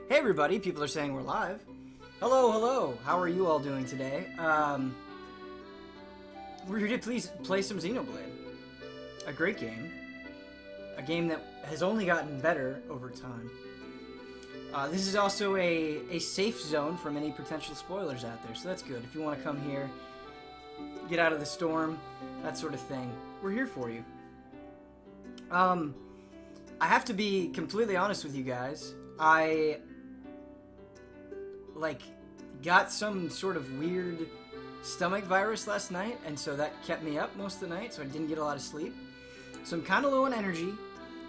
Hey everybody, people are saying we're live. Hello, hello, how are you all doing today? We're here to please play some Xenoblade. A great game. A game that has only gotten better over time. This is also a safe zone from any potential spoilers out there, so that's good. If you want to come here, get out of the storm, that sort of thing, we're here for you. I have to be completely honest with you guys. I got some sort of weird stomach virus last night, and so that kept me up most of the night, so I didn't get a lot of sleep. So I'm kind of low on energy.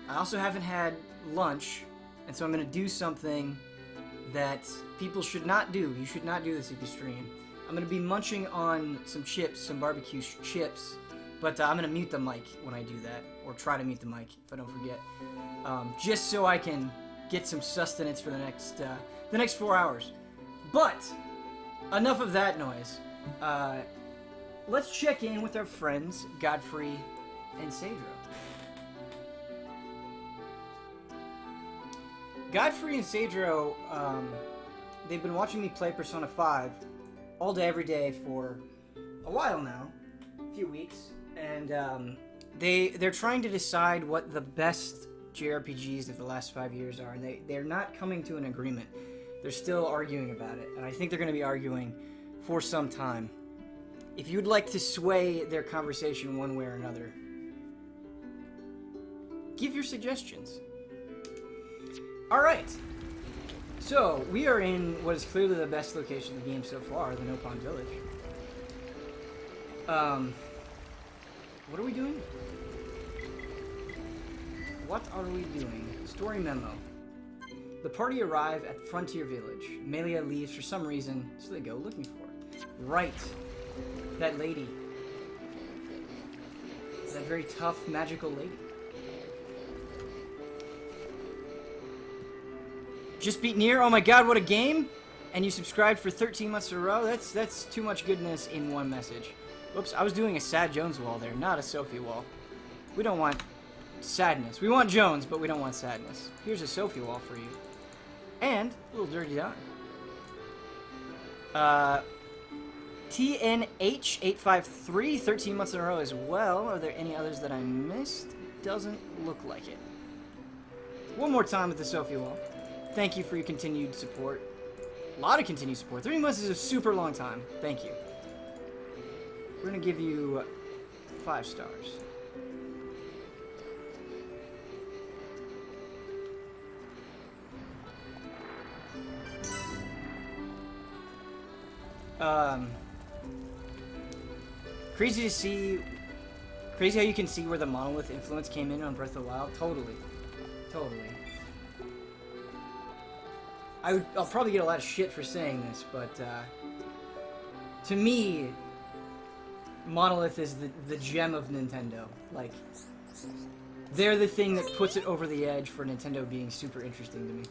I also haven't had lunch, and so I'm going to do something that people should not do. You should not do this if you stream. I'm going to be munching on some chips, some barbecue chips, but I'm going to mute the mic when I do that, or try to mute the mic if I don't forget, just so I can get some sustenance for the next 4 hours. But enough of that noise. Let's check in with our friends Godfrey and Cedro. Godfrey and Cedro, they've been watching me play Persona 5 all day, every day for a while now, a few weeks, and they're trying to decide what the best JRPGs of the last 5 years are, and they're not coming to an agreement. They're still arguing about it, and I think they're going to be arguing for some time. If you'd like to sway their conversation one way or another, give your suggestions. Alright, so we are in what is clearly the best location of the game so far, the Heropon village. What are we doing? What are we doing? Story memo. The party arrive at Frontier Village. Melia leaves for some reason, so they go looking for her. Right. That lady. That very tough, magical lady. Just beat Nier. Oh my god, what a game! And you subscribed for 13 months in a row? That's too much goodness in one message. Whoops, I was doing a sad Jones wall there, not a Sophie wall. We don't want sadness. We want Jones, but we don't want sadness. Here's a Sophie wall for you. And a little dirty dog. TNH853, 13 months in a row as well. Are there any others that I missed? Doesn't look like it. One more time with the Sophie wall. Thank you for your continued support. A lot of continued support. 3 months is a super long time. Thank you. We're going to give you 5 stars. Crazy how you can see where the monolith influence came in on Breath of the Wild. Totally. I'll probably get a lot of shit for saying this, but to me, monolith is the gem of Nintendo. Like, they're the thing that puts it over the edge for Nintendo being super interesting to me.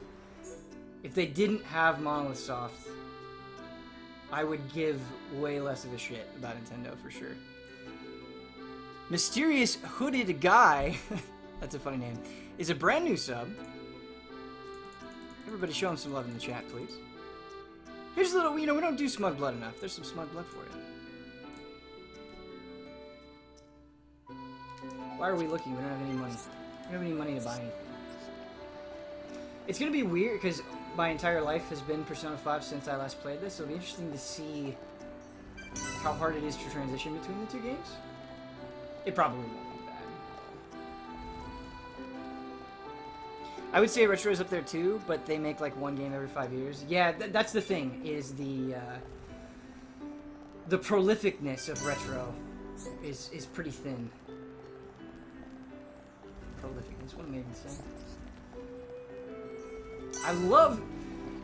If they didn't have Monolith Soft, I would give way less of a shit about Nintendo for sure. Mysterious Hooded Guy, that's a funny name, is a brand new sub. Everybody show him some love in the chat, please. Here's a little, we don't do Smug Blood enough. There's some Smug Blood for you. Why are we looking? We don't have any money. We don't have any money to buy anything. It's going to be weird, because my entire life has been Persona 5 since I last played this, so it'll be interesting to see how hard it is to transition between the two games. It probably won't be bad. I would say Retro is up there too, but they make like one game every 5 years. Yeah, that's the thing, is the prolificness of Retro is pretty thin. Prolificness, what am I even saying?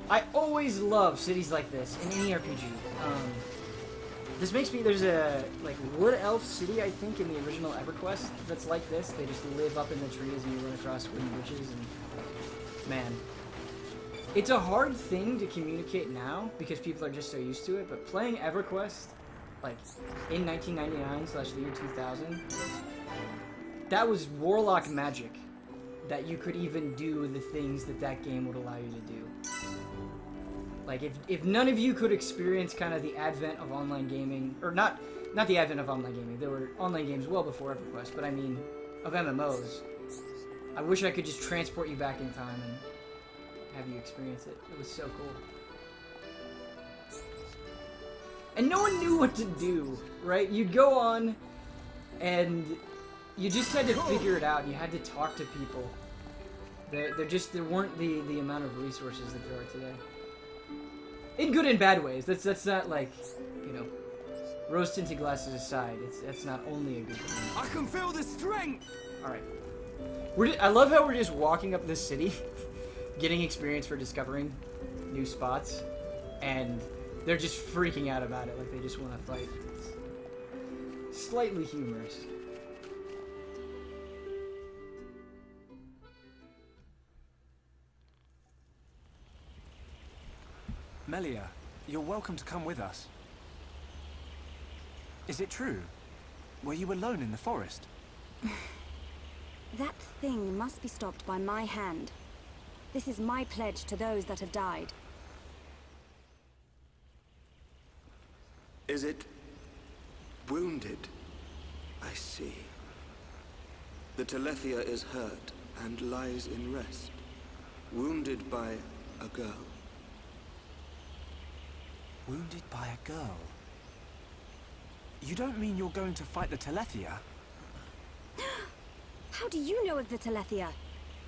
I always love cities like this in any RPG. This makes me, there's a, Wood Elf City, I think, in the original EverQuest that's like this. They just live up in the trees and you run across wooden bridges and, man. It's a hard thing to communicate now because people are just so used to it, but playing EverQuest, in 1999 / the year 2000, that was Warlock magic. that you could even do the things that that game would allow you to do. Like, if none of you could experience kind of the advent of online gaming, or not the advent of online gaming, there were online games well before EverQuest, but I mean, of MMOs, I wish I could just transport you back in time and have you experience it. It was so cool. And no one knew what to do, right? You'd go on, and you just had to figure it out. You had to talk to people. There weren't the amount of resources that there are today. In good and bad ways. That's not like, you know, rose-tinted glasses aside. That's not only a good thing. I can feel the strength. All right. I love how we're just walking up this city, getting experience for discovering new spots, and they're just freaking out about it, like they just want to fight. It's slightly humorous. Melia, you're welcome to come with us. Is it true? Were you alone in the forest? That thing must be stopped by my hand. This is my pledge to those that have died. Is it wounded? I see. The Telethia is hurt and lies in rest, wounded by a girl. Wounded by a girl? You don't mean you're going to fight the Telethia? How do you know of the Telethia?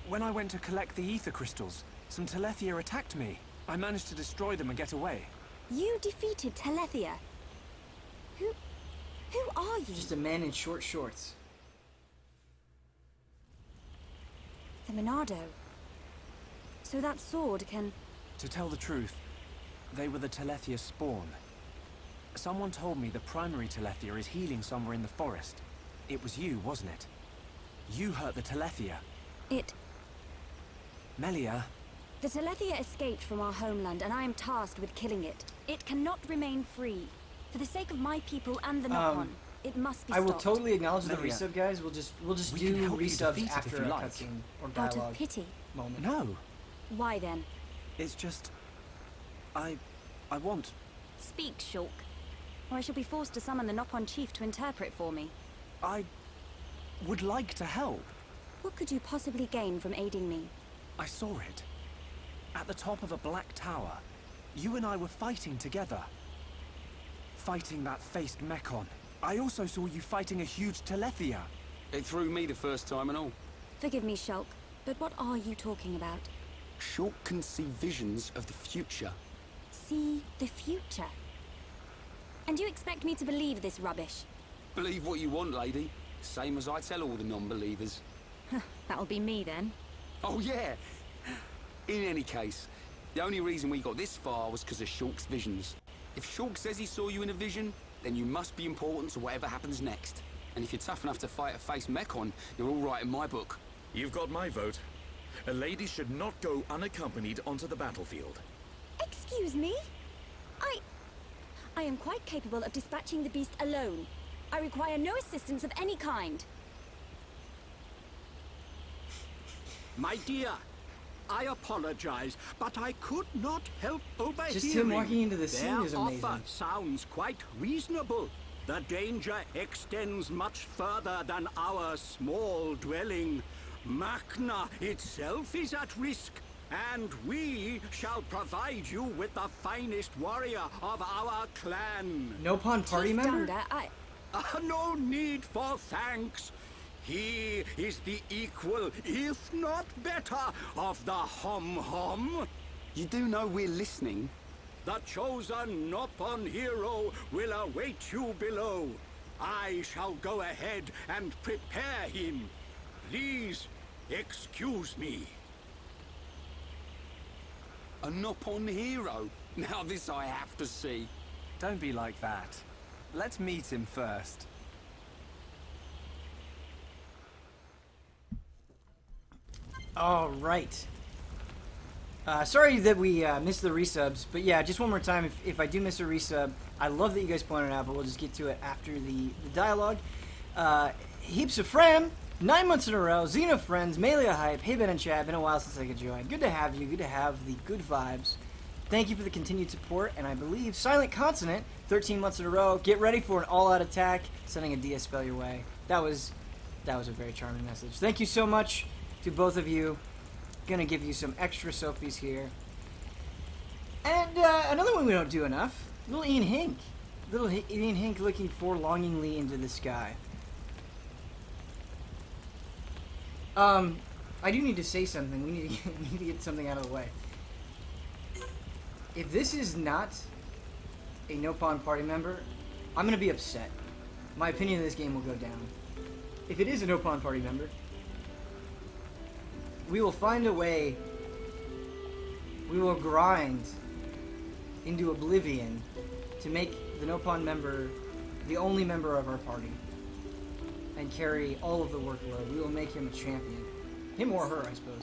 When I went to collect the ether crystals, some Telethia attacked me. I managed to destroy them and get away. You defeated Telethia? Who are you? Just a man in short shorts. The Monado. So that sword can... To tell the truth, they were the Telethia spawn. Someone told me the primary Telethia is healing somewhere in the forest. It was you, wasn't it? You hurt the Telethia. Melia. The Telethia escaped from our homeland, and I am tasked with killing it. It cannot remain free. For the sake of my people and the Nopon, it must be stopped. I will totally acknowledge the Melia, resub, guys. We'll just we do can help you resubs defeat it after if a you like. cutscene or Out dialogue of pity. moment. No. Why then? It's just... I want... Speak, Shulk. Or I shall be forced to summon the Nopon chief to interpret for me. I would like to help. What could you possibly gain from aiding me? I saw it. At the top of a black tower. You and I were fighting together. Fighting that faced Mechon. I also saw you fighting a huge Telethia. It threw me the first time and all. Forgive me, Shulk, but what are you talking about? Shulk can see visions of the future. See the future? And you expect me to believe this rubbish? Believe what you want, lady. Same as I tell all the non-believers. That'll be me then. Oh, yeah. In any case, the only reason we got this far was because of Shulk's visions. If Shulk says he saw you in a vision, then you must be important to whatever happens next. And if you're tough enough to fight a face Mechon, you're all right in my book. You've got my vote. A lady should not go unaccompanied onto the battlefield. Excuse me? I am quite capable of dispatching the beast alone. I require no assistance of any kind. My dear, I apologize, but I could not help overhearing. Just him walking into the scene Their is amazing. offer sounds quite reasonable. The danger extends much further than our small dwelling. Machna itself is at risk, and we shall provide you with the finest warrior of our clan. Nopon party Chief member? Dunda, No need for thanks. He is the equal, if not better, of the Hom-Hom. You do know we're listening. The chosen Nopon hero will await you below. I shall go ahead and prepare him. Please, excuse me. A Nopon hero. Now this I have to see. Don't be like that. Let's meet him first. All right. Sorry that we missed the resubs, but yeah, just one more time, if I do miss a resub, I love that you guys pointed out, but we'll just get to it after the dialogue. Heaps of Fram 9 months in a row. Xenofriends, Melia hype. Hey Ben and Chad, been a while since I could join. Good to have you. Good to have the good vibes. Thank you for the continued support, and I believe Silent Consonant, 13 months in a row. Get ready for an all-out attack. Sending a DS spell your way. That was a very charming message. Thank you so much to both of you. Gonna give you some extra Sophies here. And another one we don't do enough. Little Ian Hink. Little Ian Hink looking forlongingly into the sky. I do need to say something. We need to get something out of the way. If this is not a Nopon party member, I'm gonna be upset. My opinion of this game will go down. If it is a Nopon party member, we will find a way. We will grind into oblivion to make the Nopon member the only member of our party and carry all of the workload. We will make him a champion. Him or her, I suppose.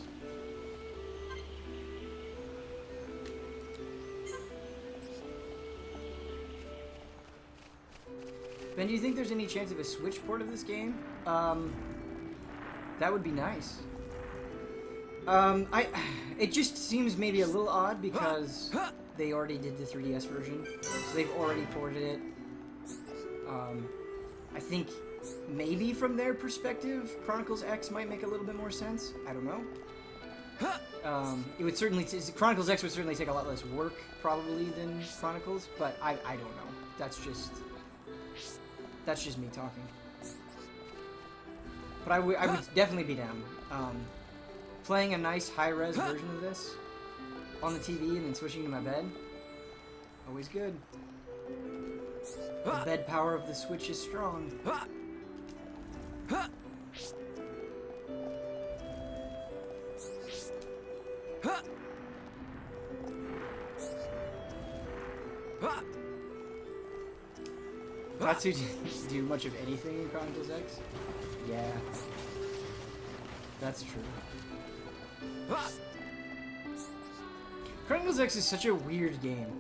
Ben, do you think there's any chance of a Switch port of this game? That would be nice. It just seems maybe a little odd because they already did the 3DS version, so they've already ported it. I think maybe from their perspective, Chronicles X might make a little bit more sense. I don't know. It would certainly Chronicles X would certainly take a lot less work probably than Chronicles, but I don't know. That's just me talking. But I would definitely be down. Playing a nice high-res version of this on the TV and then switching to my bed, always good. The bed power of the Switch is strong. Tatsu do much of anything in Chronicles X? Yeah. That's true. Chronicles X is such a weird game.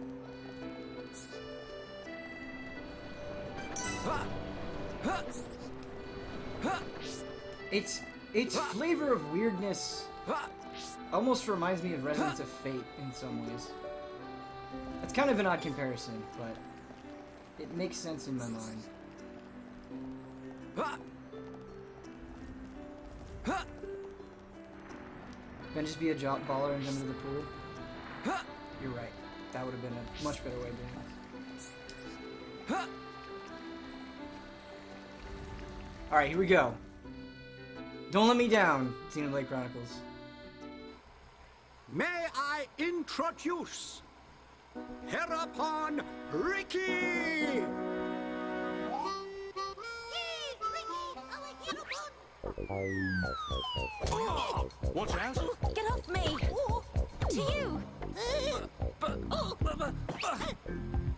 Its flavor of weirdness almost reminds me of Resonance of Fate in some ways. It's kind of an odd comparison, but it makes sense in my mind. Then just be a job baller and jump into the pool. You're right. That would have been a much better way of doing this. Alright, here we go. Don't let me down, Xenoblade Chronicles. May I introduce Heropon Riki! Watch out! Get off me! To you!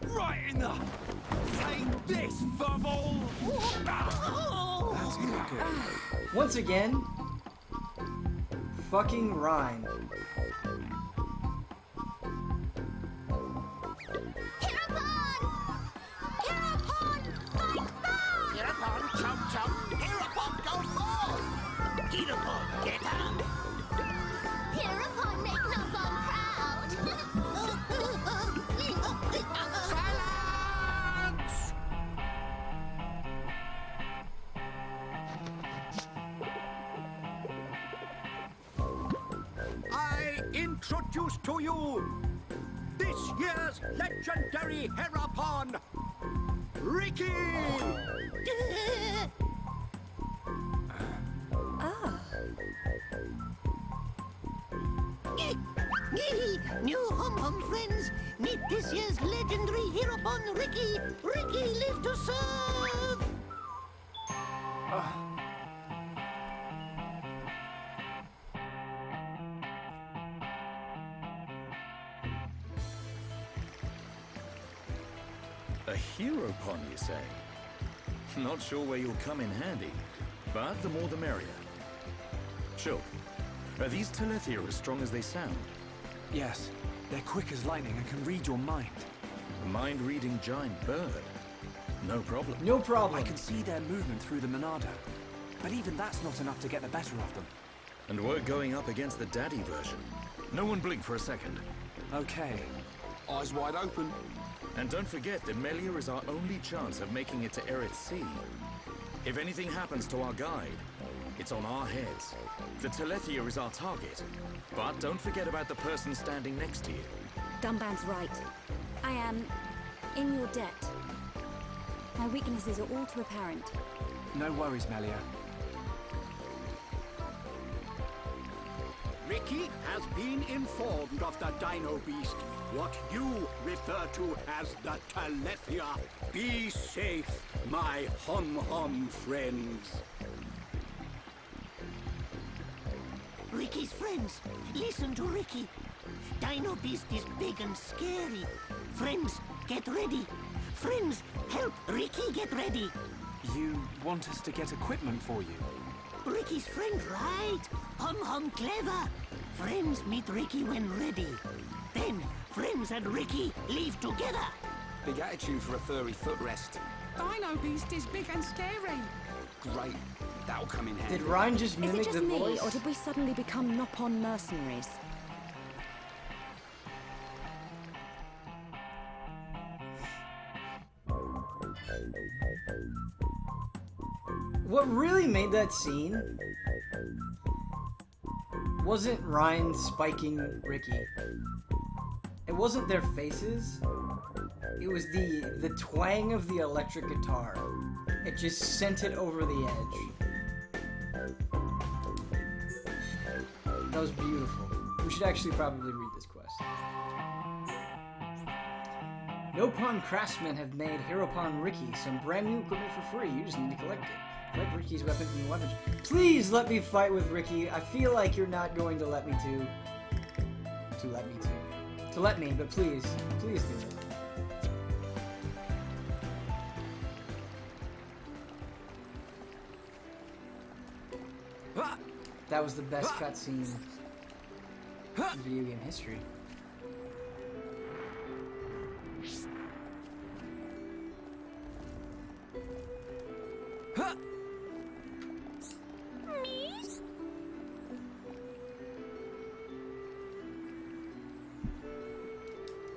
Right in the... Take this, furball! That's not good. Once again, fucking Rhine. Heropon! Heropon! Fight back! Heropon, chomp chomp! Heropon, go forth! Heropon, get out! Heropon, make Nopon proud! Silence! I introduce to you this year's legendary Heropon, Riki! New hum friends, meet this year's legendary Heropon, Riki! Riki live to serve! A Heropon, you say? Not sure where you'll come in handy, but the more the merrier. Sure. Are these Telethia as strong as they sound? Yes, they're quick as lightning and can read your mind. A mind-reading giant bird? No problem. No problem. I can see their movement through the Monado. But even that's not enough to get the better of them. And we're going up against the daddy version. No one blink for a second. Okay. Eyes wide open. And don't forget that Melia is our only chance of making it to Eryth Sea. If anything happens to our guide, it's on our heads. The Telethia is our target. But don't forget about the person standing next to you. Dunban's right. I am in your debt. My weaknesses are all too apparent. No worries, Melia. Riki has been informed of the Dino Beast, what you refer to as the Telethia. Be safe, my hum-hum friends. Riki's friends, listen to Riki. Dino Beast is big and scary. Friends, get ready. Friends, help Riki get ready. You want us to get equipment for you? Riki's friend, right? Hum clever. Friends meet Riki when ready. Then, friends and Riki leave together. Big attitude for a furry footrest. Dino Beast is big and scary. Great. That'll come in handy. Did Ryan just Is mimic it just the me, voice? or did we suddenly become Nopon mercenaries? What really made that scene wasn't Ryan spiking Riki. It wasn't their faces. It was the twang of the electric guitar. It just sent it over the edge. That was beautiful. We should actually probably read this quest. Nopon craftsmen have made Heropon Riki some brand new equipment for free. You just need to collect it. Collect Riki's weapon from the weapons. Please let me fight with Riki. I feel like you're not going to let me but please do it. That was the best cutscene in video game history.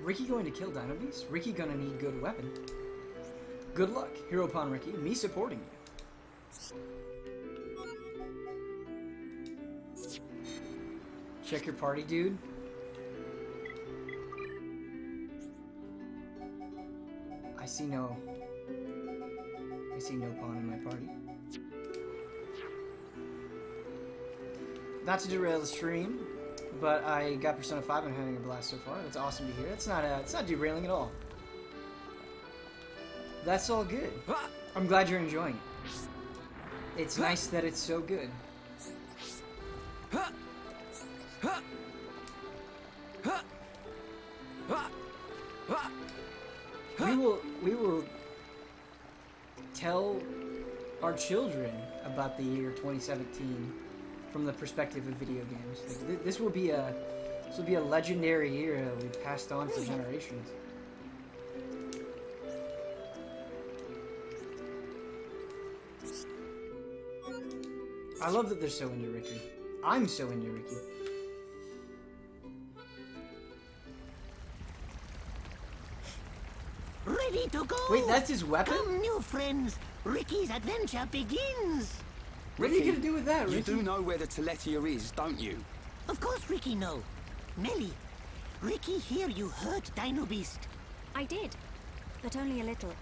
Riki going to kill Dino Beast? Riki gonna need good weapon. Good luck, Heropon Riki. Me supporting you. Check your party, dude. I see no pawn in my party. Not to derail the stream, but I got Persona 5 and I'm having a blast so far. That's awesome to hear. It's not derailing at all. That's all good. I'm glad you're enjoying it. It's nice that it's so good. We will tell our children about the year 2017 from the perspective of video games. Like, this will be a legendary year that will be passed on for generations. I love that they're so into Riki. I'm so into Riki. Ready to go? Wait, that's his weapon? Come, new friends. Riki's adventure begins. What are you gonna do with that, Riki? You do know where the Telethia is, don't you? Of course Riki know. Melia, Riki hear you hurt Dino Beast. I did, but only a little.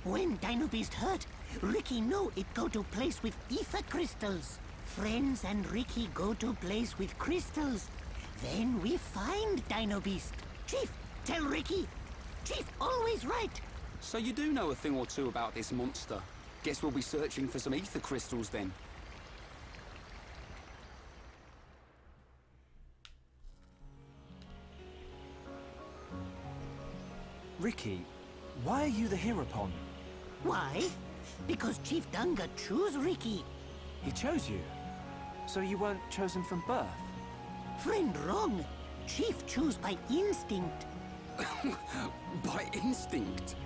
When Dino Beast hurt, Riki know it go to place with ether crystals. Friends and Riki go to place with crystals. Then we find Dino Beast. Chief, tell Riki. Chief always right. So you do know a thing or two about this monster. Guess we'll be searching for some ether crystals then. Riki, why are you the Heropon? Why? Because Chief Dunga choose Riki. He chose you. So you weren't chosen from birth? Friend wrong. Chief choose by instinct. By instinct?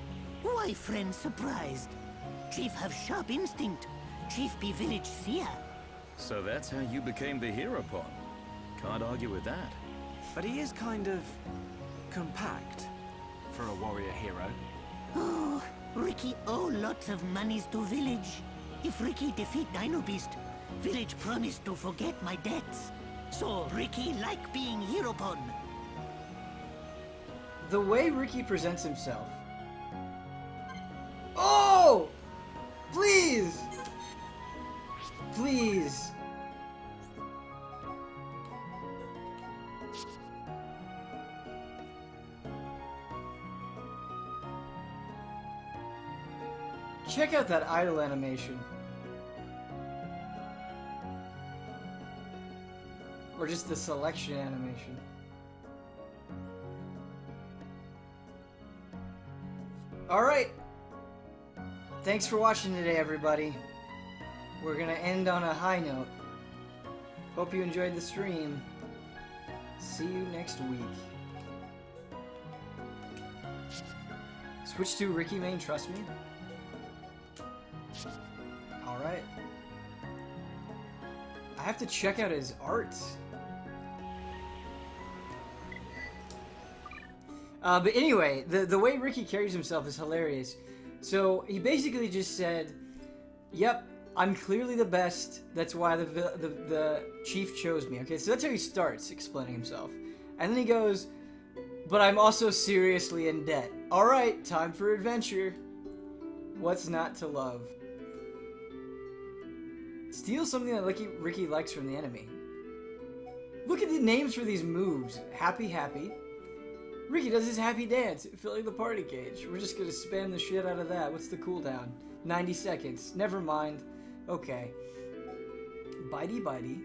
Why friend surprised? Chief have sharp instinct. Chief be village seer. So that's how you became the Heropon. Can't argue with that. But he is kind of compact for a warrior hero. Oh, Riki owe lots of monies to village. If Riki defeat Dino Beast, village promised to forget my debts. So Riki like being Heropon. The way Riki presents himself. Oh! Please! Please! Check out that idle animation. Or just the selection animation. Alright. Thanks for watching today, everybody. We're gonna end on a high note. Hope you enjoyed the stream. See you next week. Switch to Riki main, trust me. Alright. I have to check out his art. But anyway, the way Riki carries himself is hilarious. So he basically just said, yep, I'm clearly the best. That's why the chief chose me. Okay, so that's how he starts explaining himself. And then he goes, but I'm also seriously in debt. Alright, time for adventure. What's not to love? Steal something that Riki likes from the enemy. Look at the names for these moves. Happy, happy. Riki does his happy dance, filling the party cage. We're just gonna spam the shit out of that. What's the cooldown? 90 seconds. Never mind. Okay. Bitey bitey.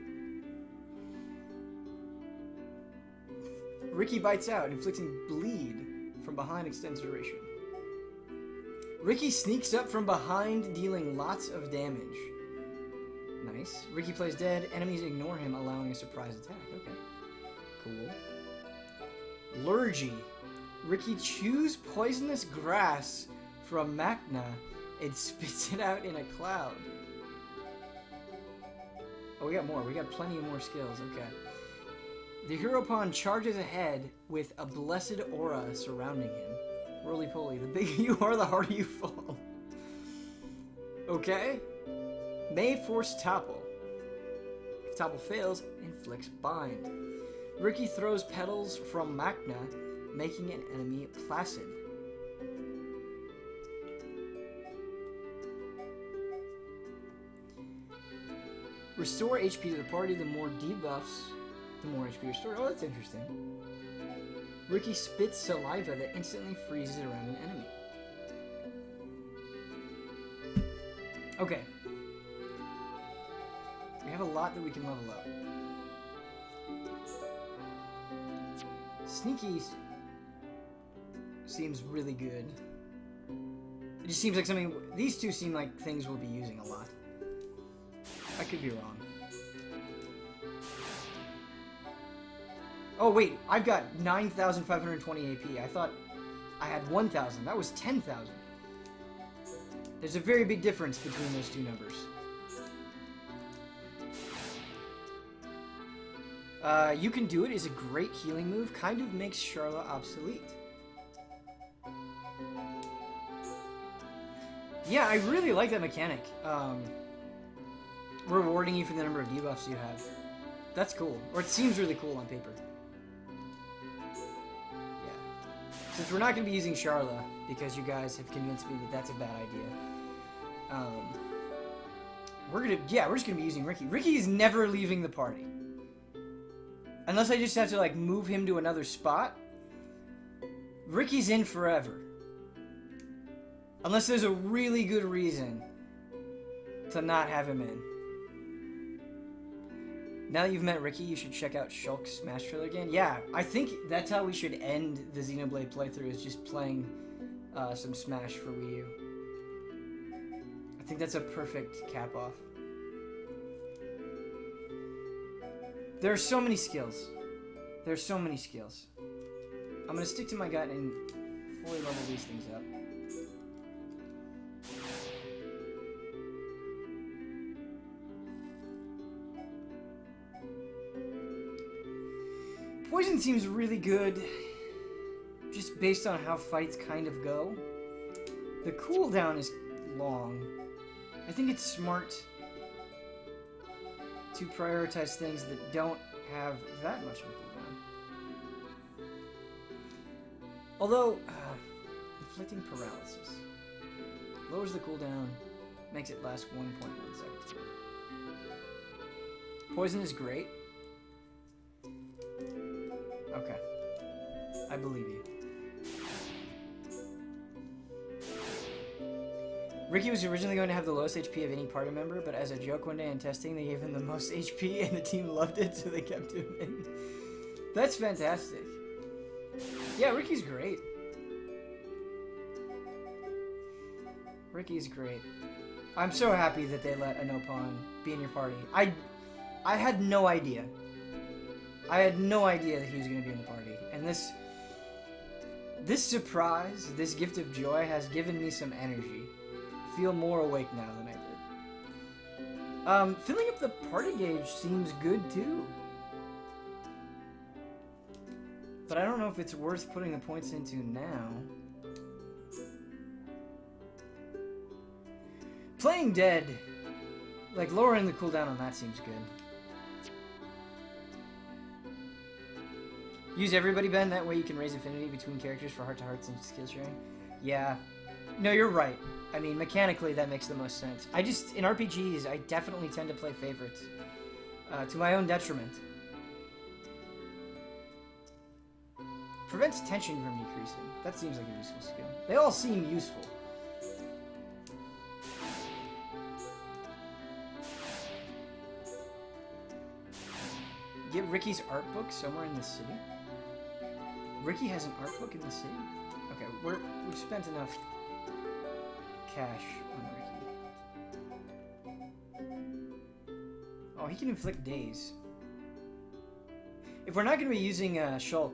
Riki bites out, inflicting bleed from behind extends duration. Riki sneaks up from behind, dealing lots of damage. Nice. Riki plays dead. Enemies ignore him, allowing a surprise attack. Okay. Cool. Lurgy. Riki chews poisonous grass from Machna and spits it out in a cloud. Oh, we got more. We got plenty of more skills. Okay. The Heropon charges ahead with a blessed aura surrounding him. Roly-poly. The bigger you are, the harder you fall. Okay. May force topple. If topple fails, inflicts bind. Riki throws petals from Machna, making an enemy placid. Restore HP to the party. The more debuffs, the more HP restored. Oh, that's interesting. Riki spits saliva that instantly freezes around an enemy. Okay. We have a lot that we can level up. Sneaky seems really good. It just seems like something... These two seem like things we'll be using a lot. I could be wrong. Oh wait, I've got 9,520 AP. I thought I had 1,000. That was 10,000. There's a very big difference between those two numbers. You Can Do It is a great healing move. Kind of makes Charla obsolete. Yeah, I really like that mechanic. Rewarding you for the number of debuffs you have. That's cool. Or it seems really cool on paper. Yeah. Since we're not going to be using Charla, because you guys have convinced me that that's a bad idea, we're just going to be using Riki. Riki is never leaving the party. Unless I just have to, like, move him to another spot. Riki's in forever. Unless there's a really good reason to not have him in. Now that you've met Riki, you should check out Shulk's Smash trailer again. Yeah, I think that's how we should end the Xenoblade playthrough, is just playing some Smash for Wii U. I think that's a perfect cap-off. There are so many skills. There are so many skills. I'm going to stick to my gut and fully level these things up. Poison seems really good, just based on how fights kind of go. The cooldown is long. I think it's smart to prioritize things that don't have that much of a cooldown. Although, inflicting paralysis lowers the cooldown, makes it last 1.1 seconds. Poison is great. Okay. I believe you. Riki was originally going to have the lowest HP of any party member, but as a joke one day in testing, they gave him the most HP and the team loved it, so they kept him in. That's fantastic. Yeah, Riki's great. Riki's great. I'm so happy that they let Heropon be in your party. I had no idea. I had no idea that he was going to be in the party. And this surprise, this gift of joy has given me some energy. I feel more awake now than I did. Filling up the party gauge seems good too. But I don't know if it's worth putting the points into now. Playing dead, like lowering the cooldown on that seems good. Use everybody, Ben, that way you can raise affinity between characters for heart-to-hearts and skill sharing. Yeah. No, you're right. I mean, mechanically, that makes the most sense. In RPGs, I definitely tend to play favorites. To my own detriment. Prevents tension from decreasing. That seems like a useful skill. They all seem useful. Get Riki's art book somewhere in the city. Riki has an art book in the city? Okay, we've spent enough cash on Riki. Oh, he can inflict daze. If we're not going to be using Shulk,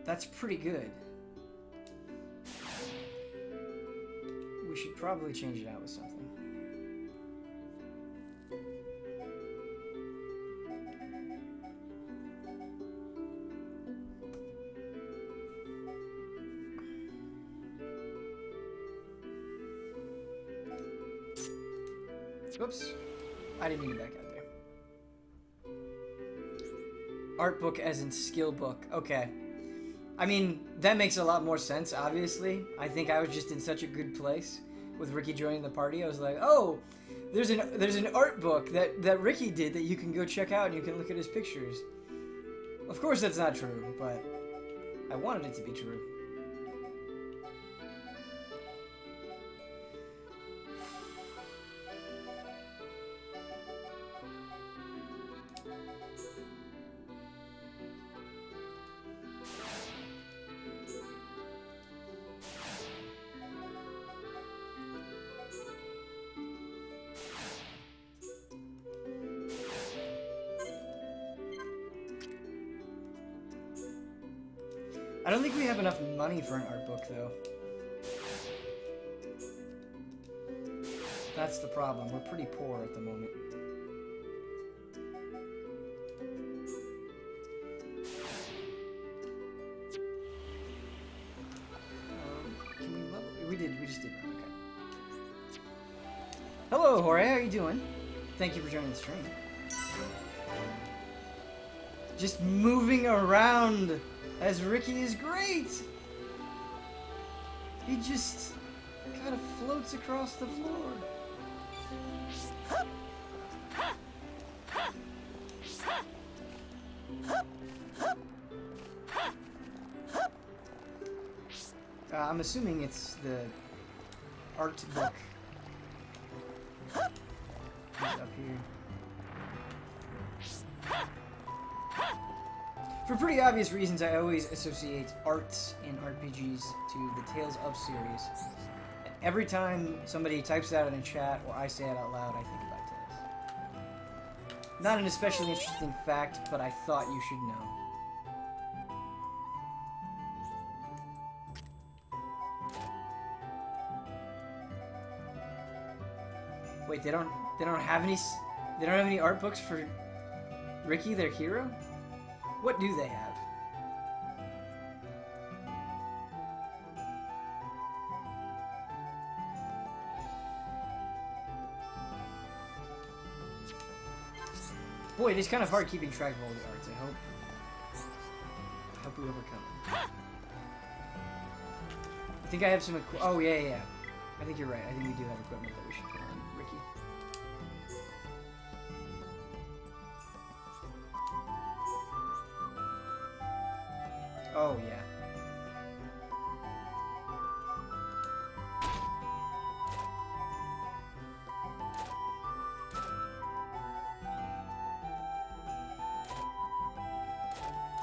that's pretty good. We should probably change it out with something. Whoops. I didn't mean to back out there. Art book as in skill book. Okay. I mean, that makes a lot more sense, obviously. I think I was just in such a good place with Riki joining the party. I was like, oh, there's an art book that Riki did that you can go check out and you can look at his pictures. Of course that's not true, but I wanted it to be true. I don't think we have enough money for an art book, though. That's the problem. We're pretty poor at the moment. Can we level? We just did. Okay. Hello, Jorge. How are you doing? Thank you for joining the stream. Just moving around as Riki is great. He just kind of floats across the floor. I'm assuming it's the art book. He's up here. For pretty obvious reasons, I always associate arts in RPGs to the Tales of series. And every time somebody types that in a chat or I say it out loud, I think about Tales. Not an especially interesting fact, but I thought you should know. Wait, they don't have any art books for Riki, their hero? What do they have? Boy, it is kind of hard keeping track of all the arts. I hope we overcome it. I think I have some oh, yeah. I think you're right. I think we do have equipment that we should put on Riki. Oh, yeah.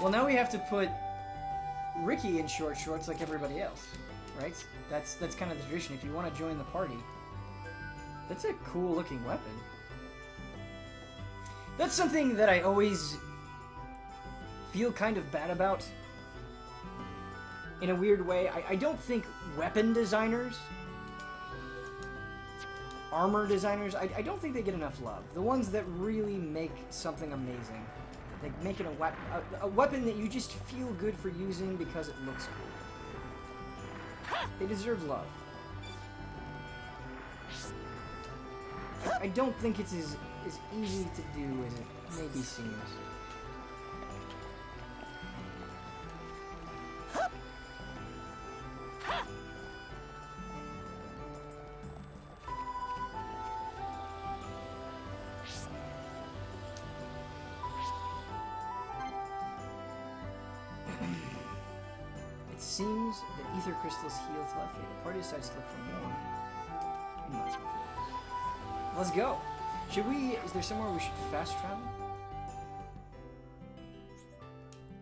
Well, now we have to put Riki in short shorts like everybody else, right? That's kind of the tradition. If you want to join the party, that's a cool looking weapon. That's something that I always feel kind of bad about. In a weird way, I don't think weapon designers, armor designers, I don't think they get enough love. The ones that really make something amazing. Like making a weapon that you just feel good for using because it looks cool. They deserve love. I don't think it's as easy to do as it maybe seems. It seems that ether crystals heal Telethia. The party decides to look for more. We must go. Let's go. Should we? Is there somewhere we should fast travel?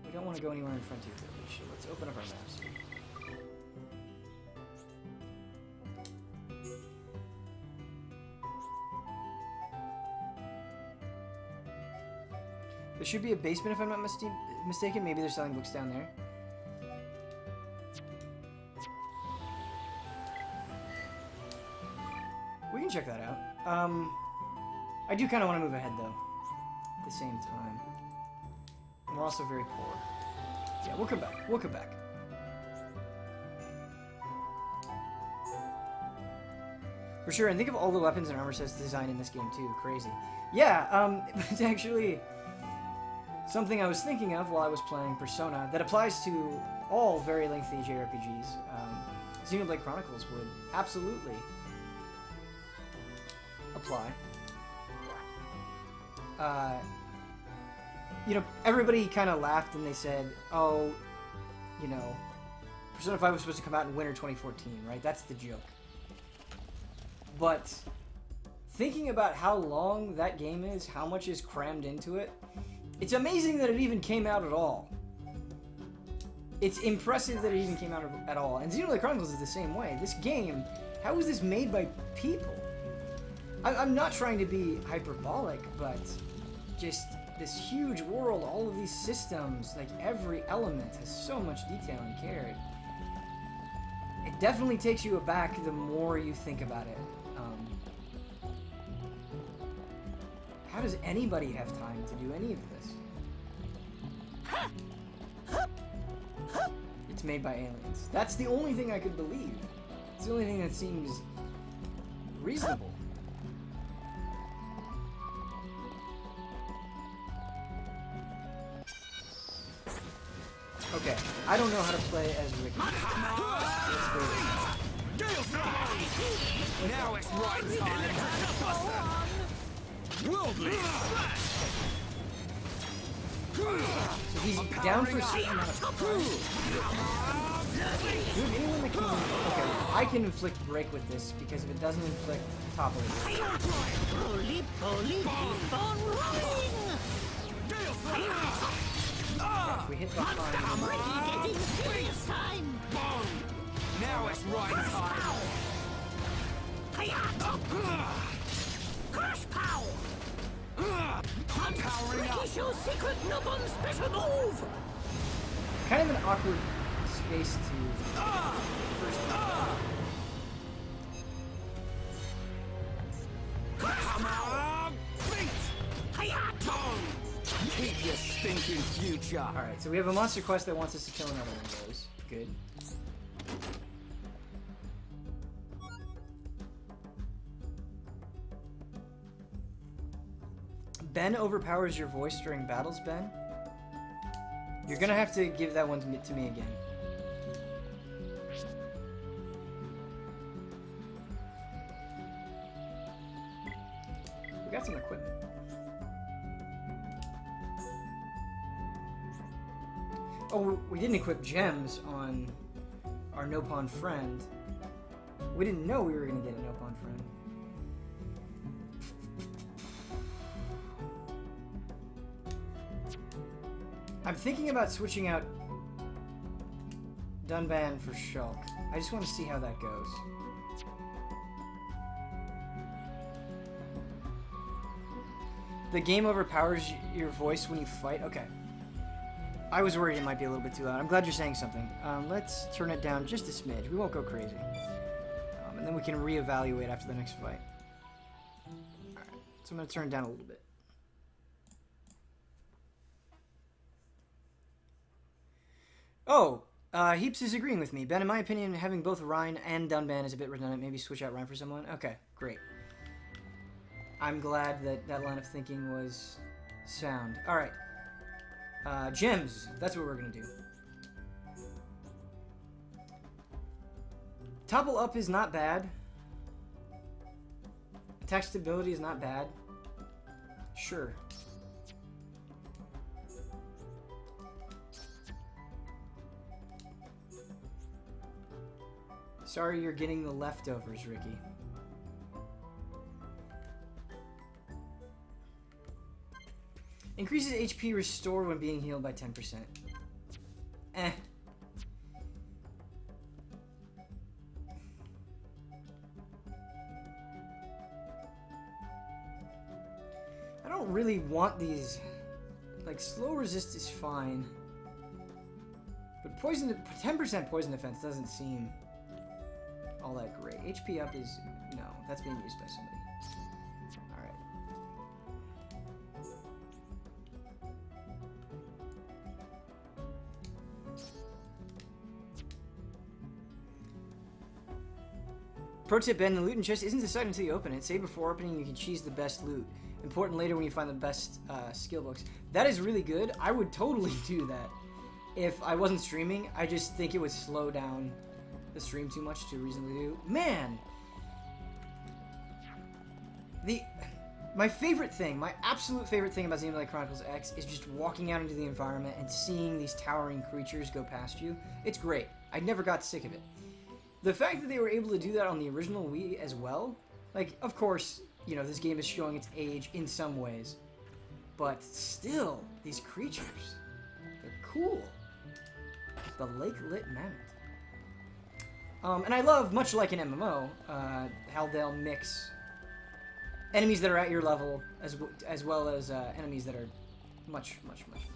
We don't want to go anywhere in Frontier Village. So let's open up our maps. There should be a basement if I'm not mistaken. Maybe they're selling books down there. We can check that out. I do kind of want to move ahead, though, at the same time. And we're also very poor. Yeah, we'll come back. We'll come back. For sure, and think of all the weapons and armor sets designed in this game, too. Crazy. Yeah, it's actually something I was thinking of while I was playing Persona that applies to all very lengthy JRPGs. Xenoblade Chronicles would absolutely apply. You know, everybody kind of laughed and they said, oh, you know, Persona 5 was supposed to come out in winter 2014, right? That's the joke. But thinking about how long that game is, how much is crammed into it, it's amazing that it even came out at all. It's impressive that it even came out at all. And Xenoblade Chronicles is the same way. This game, how was this made by people? I'm not trying to be hyperbolic, but just this huge world, all of these systems, like every element has so much detail and care. It definitely takes you aback the more you think about it. How does anybody have time to do any of this? It's made by aliens. That's the only thing I could believe. It's the only thing that seems reasonable. Okay, I don't know how to play as Riki. Now it's right time. Worldly. So he's down for a certain amount of time. Dude, anyone that can... Okay, I can inflict break with this, because if it doesn't inflict topple. Roly poly, keep on rolling! If we hit the line... Riki getting serious time! Now it's right time. Crash pow! Riki shows secret Nobon special move! Kind of an awkward space to... First Come on! Beat! Keep your stinking future. Alright, so we have a monster quest that wants us to kill another one of those. Good. Ben overpowers your voice during battles, Ben? You're gonna have to give that one to me again. We got some equipment. Oh, we didn't equip gems on our Nopon friend. We didn't know we were gonna get a Nopon friend. I'm thinking about switching out Dunban for Shulk. I just want to see how that goes. The game overpowers your voice when you fight? Okay. I was worried it might be a little bit too loud. I'm glad you're saying something. Let's turn it down just a smidge. We won't go crazy. And then we can reevaluate after the next fight. Alright, so I'm going to turn it down a little bit. Oh, Heaps is agreeing with me. Ben, in my opinion, having both Rhine and Dunban is a bit redundant. Maybe switch out Rhine for someone? Okay, great. I'm glad that that line of thinking was sound. Alright. Gems. That's what we're going to do. Topple up is not bad. Attack stability is not bad. Sure. Sorry you're getting the leftovers, Riki. Increases HP restore when being healed by 10%. Eh. I don't really want these. Like, slow resist is fine. But poison, 10% poison defense doesn't seem all that great. HP up is, no, that's being used by somebody. Alright. Pro tip, Ben, the loot and chest isn't decided until you open it. Say before opening you can choose the best loot. Important later when you find the best skill books. That is really good. I would totally do that if I wasn't streaming. I just think it would slow down the stream too much to reasonably do. Man! My favorite thing, my absolute favorite thing about Xenoblade Chronicles X is just walking out into the environment and seeing these towering creatures go past you. It's great. I never got sick of it. The fact that they were able to do that on the original Wii as well, like, of course, you know, this game is showing its age in some ways, but still, these creatures, they're cool. The lake-lit mammoth. And I love, much like an MMO, how they'll mix enemies that are at your level as well as enemies that are much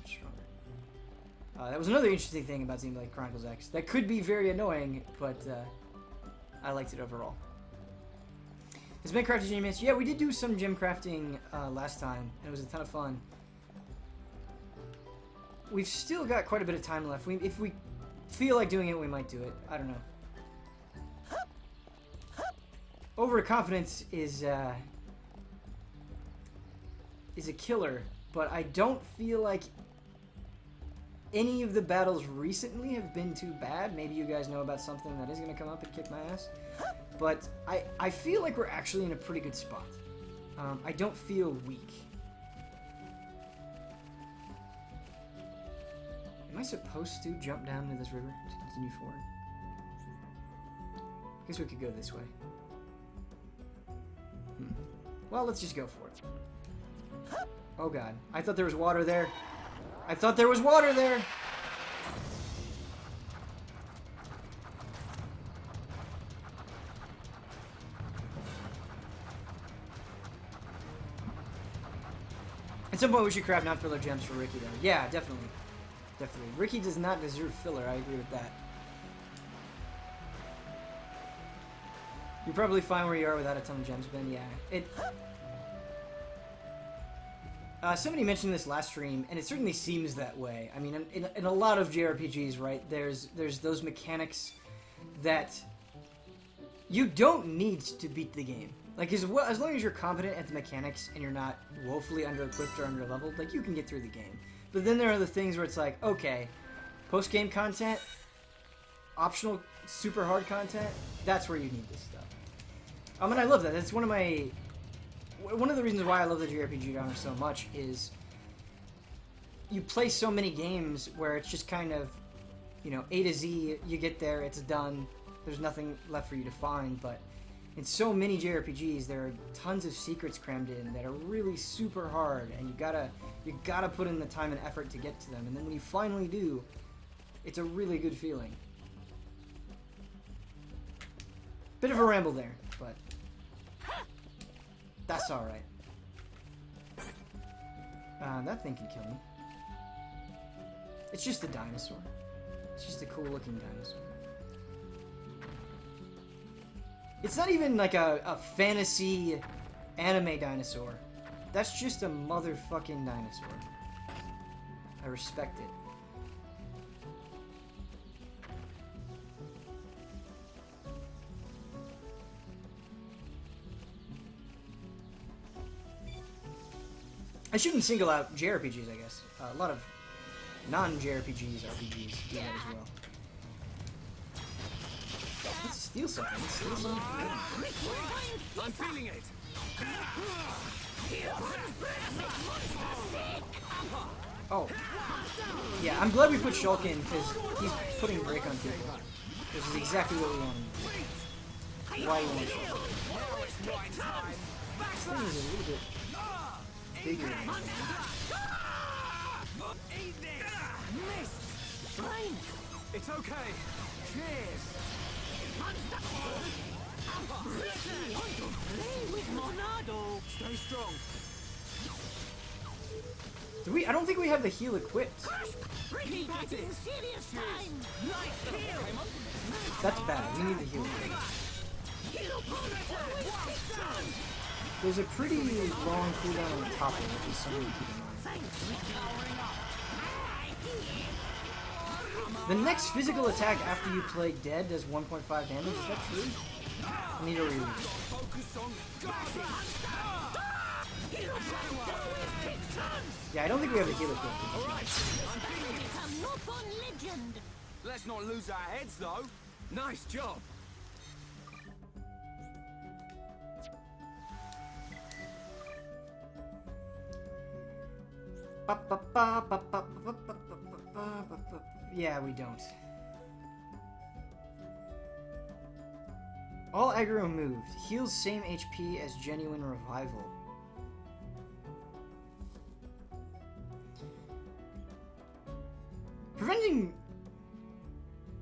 stronger. That was another interesting thing about Xenoblade Chronicles X. That could be very annoying, but I liked it overall. Has been crafted gem? Yeah, we did do some gem crafting last time, and it was a ton of fun. We've still got quite a bit of time left. If we feel like doing it, we might do it. I don't know. Overconfidence is a killer, but I don't feel like any of the battles recently have been too bad. Maybe you guys know about something that is going to come up and kick my ass. But I feel like we're actually in a pretty good spot. I don't feel weak. Am I supposed to jump down into this river to continue forward? I guess we could go this way. Well, let's just go for it. Oh god. I thought there was water there. I thought there was water there! At some point we should craft non-filler gems for Riki though. Yeah, definitely. Definitely. Riki does not deserve filler, I agree with that. You're probably fine where you are without a ton of gems, Ben. Yeah. Somebody mentioned this last stream, and it certainly seems that way. I mean, in a lot of JRPGs, right, there's those mechanics that you don't need to beat the game. Like, as long as you're competent at the mechanics and you're not woefully under-equipped or under-leveled, like, you can get through the game. But then there are the things where it's like, okay, post-game content, optional super hard content, that's where you need this stuff. And I love that. That's one of the reasons why I love the JRPG genre so much is you play so many games where it's just kind of, you know, A to Z, you get there, it's done, there's nothing left for you to find, but in so many JRPGs, there are tons of secrets crammed in that are really super hard, and you gotta put in the time and effort to get to them, and then when you finally do, it's a really good feeling. Bit of a ramble there, but that's alright. That thing can kill me. It's just a dinosaur. It's just a cool looking dinosaur. It's not even like a fantasy anime dinosaur. That's just a motherfucking dinosaur. I respect it. I shouldn't single out JRPGs, I guess. A lot of non-JRPGs, RPGs do that as well. Let's steal something. Let's steal something. I'm feeling it. Oh. Yeah, I'm glad we put Shulk in, because he's putting break on people. This is exactly what we wanted. Why you want Shulk. This thing is a little bit bigger than that. It's okay. Cheers. Stay strong. I don't think we have the heal equipped. That's bad. We need the heal equipped. There's a pretty long cooldown on the top of it, which is something to keep in mind. The next physical attack after you play dead does 1.5 damage. Is that true? I need to read it. Yeah, I don't think we have the heal equipped. Let's not lose our heads, though. Nice job. Yeah, we don't. All aggro moved. Heals same HP as genuine revival.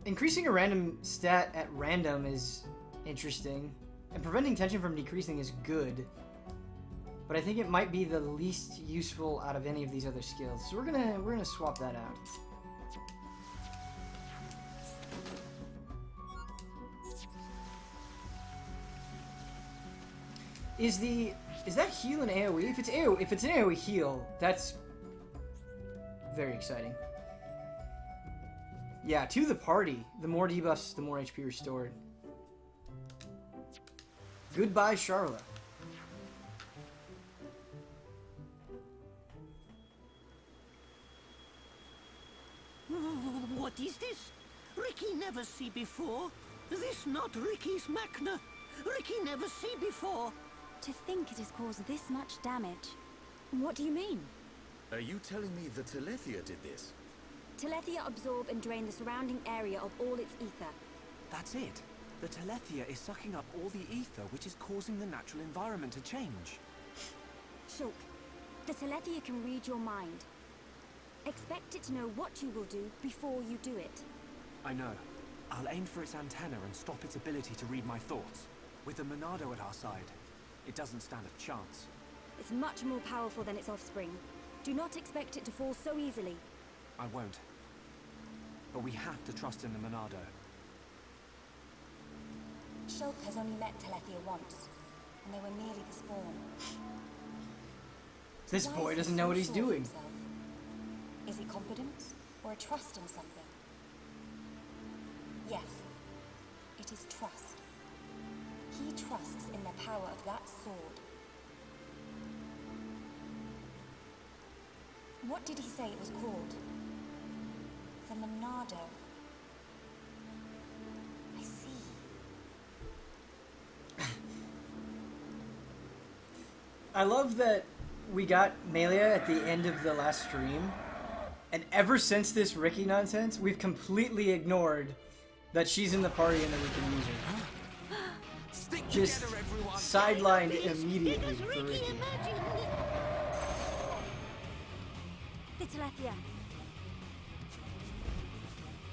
Increasing a random stat at random is interesting, and preventing tension from decreasing is good. But I think it might be the least useful out of any of these other skills. So we're gonna swap that out. Is that heal an AoE? If it's an AoE heal, that's very exciting. Yeah, to the party. The more debuffs, the more HP restored. Goodbye, Charla. What is this? Riki never see before. This not Riki's Machna. Riki never see before. To think it has caused this much damage. What do you mean? Are you telling me the Telethia did this? Telethia absorb and drain the surrounding area of all its ether. That's it. The Telethia is sucking up all the ether, which is causing the natural environment to change. Shulk, the Telethia can read your mind. Expect it to know what you will do before you do it. I know. I'll aim for its antenna and stop its ability to read my thoughts. With the Monado at our side, it doesn't stand a chance. It's much more powerful than its offspring. Do not expect it to fall so easily. I won't. But we have to trust in the Monado. Shulk has only met Telethia once, and they were merely the spawn. This boy doesn't know what he's doing. Is it confidence or a trust in something? Yes, it is trust. He trusts in the power of that sword. What did he say it was called? The Monado. I see. I love that we got Melia at the end of the last stream, and ever since this Riki nonsense, we've completely ignored that she's in the party and that we can use her. Just sidelined immediately for Riki. The Telethia.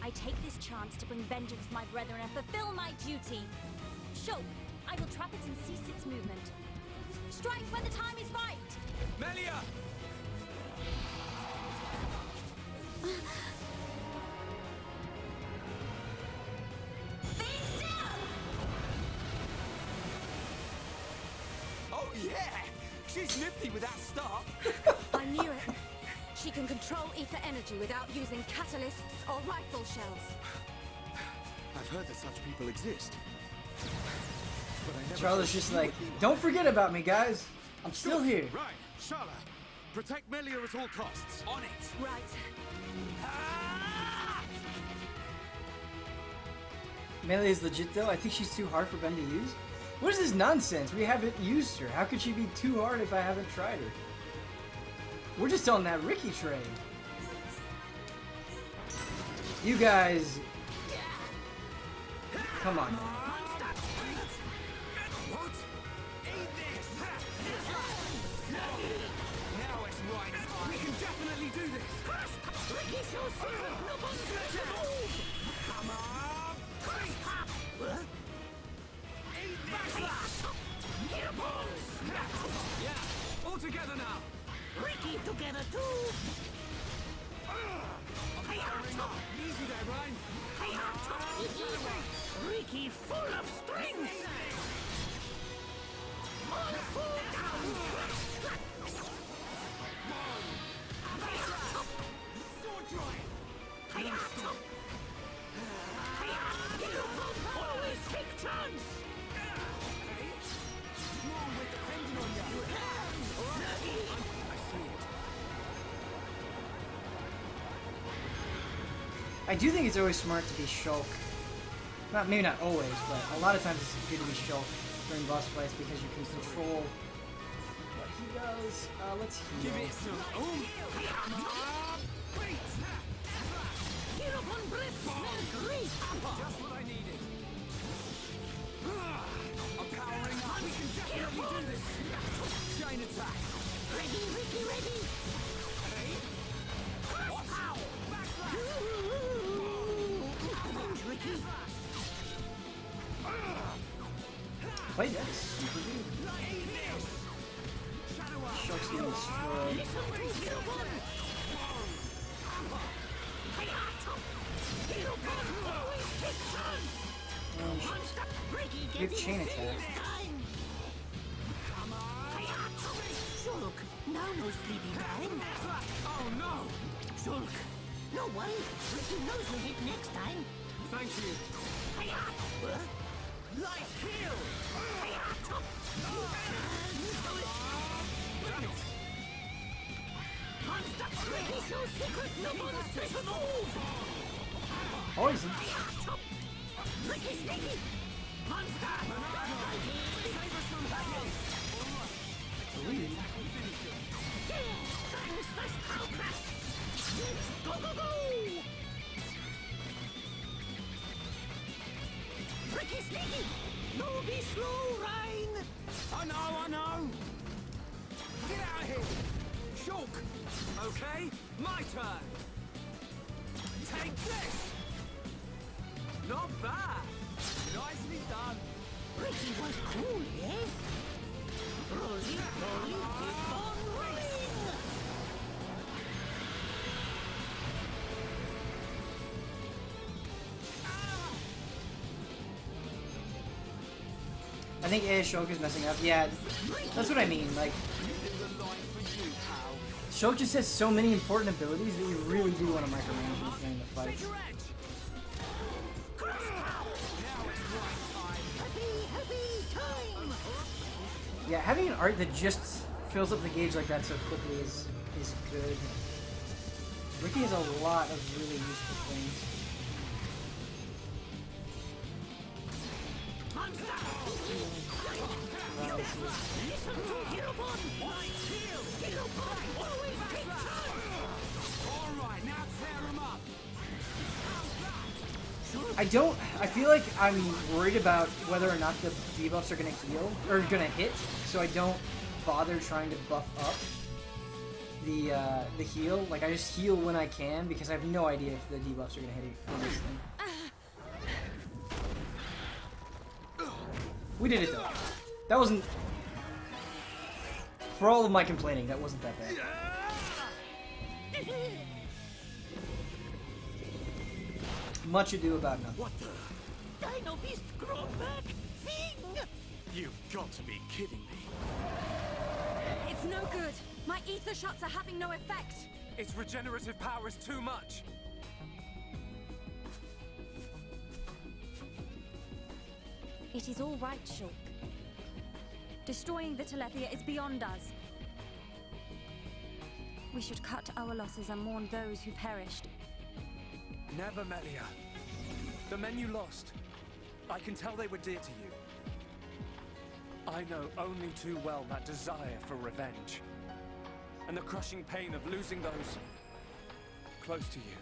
I take this chance to bring vengeance to my brethren and fulfill my duty. Shulk, I will trap it and cease its movement. Strike when the time is right! Melia! Be still! Oh yeah! She's nifty with that start. I knew it. She can control ether energy without using catalysts or rifle shells. I've heard that such people exist. But I never Charlotte's just like, don't forget about me, guys. I'm still here. Right, Charlotte. Protect Melia at all costs. On it. Right. Melia is legit though. I think she's too hard for Ben to use. What is this nonsense? We haven't used her. How could she be too hard if I haven't tried her? We're just on that Riki train. You guys... Come on. All together now. Riki together too. Easy there, Ryan. Riki full of strength. On full down. Always take chance. I do think it's always smart to be Shulk. Maybe not always, but a lot of times it's good to be Shulk during boss fights because you can control what he does. Let's heal. Give it some oomph. Heropon breath smell great. Just what I needed. I'm powering up. We can definitely do this. Chain attack. Ready, Riki, ready. Ow! Avenge Riki. Wait, that's super good. Shulk's getting destroyed. Listen to Heropon. Heropon always take chance. Riki You have gets chain it attack. this time. Shulk, now no sleepy time. Oh no! Shulk, no worry. Riki knows we'll hit next time. Thank you. Light heal! Riki shows secret no special move. Poison. Riki sneaky. Monster. Lead. Go, go, go! Riki sneaky! No be slow, Rhine! I know! Get out of here! Shulk! Okay, my turn! Take this! Not bad! Nicely done! Riki was cool, yes? Rosie, rolling, keep on rolling! I think Shulk is messing up. Yeah, that's what I mean. Like, Shulk just has so many important abilities that you really do want to micromanage him during the fight. Yeah, having an art that just fills up the gauge like that so quickly is good. Riki has a lot of really useful things. I feel like I'm worried about whether or not the debuffs are gonna heal, or gonna hit, so I don't bother trying to buff up the heal. Like, I just heal when I can, because I have no idea if the debuffs are gonna hit on this thing. We did it though. That wasn't... For all of my complaining, that wasn't that bad. Much ado about nothing. What the? Dino Beast grown back thing! You've got to be kidding me. It's no good. My ether shots are having no effect. Its regenerative power is too much. It is all right, Shulk. Destroying the Telethia is beyond us. We should cut our losses and mourn those who perished. Never, Melia. The men you lost, I can tell they were dear to you. I know only too well that desire for revenge, and the crushing pain of losing those close to you.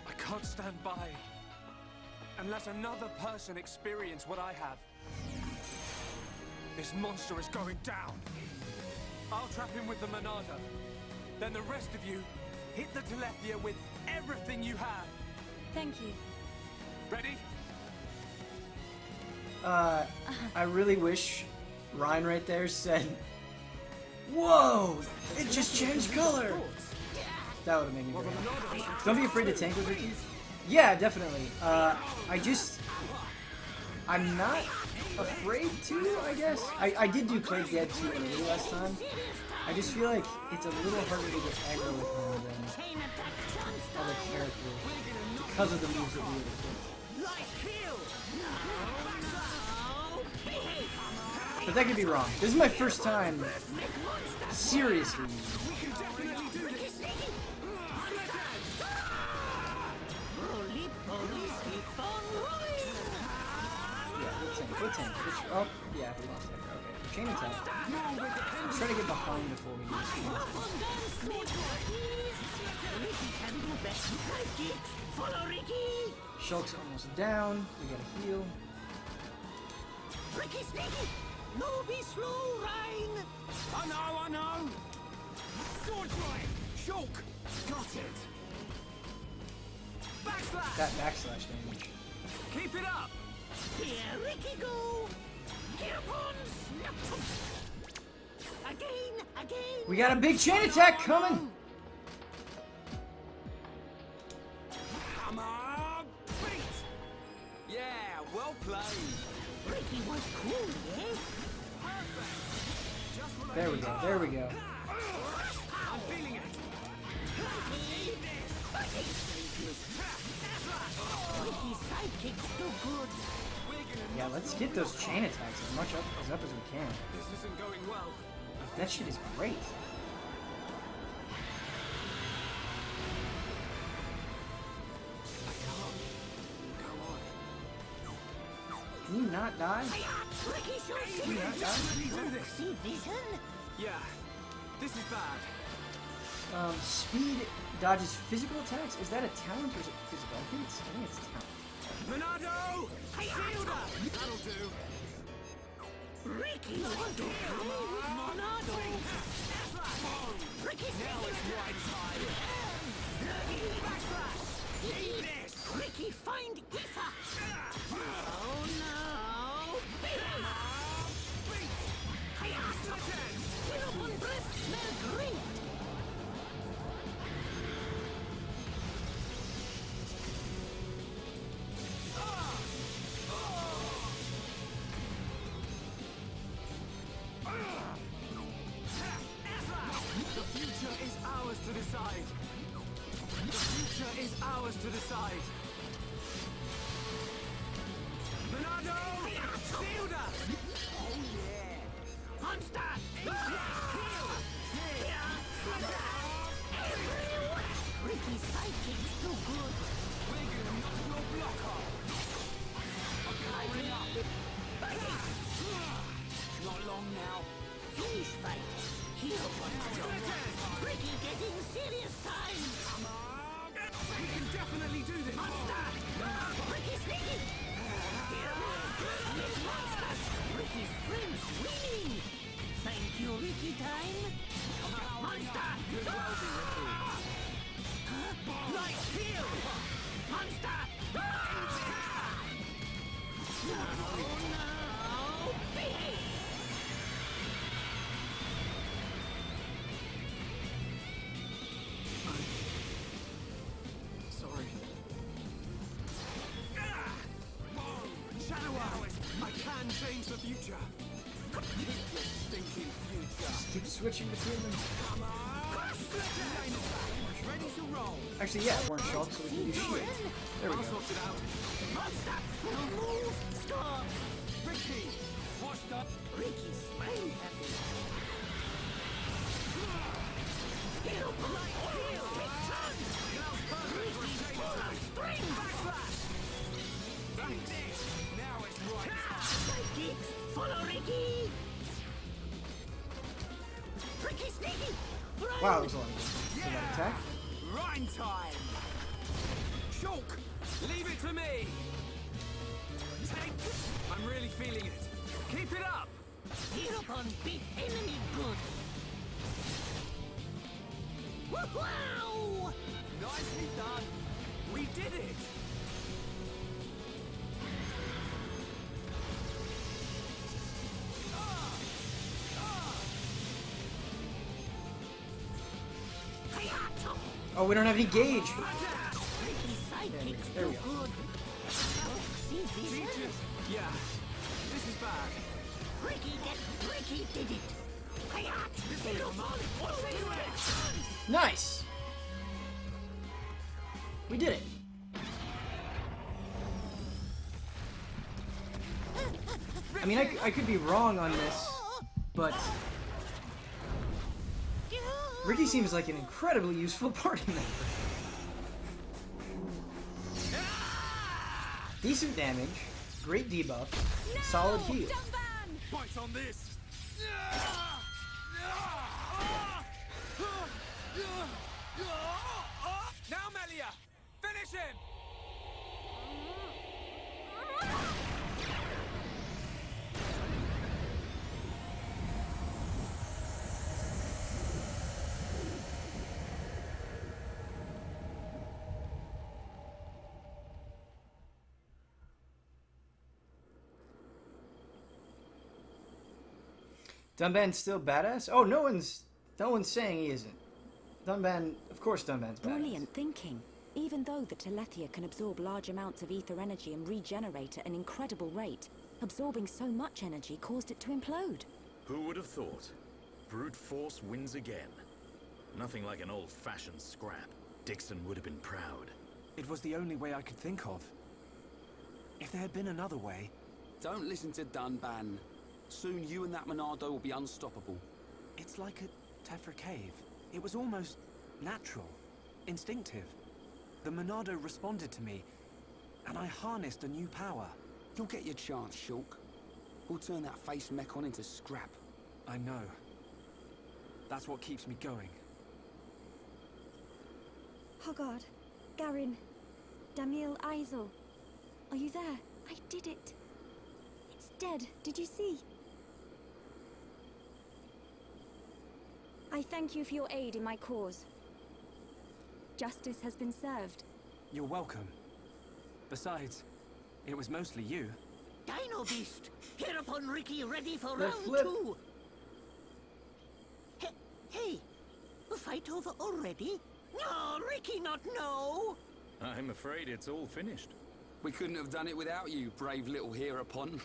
I can't stand by and let another person experience what I have. This monster is going down. I'll trap him with the Monado. Then the rest of you, hit the Telethia with everything you have. Thank you. Ready? I really wish Ryan right there said, "Whoa! It just changed color!" That would have made me very happy. Don't be afraid to tank with Riki. Yeah, definitely. I'm not afraid to, I guess. I did do Plays Dead too early last time. I just feel like it's a little harder to get aggro with him than other characters because of the moves that we would equip. But that could be wrong. This is my first time seriously using it. Good tank. Oh, yeah, we lost that. Okay. Chain attack. Let's try to get behind before we use chain attack. Shulk's almost down. We gotta heal. Riki sneaky! No, be slow, Ryan! I know! Sword drive! Shulk! Got it! Backslash! That backslash damage. Keep it up! Here Riki go! Heropon! Again! We got a big chain attack coming! Come on! Beat! Yeah, well played! Riki was cool, yes? There we go, there we go. I'm feeling it! Riki's sidekick's too good. Yeah, let's get those chain attacks as much up as we can. This isn't going well. That shit is great. Can you not die? Can you not die? See vision? Yeah, this is bad. Speed dodges physical attacks? Is that a talent or is it physical? I think it's talent. Monado! Shielder! That'll do. Riki want to play with Monado! Riki Now it's wide side. Backslash! Eat this! Riki find Aoife! Oh no! Heropon breath smell great! side. Bernardo! Shielder! Oh yeah! Monster! Ricky's sidekick's too good. We're gonna knock your block off. I'm powering up. Not long now. Finish fight. Heropon. Ricky getting serious time. We can definitely do this. Monster! Ricky sneaky! Monster! Ricky's friends winning! Thank you, Ricky time! Monster! Light shield! Monster! No! Behave! Sorry. Shadow Hours! I can change the future. Keep your stinking future. Just keep switching between them. Come on! Ready to roll. Actually, yeah, we're shocked, so we can do shield. There we I'll go. sort it out. Monster! No move! Stop! Ricky! Washed up. Ricky's smiling happy. Heropon! Heal! Take turn! Ricky's full of strength! Backlash! Thanks. Now it's right. Sidekicks! Follow Ricky! Ricky sneaky! Run! Wow, that was a lot of so that attack. Rhyme time! Shulk! Leave it to me! Take... I'm really feeling it. Keep it up! Heropon beat enemy good! Wow! Nicely done! We did it! Oh, we don't have any gauge. Ricky's sidekick's There we too go. good. See vision? Yeah, this is bad. Ricky did it! Heropon always wins! Nice. We did it. I mean, I could be wrong on this, but Riki seems like an incredibly useful party member. Decent damage, great debuff, solid heal. Fight on this! Now, Melia! Finish him! Dunban's still badass? Oh, no one's saying he isn't. Dunban, of course Dunban's badass. Brilliant thinking. Even though the Telethia can absorb large amounts of ether energy and regenerate at an incredible rate, absorbing so much energy caused it to implode. Who would have thought? Brute force wins again. Nothing like an old-fashioned scrap. Dixon would have been proud. It was the only way I could think of. If there had been another way... Don't listen to Dunban. Soon you and that Monado will be unstoppable. It's like a Tephra cave. It was almost natural, instinctive. The Monado responded to me, and I harnessed a new power. You'll get your chance, Shulk. We'll turn that face mech on into scrap. I know. That's what keeps me going. Hogard, Garin, Damiel Aizel. Are you there? I did it. It's dead. Did you see? I thank you for your aid in my cause. Justice has been served. You're welcome. Besides, it was mostly you. Dino Beast! Heropon Riki ready for Let's round flip. 2! Hey! The fight over already? No, Riki not no! I'm afraid it's all finished. We couldn't have done it without you, brave little Heropon.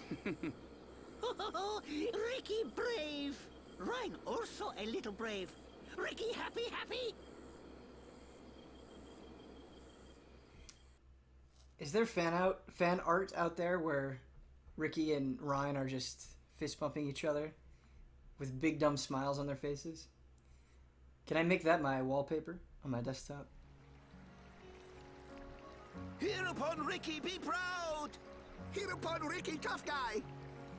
Riki brave! Rhine also a little brave. Riki happy? Is there fan art out there where Riki and Ryan are just fist bumping each other with big dumb smiles on their faces? Can I make that my wallpaper on my desktop? Heropon, Riki, be proud! Heropon, Riki, tough guy!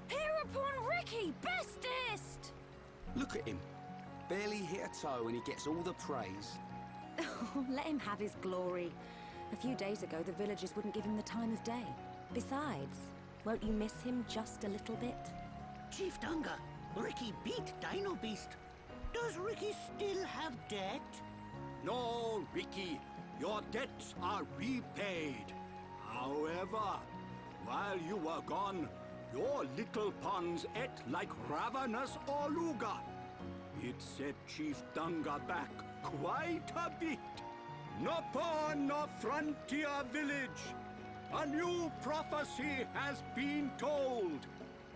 Heropon Riki, bestest! Look at him. Barely hit a toe and he gets all the praise. Let him have his glory. A few days ago, the villagers wouldn't give him the time of day. Besides, won't you miss him just a little bit? Chief Dunga, Riki beat Dino Beast. Does Riki still have debt? No, Riki, your debts are repaid. However, while you were gone, your little pawns ate like ravenous Oluga. It set Chief Dunga back quite a bit. No pawn, no frontier village. A new prophecy has been told.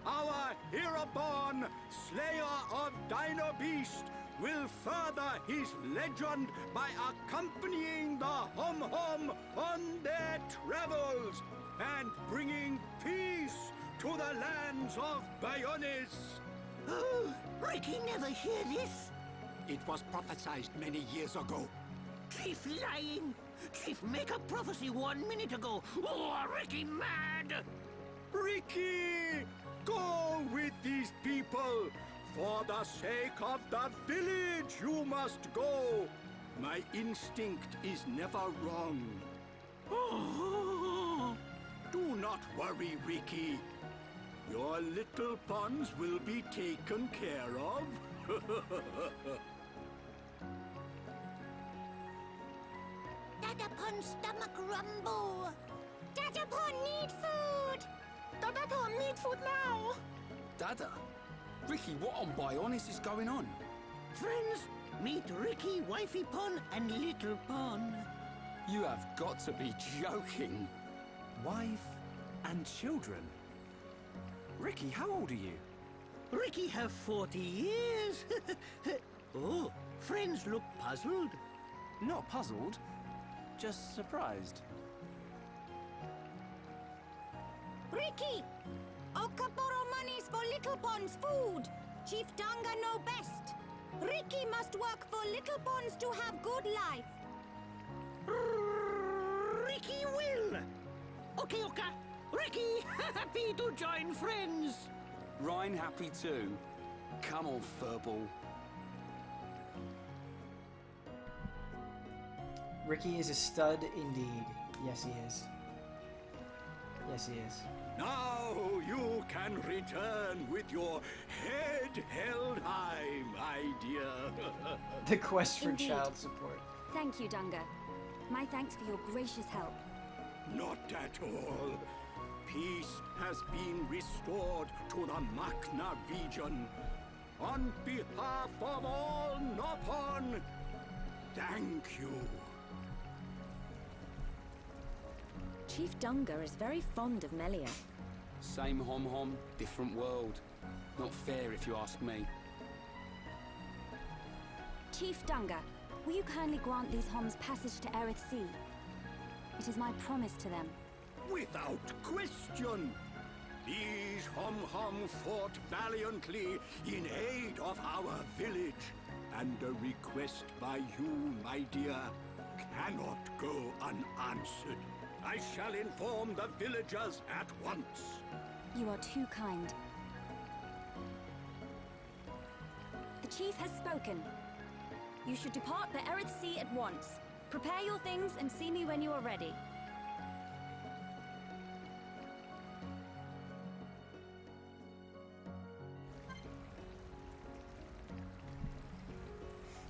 Our Heropon, slayer of Dino Beast, will further his legend by accompanying the Hom-Hom on their travels and bringing peace to the lands of Bayonis. Oh, Riki never hear this. It was prophesied many years ago. Chief lying. Chief make a prophecy 1 minute ago. Oh, Riki mad. Riki, go with these people. For the sake of the village, you must go. My instinct is never wrong. Oh, do not worry, Riki. Your little pawns will be taken care of. Dadapon stomach rumble. Dadapon need food! Dadapon need food now. Dada? Riki, what on Bionis is going on? Friends, meet Riki, Wifey Pon, and Little Pon. You have got to be joking. Wife and children? Riki, how old are you? Riki have 40 years. Oh, friends look puzzled. Not puzzled, just surprised. Riki! Oka borrow monies for Little Pon's food. Chief Dunga know best. Riki must work for Little Pons to have good life. Riki will. Okay, Oka. Riki, happy to join friends. Ryan happy too. Come on, furball. Riki is a stud indeed. Yes, he is. Yes, he is. Now you can return with your head held high, my dear. The quest for Indeed. child support. Thank you, Dunga. My thanks for your gracious help. Not at all. Peace has been restored to the Makna region. On behalf of all Nopon, thank you. Chief Dunga is very fond of Melia. Same Hom-Hom, different world. Not fair if you ask me. Chief Dunga, will you kindly grant these Homs passage to Eryth Sea? It is my promise to them. Without question. These Hom-Hom fought valiantly in aid of our village. And a request by you, my dear, cannot go unanswered. I shall inform the villagers at once. You are too kind. The chief has spoken. You should depart for Eryth Sea at once. Prepare your things and see me when you are ready.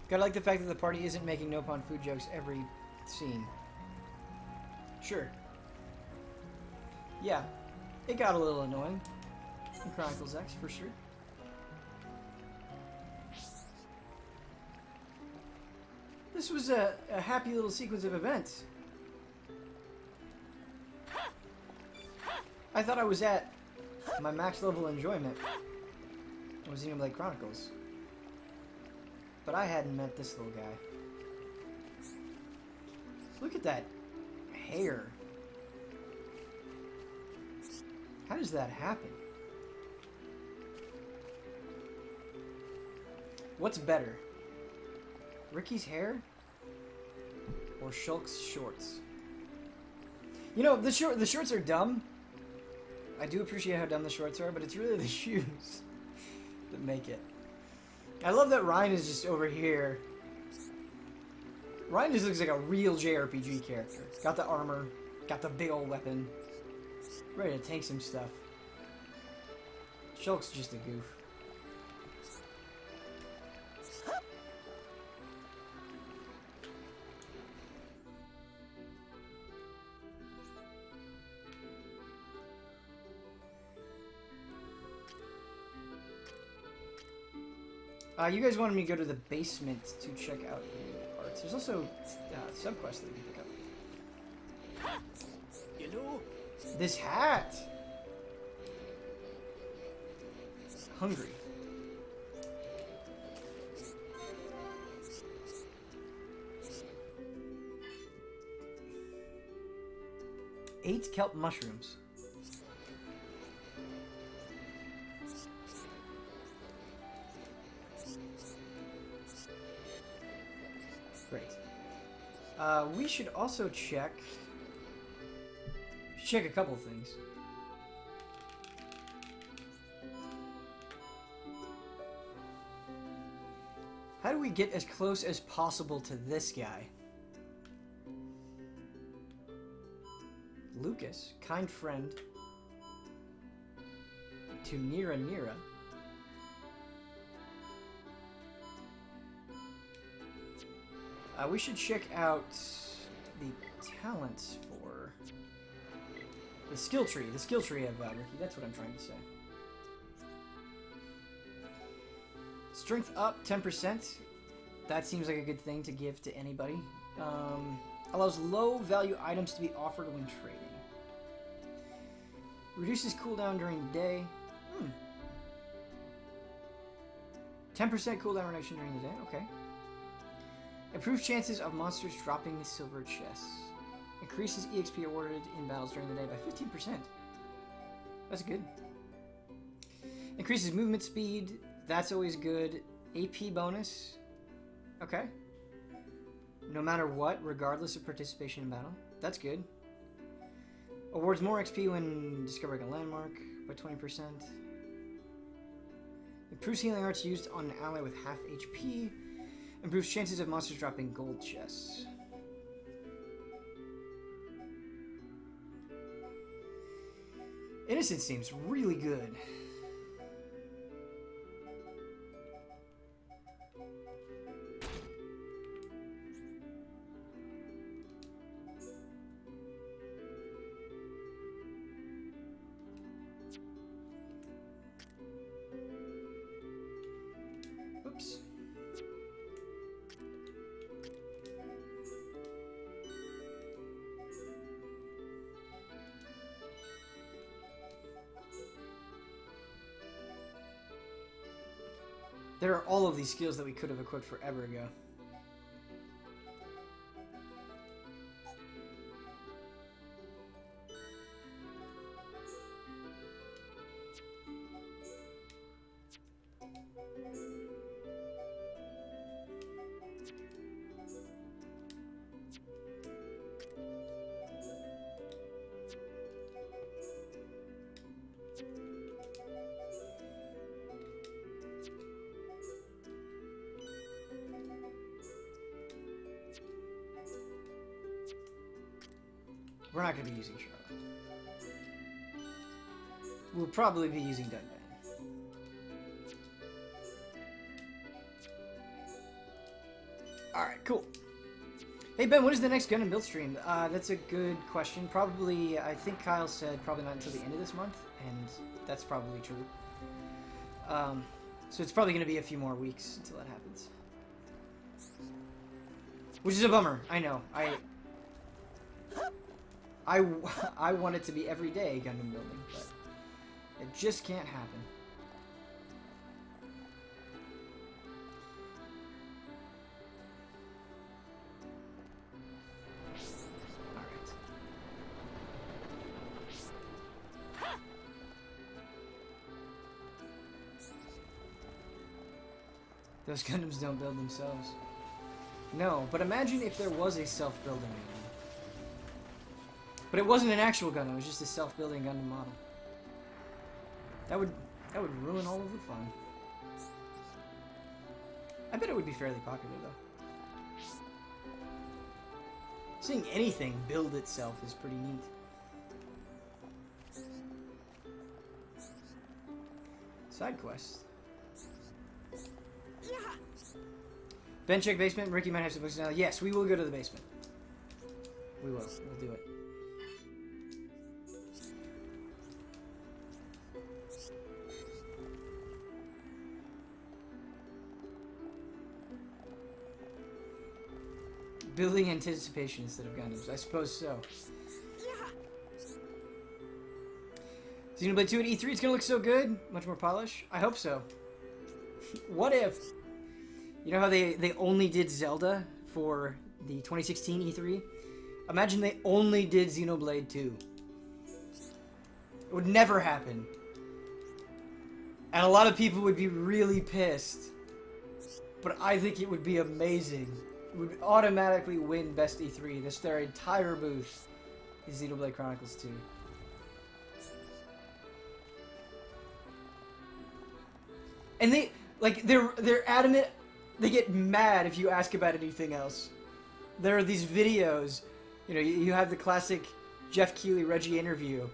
Gotta like the fact that the party isn't making Nopon food jokes every scene. Sure. Yeah, it got a little annoying in Chronicles X, for sure. This was a happy little sequence of events. I thought I was at my max level enjoyment of Xenoblade Chronicles. But I hadn't met this little guy. Look at that hair. How does that happen? What's better? Riki's hair or Shulk's shorts? You know, the shorts are dumb. I do appreciate how dumb the shorts are, but it's really the shoes that make it. I love that Ryan is just over here. Ryan just looks like a real JRPG character. Got the armor, got the big old weapon, ready to tank some stuff. Shulk's just a goof. You guys wanted me to go to the basement to check out the arts. There's also subquests that we can pick up. You know, This hat! Hungry. Eight kelp mushrooms. Great. We should also check a couple things. How do we get as close as possible to this guy? Lucas, kind friend to Nira. We should check out the talents for the skill tree of Riki. That's what I'm trying to say. Strength up 10%. That seems like a good thing to give to anybody. Allows low value items to be offered when trading. Reduces cooldown during the day. 10% cooldown reduction during the day. Okay. Improves chances of monsters dropping the silver chests. Increases EXP awarded in battles during the day by 15%. That's good. Increases movement speed. That's always good. AP bonus. Okay. No matter what, regardless of participation in battle. That's good. Awards more XP when discovering a landmark by 20%. Improves healing arts used on an ally with half HP. Improves chances of monsters dropping gold chests. Innocence seems really good. Oops. There are all of these skills that we could have equipped forever ago. We're not going to be using Charlotte. We'll probably be using Dunban. Alright, cool. Hey Ben, when is the next gun and build stream? That's a good question. Probably, I think Kyle said probably not until the end of this month, and that's probably true. So it's probably going to be a few more weeks until that happens. Which is a bummer, I know. I want it to be every day Gundam building, but it just can't happen. Alright. Those Gundams don't build themselves. No, but imagine if there was a self-building Gundam. But it wasn't an actual Gundam, it was just a self-building Gundam model. That would ruin all of the fun. I bet it would be fairly popular, though. Seeing anything build itself is pretty neat. Side quest. Ben, check basement. Riki might have some books now. Yes, we will go to the basement. We will. We'll do it. Building anticipation instead of Gundams. I suppose so. Xenoblade 2 at E3, it's gonna look so good. Much more polish. I hope so. What if? You know how they only did Zelda for the 2016 E3? Imagine they only did Xenoblade 2. It would never happen. And a lot of people would be really pissed. But I think it would be amazing. It would automatically win Best E3. That's their entire booth is Xenoblade Chronicles 2. And they're adamant. They get mad if you ask about anything else. There are these videos, you know, you have the classic Jeff Keighley Reggie interview,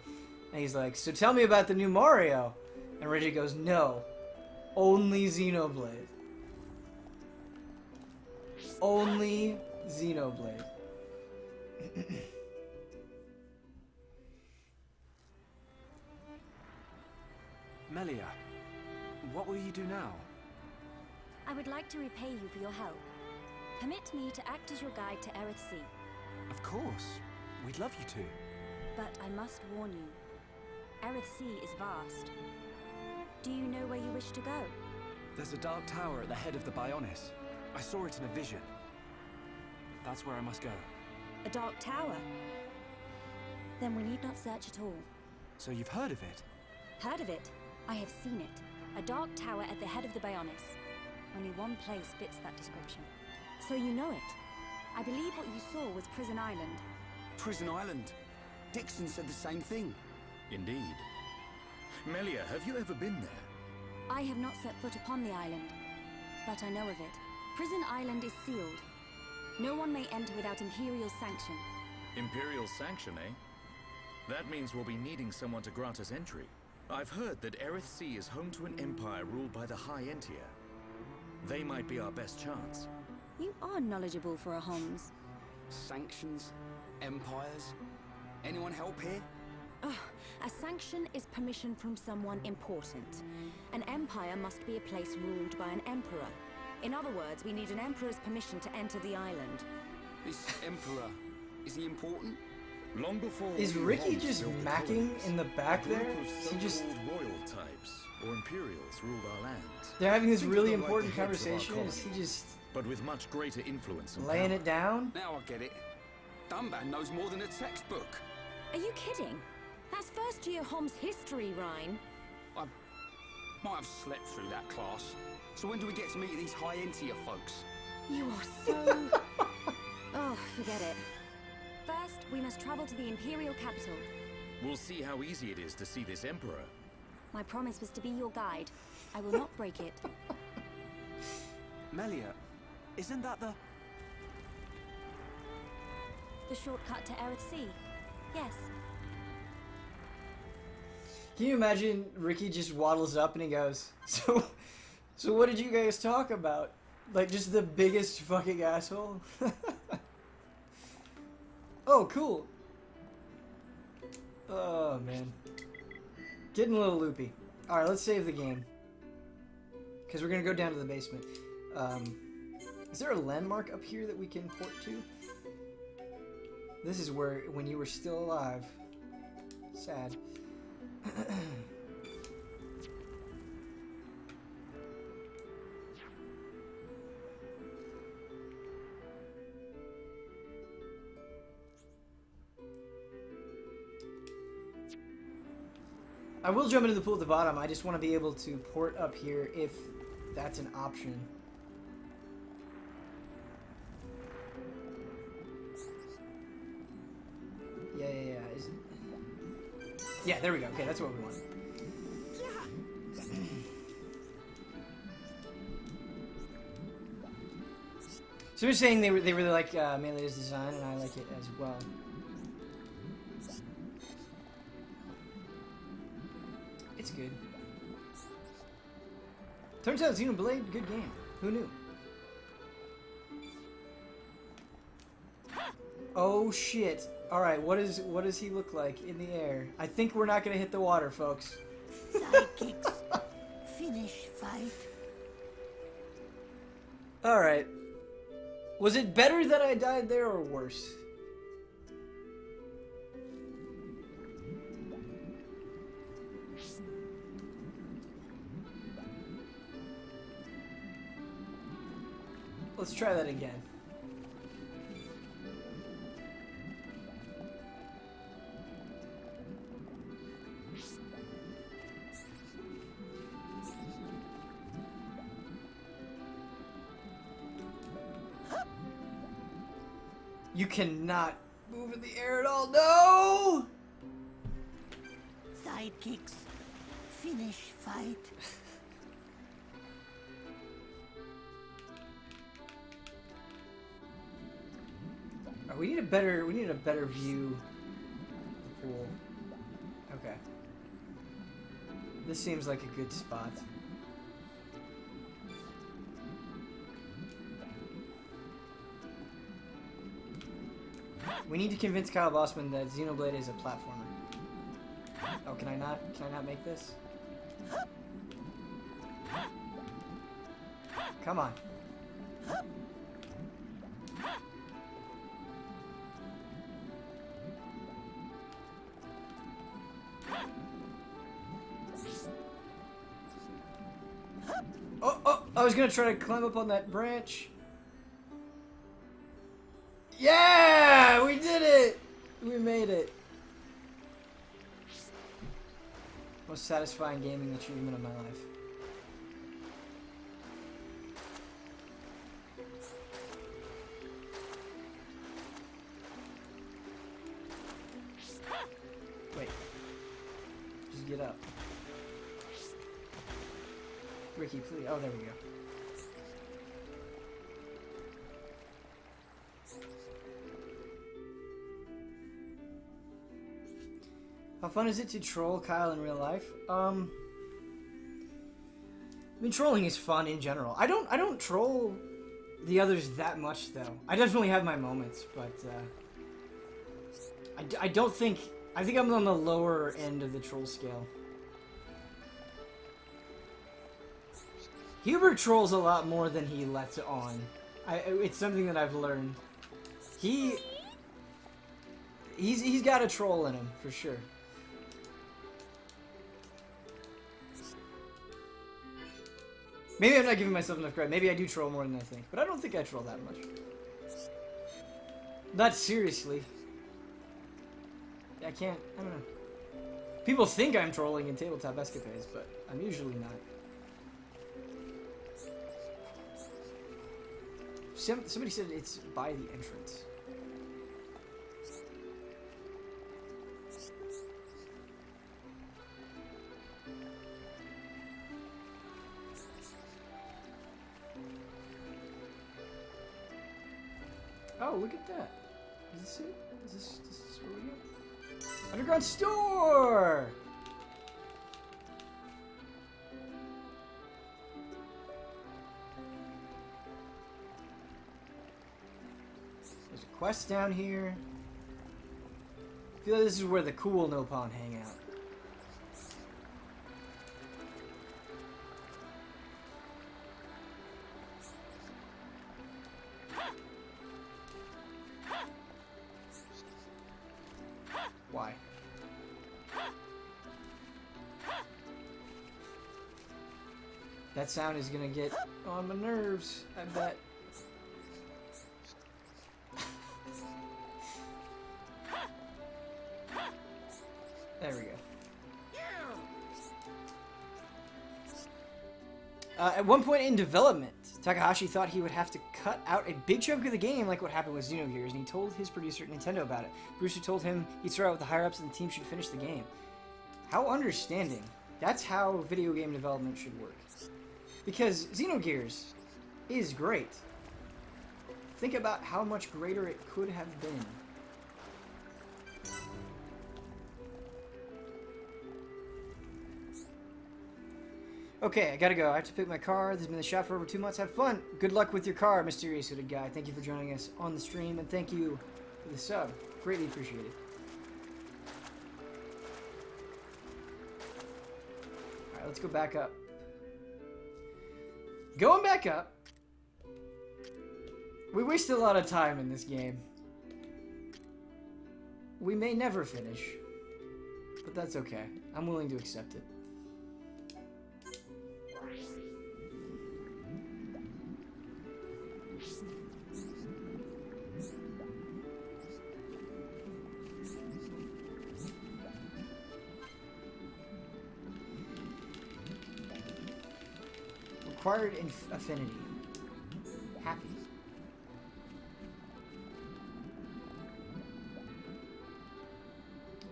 and he's like, "So tell me about the new Mario," and Reggie goes, "No, only Xenoblade, only Xenoblade." Melia, what will you do now? I would like to repay you for your help. Permit me to act as your guide to Eryth Sea. Of course. We'd love you to. But I must warn you. Eryth Sea is vast. Do you know where you wish to go? There's a dark tower at the head of the Bionis. I saw it in a vision. That's where I must go. A dark tower? Then we need not search at all. So you've heard of it? Heard of it? I have seen it. A dark tower at the head of the Bionis. Only one place fits that description. So you know it. I believe what you saw was Prison Island. Prison Island? Dixon said the same thing. Indeed. Melia, have you ever been there? I have not set foot upon the island, but I know of it. Prison Island is sealed. No one may enter without Imperial sanction. Imperial sanction, eh? That means we'll be needing someone to grant us entry. I've heard that Eryth Sea is home to an empire ruled by the High Entier. They might be our best chance. You are knowledgeable for a Homs. Sanctions? Empires? Anyone help here? A sanction is permission from someone important. An empire must be a place ruled by an emperor. In other words, we need an emperor's permission to enter the island. This emperor, is he important? Long before is Riki just macking in the back there? Is he just royal types or Imperials ruled our lands? They're having this really important conversation. Is he just but with much greater influence and laying power. it down? Now I get it. Dumban knows more than a textbook. Are you kidding? That's first year Homs history, Rhine. I might have slept through that class. So when do we get to meet these High Entier folks? You are so... Oh, forget it. First, we must travel to the Imperial capital. We'll see how easy it is to see this Emperor. My promise was to be your guide. I will not break it. Melia, isn't that the... The shortcut to Eryth Sea? Yes. Can you imagine Riki just waddles up and he goes, So what did you guys talk about? Like, just the biggest fucking asshole? Oh, cool. Oh, man. Getting a little loopy. Alright, let's save the game. Because we're going to go down to the basement. Is there a landmark up here that we can port to? This is where, when you were still alive. Sad. I will jump into the pool at the bottom. I just want to be able to port up here if that's an option. Is it? Yeah, there we go. Okay, that's what we want. So you're saying they really like Melia's design, and I like it as well. It's good. Turns out Xenoblade, good game. Who knew? Oh shit! All right, what does he look like in the air? I think we're not gonna hit the water, folks. Sidekicks. Finish fight. All right. Was it better that I died there or worse? Let's try that again. You cannot move in the air at all. No! Sidekicks. Finish fight. Oh, we need a better view of the pool. Okay. This seems like a good spot. We need to convince Kyle Bossman that Xenoblade is a platformer. Oh, can I not make this? Come on. Oh, I was gonna try to climb up on that branch. Yeah, we did it! We made it. Most satisfying gaming achievement of my life. Wait. Just get up. Riki, please. Oh, there we go. How fun is it to troll Kyle in real life? I mean, trolling is fun in general. I don't troll the others that much though. I definitely have my moments, but I don't think I think I'm on the lower end of the troll scale. Hubert trolls a lot more than he lets on. It's something that I've learned. He's got a troll in him for sure. Maybe I'm not giving myself enough credit. Maybe I do troll more than I think. But I don't think I troll that much. Not seriously. I don't know. People think I'm trolling in tabletop escapades, but I'm usually not. Somebody said it's by the entrance. Oh, look at that. Is this it? Is this where we go? Underground store! There's a quest down here. I feel like this is where the cool Nopon hang out. Why? That sound is gonna get on my nerves, I bet. There we go. At one point in development, Takahashi thought he would have to cut out a big chunk of the game like what happened with Xenogears, and he told his producer at Nintendo about it. Producer told him he'd start out with the higher-ups and the team should finish the game. How understanding. That's how video game development should work. Because Xenogears is great. Think about how much greater it could have been. Okay, I gotta go. I have to pick my car. This has been the shop for over 2 months. Have fun. Good luck with your car, Mysterious Hooded Guy. Thank you for joining us on the stream, and thank you for the sub. Greatly appreciated. Alright, let's go back up. Going back up. We wasted a lot of time in this game. We may never finish, but that's okay. I'm willing to accept it. Acquired affinity. Happy.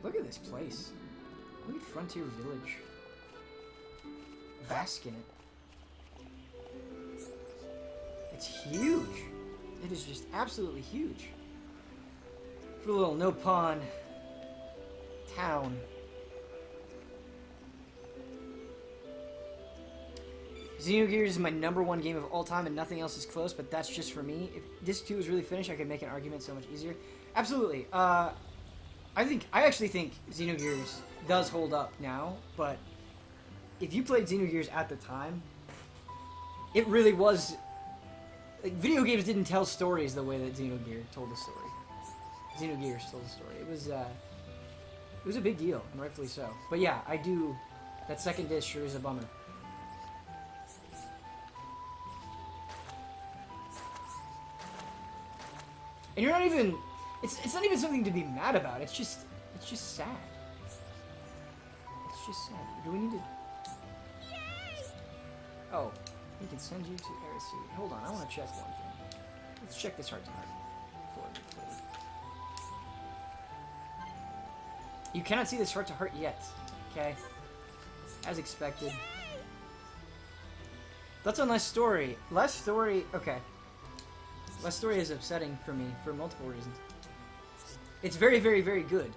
Look at this place. Look at Frontier Village. Bask in it. It's huge. It is just absolutely huge. For a little no-pawn town. Xenogears is my #1 game of all time and nothing else is close, but that's just for me. If Disc 2 was really finished, I could make an argument so much easier. Absolutely. I actually think Xenogears does hold up now, but if you played Xenogears at the time, it really was... Like, video games didn't tell stories the way that Xenogears told the story. Xenogears told the story. It was a big deal, and rightfully so. But yeah, I do... That second disc sure is a bummer. And you're not even... It's not even something to be mad about. It's just sad. It's just sad. Do we need to... Yay! Oh, we can send you to Eryth Sea. Hold on, I want to check one thing. Let's check this heart to heart. Forward. You cannot see this heart to heart yet. Okay. As expected. That's on Last Story. Last Story... Okay. Last Story is upsetting for me for multiple reasons. It's very, very, very good.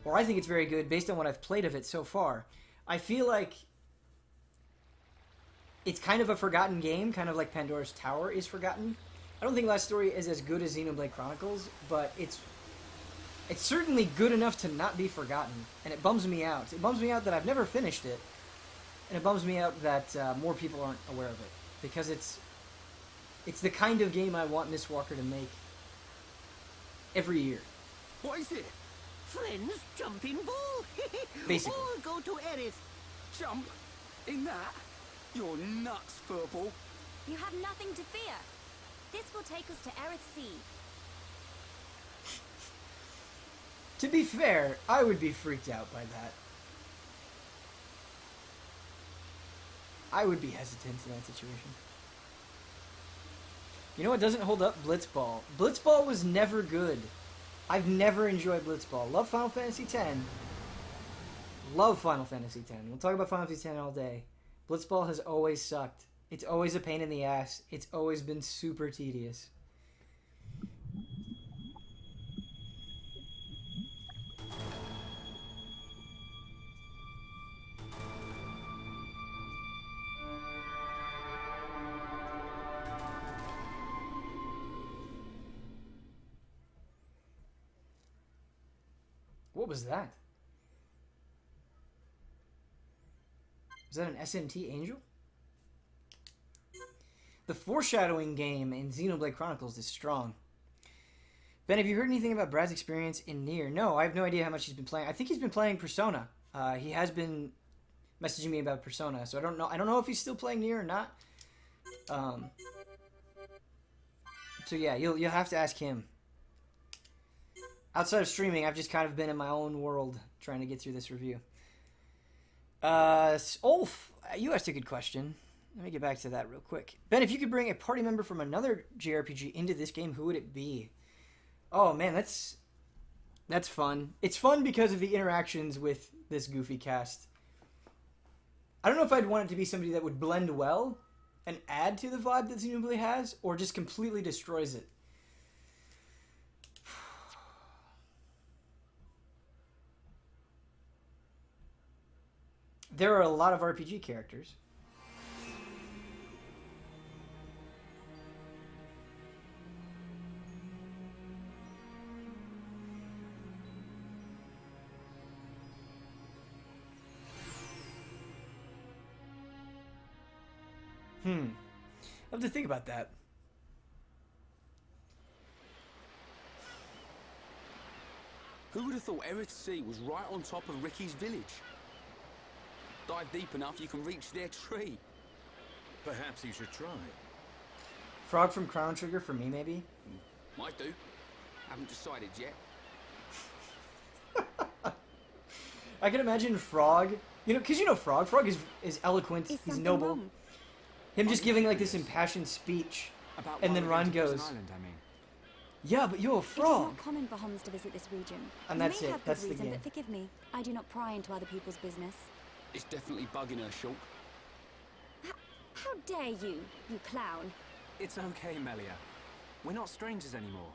Or I think it's very good based on what I've played of it so far. I feel like it's kind of a forgotten game, kind of like Pandora's Tower is forgotten. I don't think Last Story is as good as Xenoblade Chronicles, but it's certainly good enough to not be forgotten, and it bums me out. It bums me out that I've never finished it, and it bums me out that more people aren't aware of it, because it's the kind of game I want Miss Walker to make every year. What is it? Friends, jumping ball. Basically. All go to Eryth. Jump? In that? You're nuts, Furball. You have nothing to fear. This will take us to Eryth Sea. To be fair, I would be freaked out by that. I would be hesitant in that situation. You know what doesn't hold up? Blitzball. Blitzball was never good. I've never enjoyed Blitzball. Love Final Fantasy X. Love Final Fantasy X. We'll talk about Final Fantasy X all day. Blitzball has always sucked. It's always a pain in the ass. It's always been super tedious. What was that? Was that an SMT Angel? The foreshadowing game in Xenoblade Chronicles is strong. Ben, have you heard anything about Brad's experience in Nier? No, I have no idea how much he's been playing. I think he's been playing Persona. He has been messaging me about Persona, so I don't know. I don't know if he's still playing Nier or not. So yeah, you'll have to ask him. Outside of streaming, I've just kind of been in my own world trying to get through this review. Ulf, you asked a good question. let me get back to that real quick. Ben, if you could bring a party member from another JRPG into this game, who would it be? Oh man, that's fun. It's fun because of the interactions with this goofy cast. I don't know if I'd want it to be somebody that would blend well and add to the vibe that Xenoblade has, or just completely destroys it. There are a lot of RPG characters. I have to think about that. Who would have thought Eryth Sea was right on top of Riki's village? Dive deep enough, you can reach their tree. Perhaps you should try. Frog from Chrono Trigger for me, maybe? Might do. Haven't decided yet. I can imagine Frog, because Frog. Frog is eloquent, he's noble. Wrong? Him just giving like this impassioned speech, and then Ron goes, Island, I mean. "Yeah, but you're a It is frog." not common for Homs to visit this region. And You that's may it. have That's good the reason, game. But forgive me, I do not pry into other people's business. It's definitely bugging her, Shulk. How dare you, you clown? It's okay, Melia. We're not strangers anymore.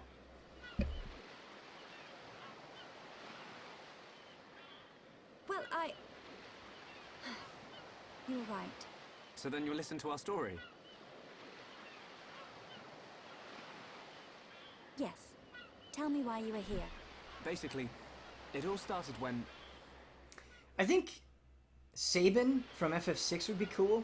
Well, You're right. So then you'll listen to our story? Yes. Tell me why you were here. Basically, it all started when... I think Sabin from FF6 would be cool.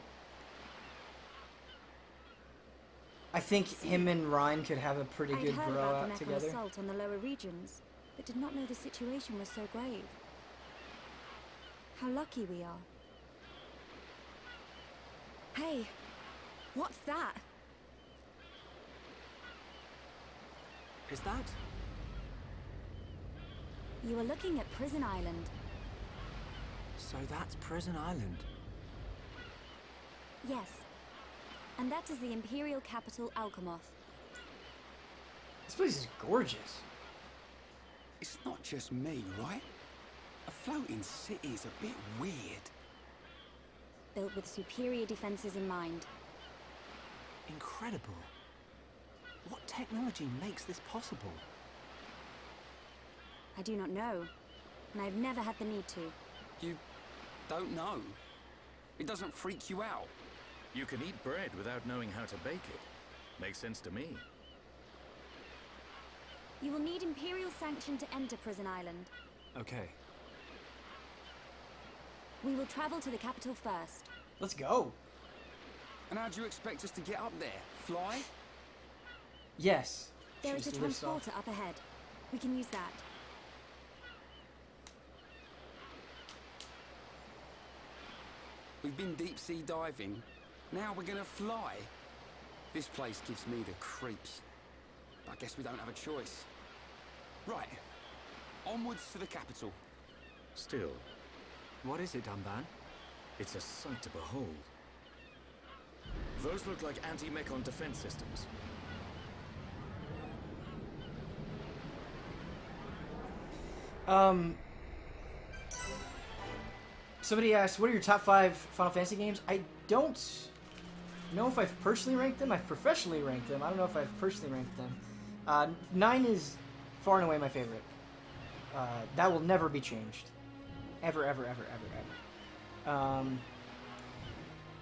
I think him and Ryan could have a pretty I'd good heard grow about the out metal together. assault on the lower regions, but did not know the situation was so grave. How lucky we are. Hey, what's that? Is that? You were looking at Prison Island. So that's Prison Island. Yes. And that is the Imperial capital, Alcamoth. This place is gorgeous. It's not just me, right? A floating city is a bit weird. Built with superior defenses in mind. Incredible. What technology makes this possible? I do not know, and I've never had the need to. You don't know? It doesn't freak you out? You can eat bread without knowing how to bake it. Makes sense to me. You will need Imperial sanction to enter Prison Island. Okay. We will travel to the capital first. Let's go. And how do you expect us to get up there? Fly? Yes. There She is a just lifts off. transporter up ahead. We can use that. We've been deep sea diving. Now we're gonna fly. This place gives me the creeps. I guess we don't have a choice. Right. Onwards to the capital. Still, What is it, Dunban? it's a sight to behold. Those look like anti-mechon defense systems. Somebody asked, what are your top 5 Final Fantasy games? I don't know if I've personally ranked them. I've professionally ranked them. I don't know if I've personally ranked them. 9 is far and away my favorite. That will never be changed. Ever, ever, ever, ever, ever.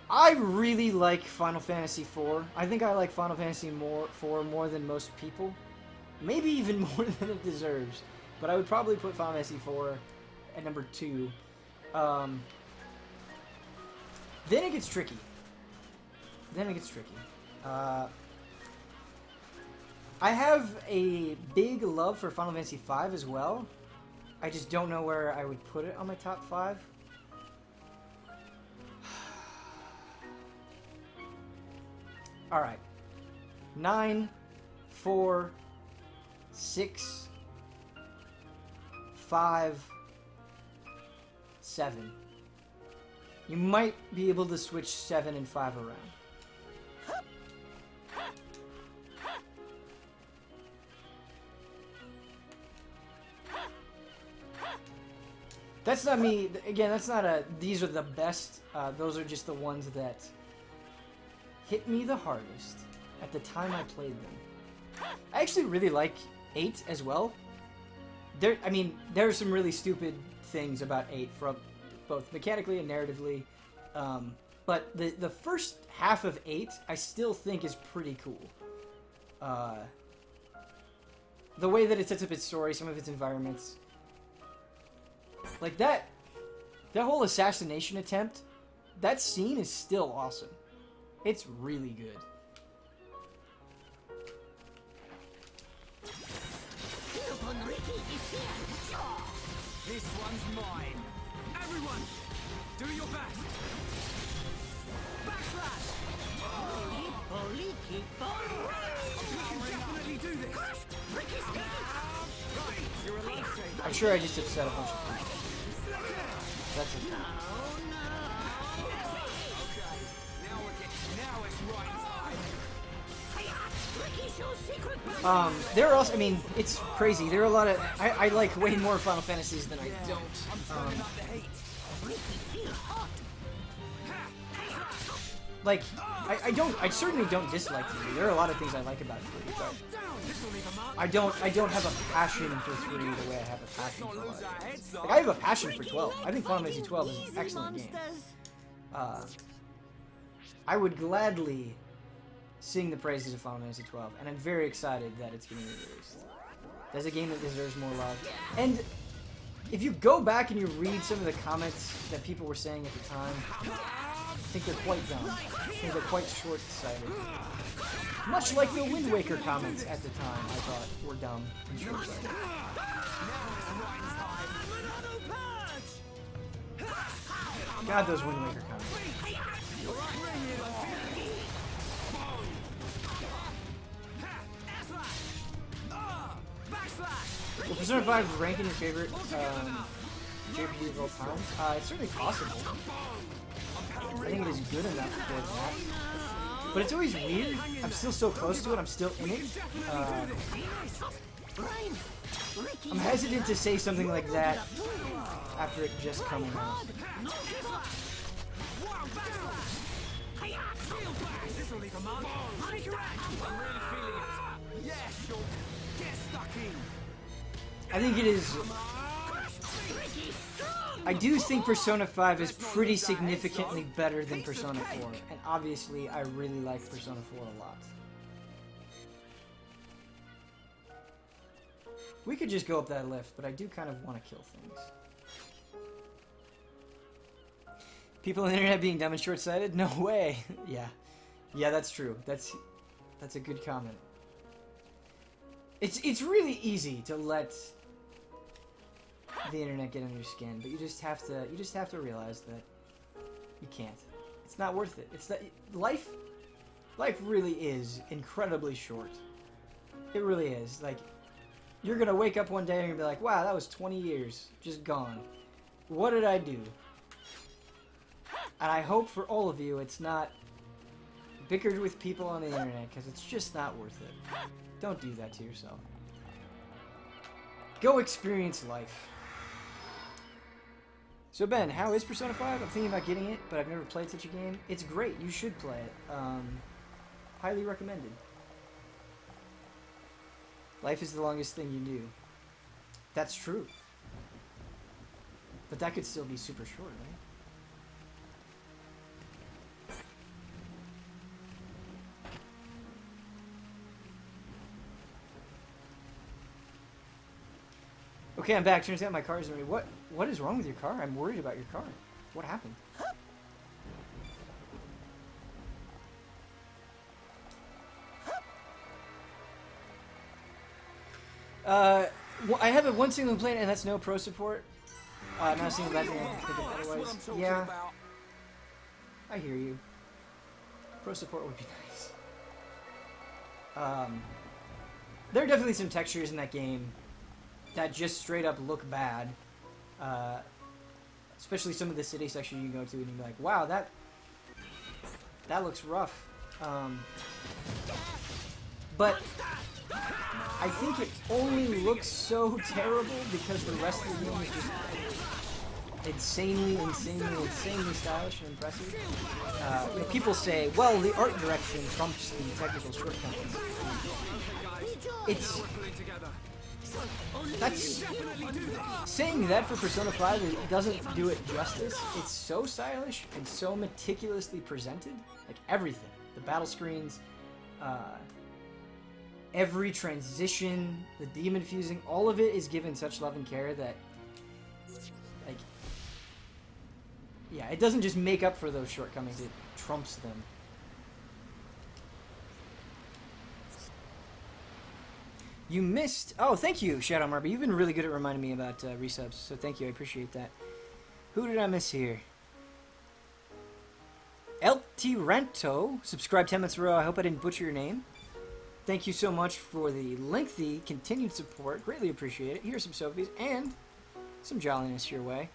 I really like Final Fantasy IV. I think I like Final Fantasy IV more than most people. Maybe even more than it deserves. But I would probably put Final Fantasy IV at number 2. Then it gets tricky. I have a big love for Final Fantasy V as well. I just don't know where I would put it on my top 5. Alright. 9, 4, 6, 5, 7. You might be able to switch 7 and 5 around. That's not me. Again, that's not a... These are the best. Those are just the ones that hit me the hardest at the time I played them. I actually really like 8 as well. There are some really stupid things about 8, from both mechanically and narratively. But the first half of 8, I still think is pretty cool. The way that it sets up its story, some of its environments. Like that whole assassination attempt, that scene is still awesome. It's really good. This one's mine. Everyone, do your best. Backslash! We can definitely do this. Right, you're a lifesaver. I'm sure I just upset a bunch of people. That's it. There are also, I mean, it's crazy. There are a lot of, I like way more Final Fantasies than I don't. Like, I certainly don't dislike 3. There are a lot of things I like about 3, but I don't have a passion for 3 the way I have a passion for 11. Like, I have a passion for 12. I think Final Fantasy 12 is an excellent game. I would gladly sing the praises of Final Fantasy 12, and I'm very excited that it's getting released. That's a game that deserves more love. And if you go back and you read some of the comments that people were saying at the time, I think they're quite dumb. I think they're quite short-sighted. Much like the Wind Waker comments at the time, I thought were dumb and short-sighted. God, those Wind Waker comments. Will Persona 5 rank in your favorite JRPG of all time? It's certainly possible. I think it is good enough for that. But it's always weird. I'm still so close to it. I'm still in it. I'm hesitant to say something like that after it just coming out. I think it is... I do think Persona 5 is pretty significantly better than Persona 4, and obviously I really like Persona 4 a lot. We could just go up that lift, but I do kind of want to kill things. People on the internet being dumb and short-sighted? No way! Yeah, that's true. That's a good comment. It's really easy to let the internet get under your skin, but you just have to realize that you can't. It's not worth it. It's that life really is incredibly short. It really is. Like, you're gonna wake up one day and you're gonna be like, wow, that was 20 years just gone. What did I do? And I hope for all of you it's not bickered with people on the internet, because it's just not worth it. Don't do that to yourself. Go experience life. So Ben, how is Persona 5? I'm thinking about getting it, but I've never played such a game. It's great. You should play it. Highly recommended. Life is the longest thing you knew. That's true. But that could still be super short, right? Okay, I'm back. Turns out my car isn't ready. What is wrong with your car? I'm worried about your car. What happened? I have one single complaint, and that's no pro support. Not a single bad thing I can think of otherwise. Yeah. I hear you. Pro support would be nice. There are definitely some textures in that game that just straight up look bad. especially some of the city section you go to, and you're like, wow, that looks rough. But I think it only looks so terrible because the rest of the game is just insanely stylish and impressive. You know, people say, well, the art direction trumps the technical shortcomings. That's saying that for Persona 5, it doesn't do it justice. It's so stylish and so meticulously presented, like everything, the battle screens, every transition, the demon fusing, all of it is given such love and care that, like, yeah, it doesn't just make up for those shortcomings, it trumps them. You missed... Oh, thank you, Shadow Marby. You've been really good at reminding me about resubs, so thank you. I appreciate that. Who did I miss here? El Tiranto, subscribed 10 months in a row. I hope I didn't butcher your name. Thank you so much for the lengthy, continued support. Greatly appreciate it. Here's some Sophies and some jolliness your way.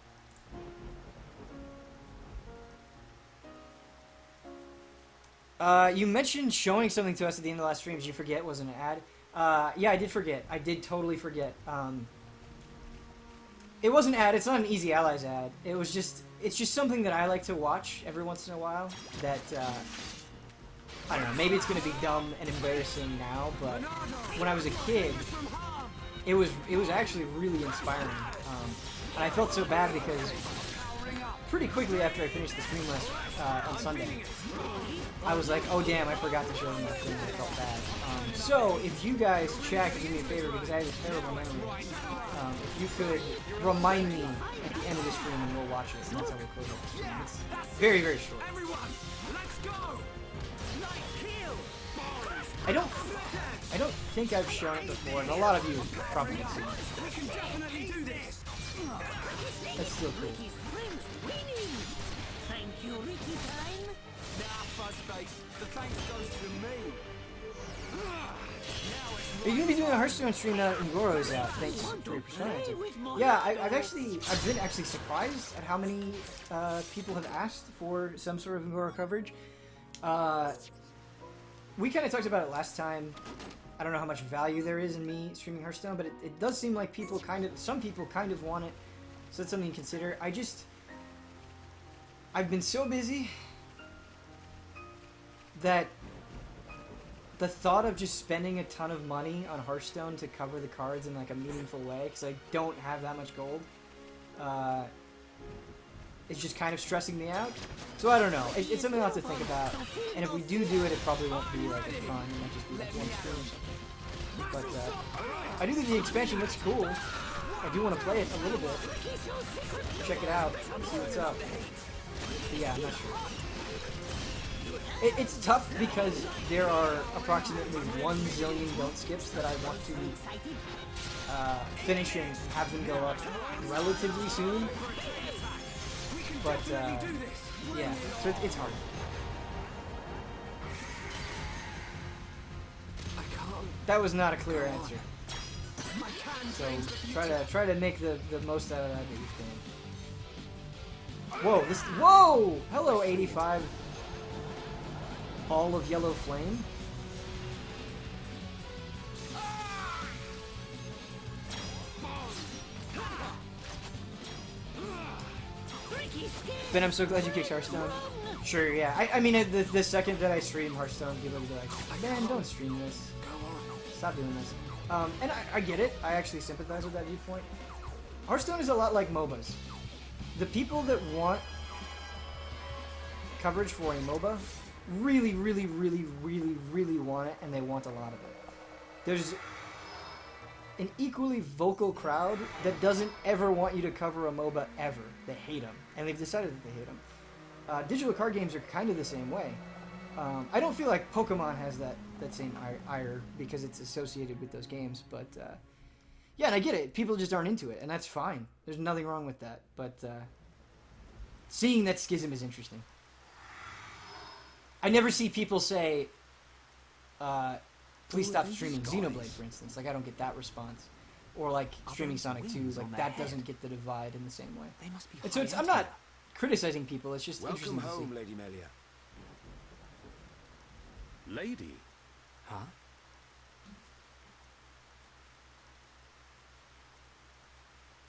You mentioned showing something to us at the end of the last stream. Did you forget it was an ad? Yeah, I did forget. I did totally forget. It wasn't an ad. It's not an Easy Allies ad. It was just... It's just something that I like to watch every once in a while. That, I don't know. Maybe it's going to be dumb and embarrassing now, but when I was a kid, it was actually really inspiring. And I felt so bad because pretty quickly after I finished the stream last on Sunday, I was like, oh damn, I forgot to show them that thing. I felt bad. So if you guys check, do me a favor because I have a terrible memory. If you could remind me at the end of the stream and we'll watch it. And that's how we close up the stream. It's very, very short. I don't think I've shown it before, and a lot of you probably have seen it. That's still cool. Thank you, Riki time. The thanks goes to me. Are you gonna be doing a Hearthstone stream now that Ngoro is out? Thanks for your perspective. Yeah, I've been actually surprised at how many people have asked for some sort of Ngoro coverage. We kind of talked about it last time. I don't know how much value there is in me streaming Hearthstone, but it does seem like some people kind of want it. So that's something to consider. I've been so busy that the thought of just spending a ton of money on Hearthstone to cover the cards in like a meaningful way, because I don't have that much gold, it's just kind of stressing me out. So I don't know. It's something I'll have to think about. And if we do it, it probably won't be like a ton. It might just be like one stream or something. But I do think the expansion looks cool. I do want to play it a little bit. Check it out. See what's up. But yeah, I'm not sure. It's tough because there are approximately 1 zillion don't skips that I want to finish and have them go up relatively soon. But, yeah, so it's hard. That was not a clear answer. So, try to make the most out of that you can. Whoa, whoa! Hello, 85. All of Yellow Flame. Ben, I'm so glad you kicked Hearthstone. Sure, yeah. I mean, the second that I stream Hearthstone, people will be like, man, don't stream this. Stop doing this. And I get it. I actually sympathize with that viewpoint. Hearthstone is a lot like MOBAs. The people that want coverage for a MOBA really, really, really, really, really want it, and they want a lot of it. There's an equally vocal crowd that doesn't ever want you to cover a MOBA ever. They hate them, and they've decided that they hate them. Digital card games are kind of the same way. I don't feel like Pokemon has that same ire because it's associated with those games, but yeah, and I get it. People just aren't into it, and that's fine. There's nothing wrong with that, but seeing that schism is interesting. I never see people say, please stop streaming Xenoblade, for instance. Like, I don't get that response. or like streaming those Sonic 2, wings like on that their head? doesn't get the divide in the same way. They must be And so high it's, I'm end not here. criticizing people, it's just Welcome interesting to home, see. Lady Melia. Lady? Huh?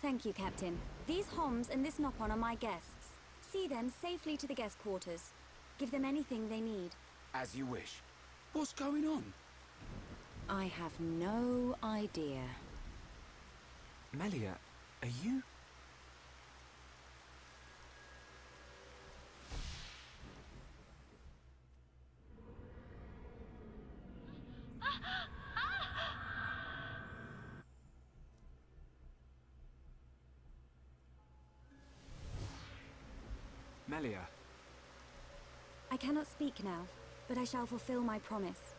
Thank you, Captain. These Homs and this Nopon are my guests. See them safely to the guest quarters. Give them anything they need. As you wish. What's going on? I have no idea. Melia, are you? Melia, I cannot speak now, but I shall fulfill my promise.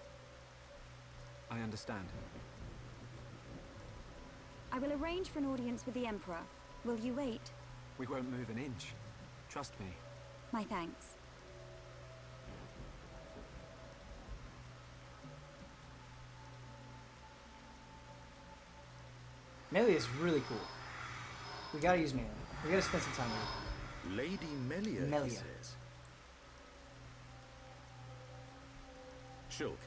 I understand. I will arrange for an audience with the Emperor. Will you wait? We won't move an inch. Trust me. My thanks. Melia is really cool. We gotta use Melia. We gotta spend some time with her. Lady Melia, he Melia. says. Shulk,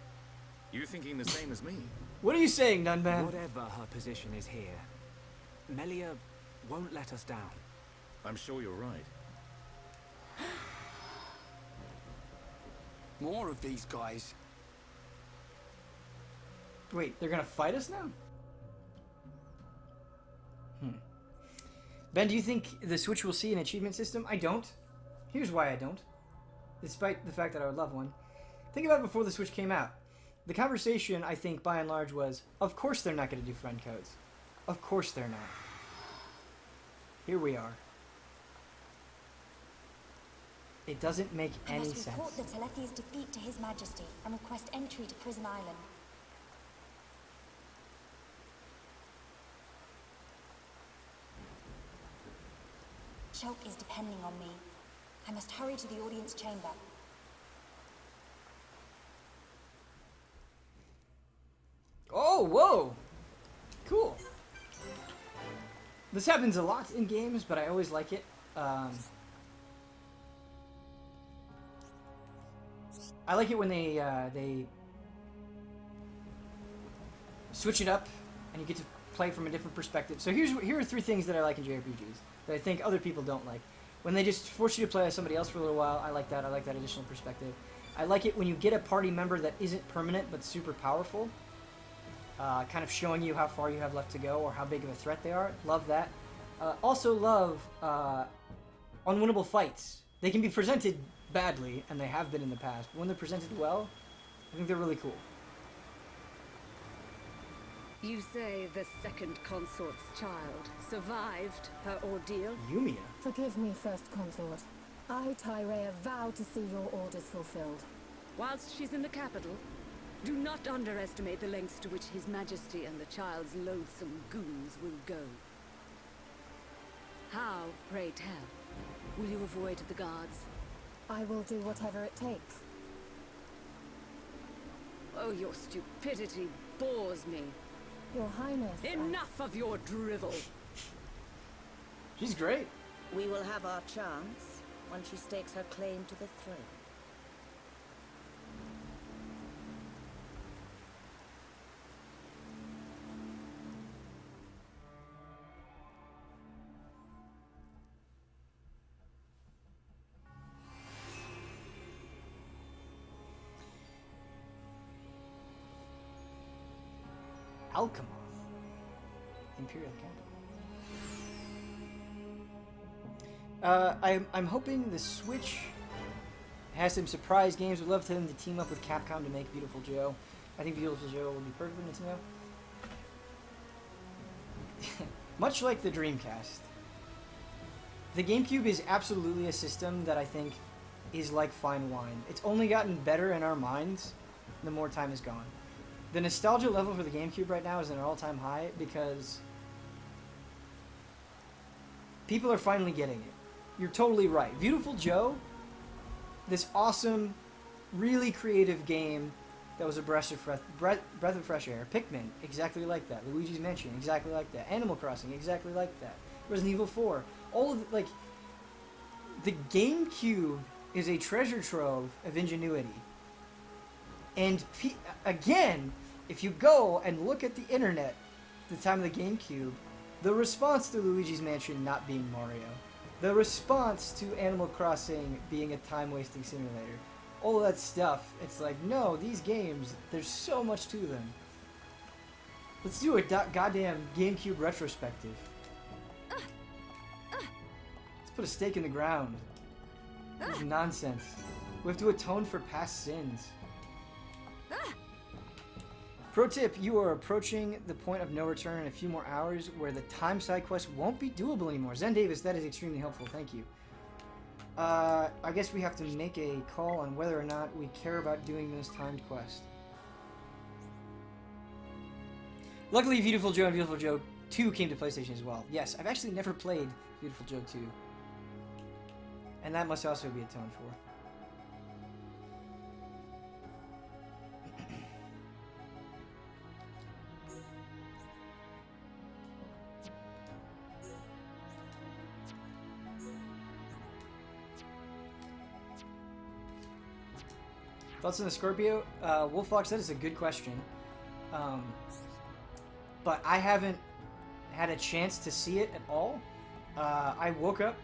you thinking the same as me? What are you saying, Nunban? Whatever her position is here, Melia won't let us down. I'm sure you're right. More of these guys. Wait, they're gonna fight us now? Ben, do you think the Switch will see an achievement system? I don't. Here's why I don't. Despite the fact that I would love one. Think about it before the Switch came out. The conversation, I think, by and large was, of course they're not going to do friend codes. Of course they're not. Here we are. It doesn't make any sense. I must report the Telethia's defeat to His Majesty and request entry to Prison Island. Shulk is depending on me. I must hurry to the audience chamber. Oh, whoa! Cool. This happens a lot in games, but I always like it. I like it when they switch it up, and you get to play from a different perspective. So here are 3 things that I like in JRPGs that I think other people don't like. When they just force you to play as somebody else for a little while, I like that. I like that additional perspective. I like it when you get a party member that isn't permanent but super powerful, kind of showing you how far you have left to go or how big of a threat they are. Love that. Also love unwinnable fights. They can be presented badly, and they have been in the past, but when they're presented well, I think they're really cool. You say the second consort's child survived her ordeal? Yumia? Forgive me, First Consort. I, Tyrea, vow to see your orders fulfilled. Whilst she's in the capital, do not underestimate the lengths to which His Majesty and the child's loathsome goons will go. How, pray tell, will you avoid the guards? I will do whatever it takes. Oh, your stupidity bores me. Your Highness, Enough of your drivel! She's great. We will have our chance when she stakes her claim to the throne. Alcamoth. Imperial capital. I'm hoping the Switch has some surprise games. Would love for them to team up with Capcom to make Beautiful Joe. I think Beautiful Joe will be perfect for Nintendo. Much like the Dreamcast, the GameCube is absolutely a system that I think is like fine wine. It's only gotten better in our minds the more time has gone. The nostalgia level for the GameCube right now is at an all-time high because people are finally getting it. You're totally right. Beautiful Joe, this awesome, really creative game that was a breath of fresh air. Pikmin, exactly like that. Luigi's Mansion, exactly like that. Animal Crossing, exactly like that. Resident Evil 4, all of like the GameCube is a treasure trove of ingenuity. And again, if you go and look at the internet, at the time of the GameCube, the response to Luigi's Mansion not being Mario, the response to Animal Crossing being a time-wasting simulator, all of that stuff, it's like, no, these games, there's so much to them. Let's do a goddamn GameCube retrospective. Let's put a stake in the ground. This is nonsense. We have to atone for past sins. Pro tip, you are approaching the point of no return in a few more hours where the time side quest won't be doable anymore. Zen Davis, that is extremely helpful, thank you. I guess we have to make a call on whether or not we care about doing this timed quest. Luckily, Beautiful Joe and Beautiful Joe 2 came to PlayStation as well. Yes, I've actually never played Beautiful Joe 2. And that must also be atoned for. Thoughts on the Scorpio? Wolffox, that is a good question. But I haven't had a chance to see it at all. I woke up,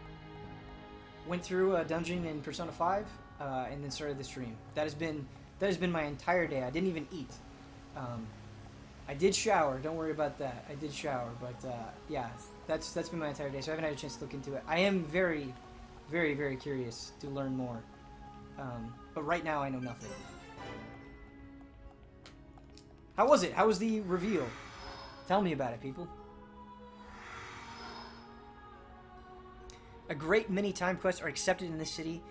went through a dungeon in Persona 5, and then started the stream. That has been my entire day. I didn't even eat. I did shower. Don't worry about that. I did shower, but yeah, that's been my entire day. So I haven't had a chance to look into it. I am very, very, very curious to learn more. But right now I know nothing. How was it? How was the reveal? Tell me about it, people. A great many time quests are accepted in this city.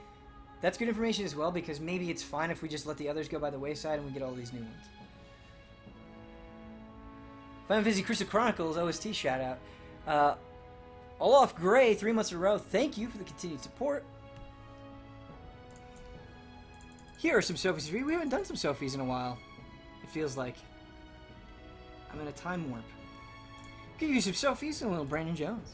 That's good information as well, because maybe it's fine if we just let the others go by the wayside and we get all these new ones. Final Fantasy Crystal Chronicles OST shout out. Olaf Gray, 3 months in a row. Thank you for the continued support. Here are some Sophies. We haven't done some Sophies in a while. It feels like I'm in a time warp. Give you some Sophies and a little Brandon Jones.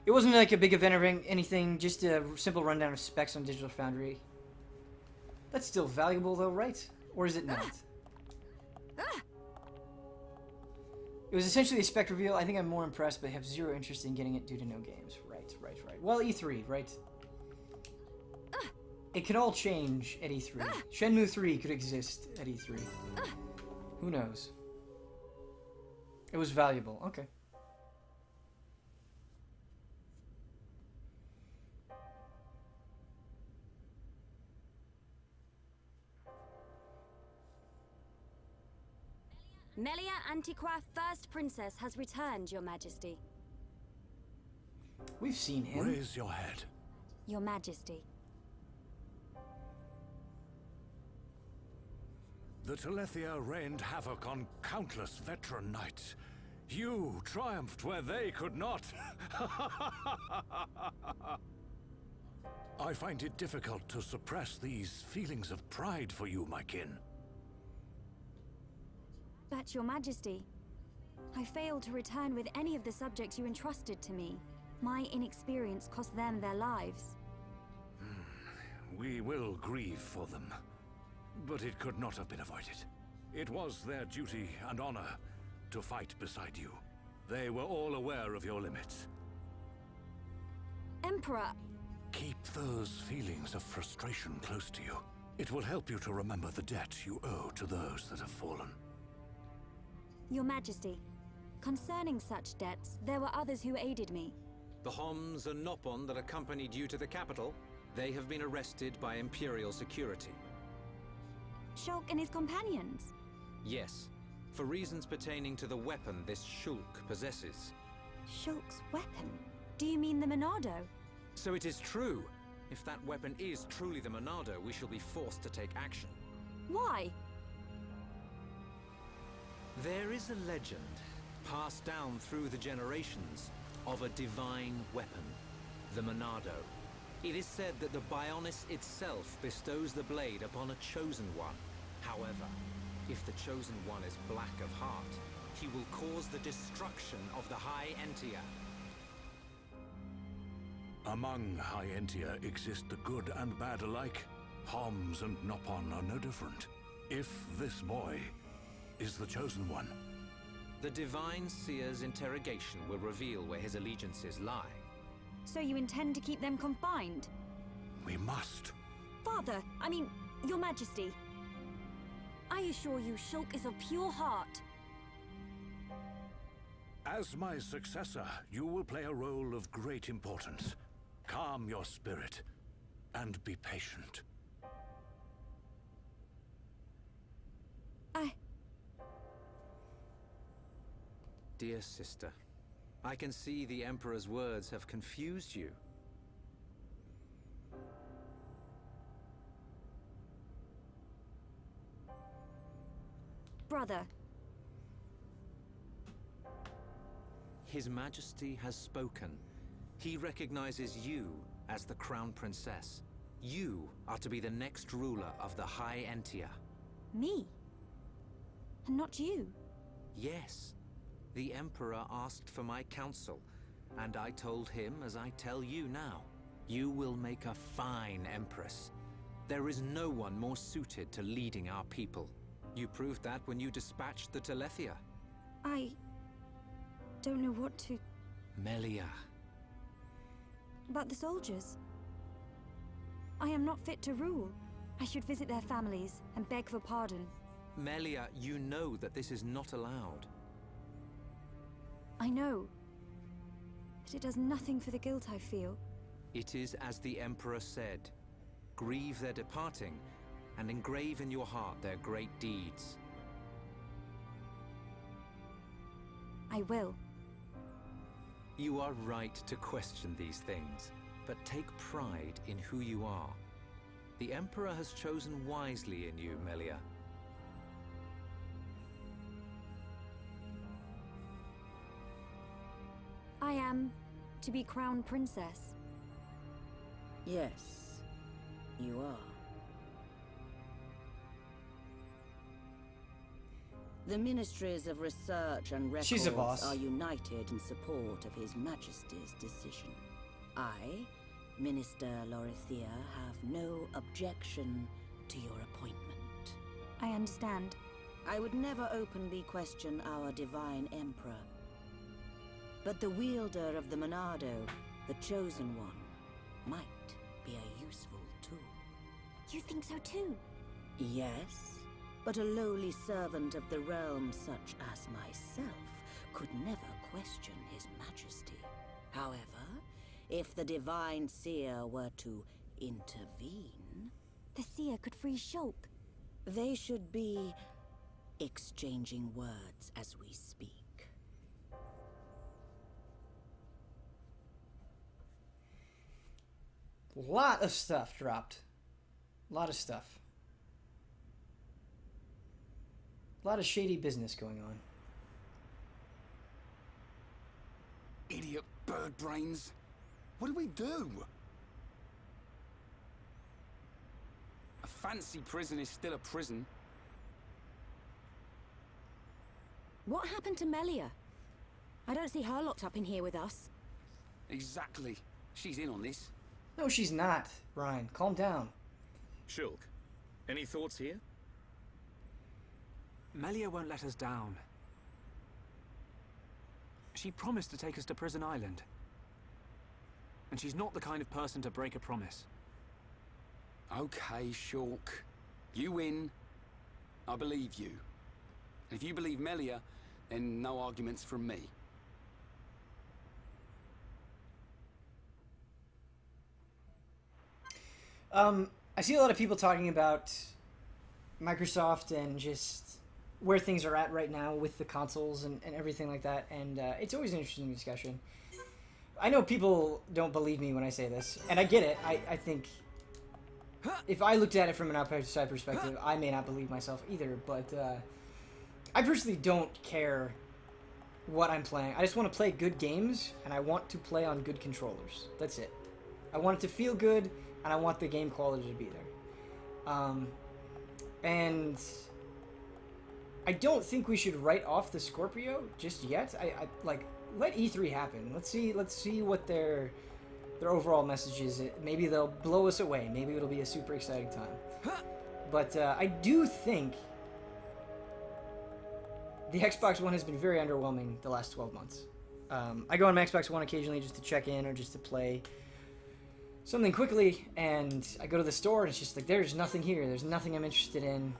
It wasn't like a big event or anything, just a simple rundown of specs on Digital Foundry. That's still valuable though, right? Or is it not? It was essentially a spec reveal. I think I'm more impressed, but have zero interest in getting it due to no games. Right. Well, E3, right? It could all change at E3. Shenmue 3 could exist at E3. Who knows? It was valuable. Okay. Melia Antiqua, First Princess, has returned, Your Majesty. We've seen him. Raise your head. Your Majesty. The Telethia rained havoc on countless veteran knights. You triumphed where they could not. I find it difficult to suppress these feelings of pride for you, my kin. But, Your Majesty, I failed to return with any of the subjects you entrusted to me. My inexperience cost them their lives. We will grieve for them, but it could not have been avoided. It was their duty and honor to fight beside you. They were all aware of your limits. Emperor! Keep those feelings of frustration close to you. It will help you to remember the debt you owe to those that have fallen. Your Majesty, concerning such debts, there were others who aided me. The Homs and Nopon that accompanied you to the capital, they have been arrested by Imperial security. Shulk and his companions? Yes, for reasons pertaining to the weapon this Shulk possesses. Shulk's weapon? Do you mean the Monado? So it is true. If that weapon is truly the Monado, we shall be forced to take action. Why? There is a legend, passed down through the generations, of a divine weapon, the Monado. It is said that the Bionis itself bestows the blade upon a chosen one. However, if the chosen one is black of heart, he will cause the destruction of the High Entia. Among High Entia exist the good and bad alike. Homs and Nopon are no different. If this boy is the chosen one. The Divine Seer's interrogation will reveal where his allegiances lie. So you intend to keep them confined? We must. Father, I mean, Your Majesty. I assure you, Shulk is of pure heart. As my successor, you will play a role of great importance. Calm your spirit, and be patient. Dear sister, I can see the Emperor's words have confused you. Brother. His Majesty has spoken. He recognizes you as the Crown Princess. You are to be the next ruler of the High Entia. Me? And not you? Yes. The Emperor asked for my counsel, and I told him as I tell you now. You will make a fine Empress. There is no one more suited to leading our people. You proved that when you dispatched the Telethia. I don't know what to... Melia. About the soldiers. I am not fit to rule. I should visit their families and beg for pardon. Melia, you know that this is not allowed. I know. But it does nothing for the guilt I feel. It is as the Emperor said. Grieve their departing, and engrave in your heart their great deeds. I will. You are right to question these things, but take pride in who you are. The Emperor has chosen wisely in you, Melia. I am to be Crown Princess. Yes, you are. The Ministries of Research and Records She's a boss. are united in support of His Majesty's decision. I, Minister Lorithia, have no objection to your appointment. I understand. I would never openly question our Divine Emperor. But the wielder of the Monado, the Chosen One, might be a useful tool. You think so too? Yes, but a lowly servant of the realm such as myself could never question His Majesty. However, if the Divine Seer were to intervene... The Seer could free Shulk. They should be exchanging words as we speak. Lot of stuff dropped. Lot of stuff. A lot of shady business going on. Idiot bird brains. What do we do? A fancy prison is still a prison. What happened to Melia? I don't see her locked up in here with us. Exactly. She's in on this. No, she's not. Ryan, calm down. Shulk, any thoughts here? Melia won't let us down. She promised to take us to Prison Island. And she's not the kind of person to break a promise. Okay, Shulk. You win. I believe you. And if you believe Melia, then no arguments from me. I see a lot of people talking about Microsoft and just where things are at right now with the consoles and everything like that, and it's always an interesting discussion. I know people don't believe me when I say this, and I get it. I think if I looked at it from an outside perspective, I may not believe myself either, but I personally don't care what I'm playing. I just want to play good games, and I want to play on good controllers. That's it. I want it to feel good, and I want the game quality to be there. And I don't think we should write off the Scorpio just yet. I like, let E3 happen. Let's see what their overall message is. Maybe they'll blow us away. Maybe it'll be a super exciting time. But I do think the Xbox One has been very underwhelming the last 12 months. I go on my Xbox One occasionally just to check in or just to play something quickly, and I go to the store and it's just like, there's nothing here. There's nothing I'm interested in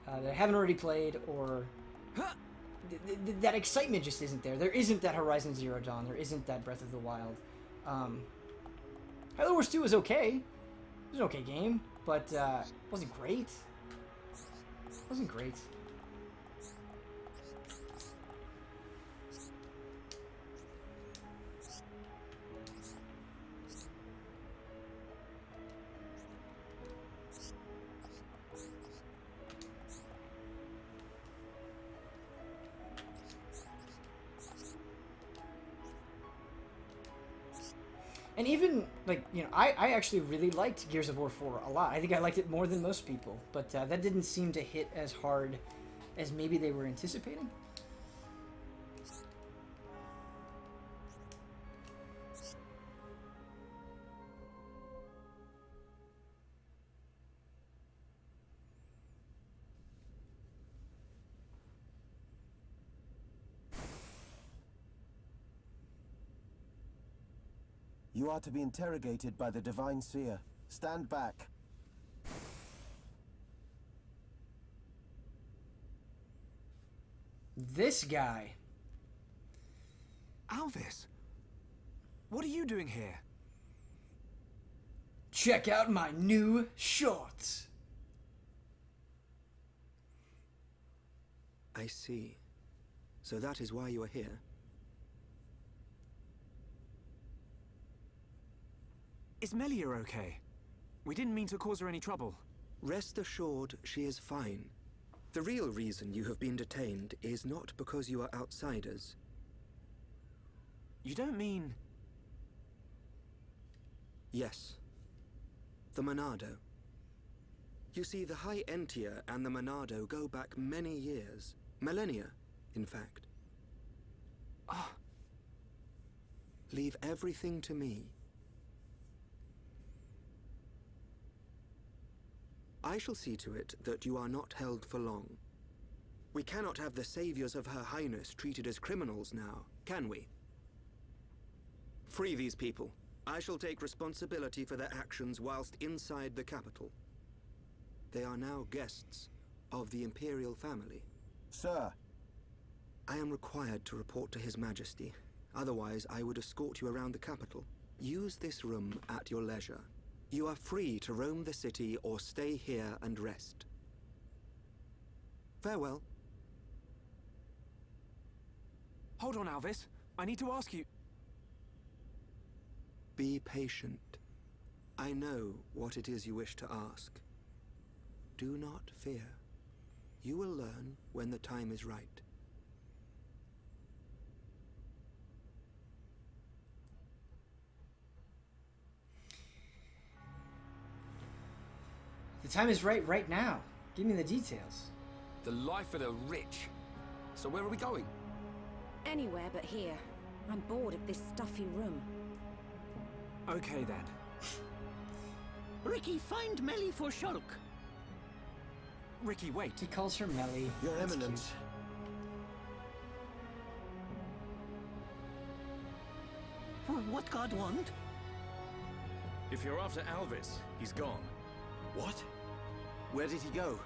that I haven't already played, or that excitement just isn't there. There isn't that Horizon Zero Dawn. There isn't that Breath of the Wild. Halo Wars 2 was okay. It was an okay game, but it wasn't great. It wasn't great. And even, like, you know, I actually really liked Gears of War 4 a lot. I think I liked it more than most people, but that didn't seem to hit as hard as maybe they were anticipating. You are to be interrogated by the Divine Seer. Stand back. This guy. Alvis, what are you doing here? Check out my new shorts. I see. So that is why you are here. Is Melia okay? We didn't mean to cause her any trouble. Rest assured, she is fine. The real reason you have been detained is not because you are outsiders. You don't mean... Yes. The Monado. You see, the High Entia and the Monado go back many years. Millennia, in fact. Ah. Leave everything to me. I shall see to it that you are not held for long. We cannot have the saviors of Her Highness treated as criminals now, can we? Free these people. I shall take responsibility for their actions whilst inside the capital. They are now guests of the Imperial family. Sir. I am required to report to His Majesty. Otherwise, I would escort you around the capital. Use this room at your leisure. You are free to roam the city or stay here and rest. Farewell. Hold on, Alvis. I need to ask you... Be patient. I know what it is you wish to ask. Do not fear. You will learn when the time is right. The time is right now. Give me the details. The life of the rich. So where are we going? Anywhere but here. I'm bored of this stuffy room. Okay then. Riki, find Melia for Shulk. Riki, wait. He calls her Melia. Your That's Eminence. What God want? If you're after Alvis, he's gone. What? Where did he go?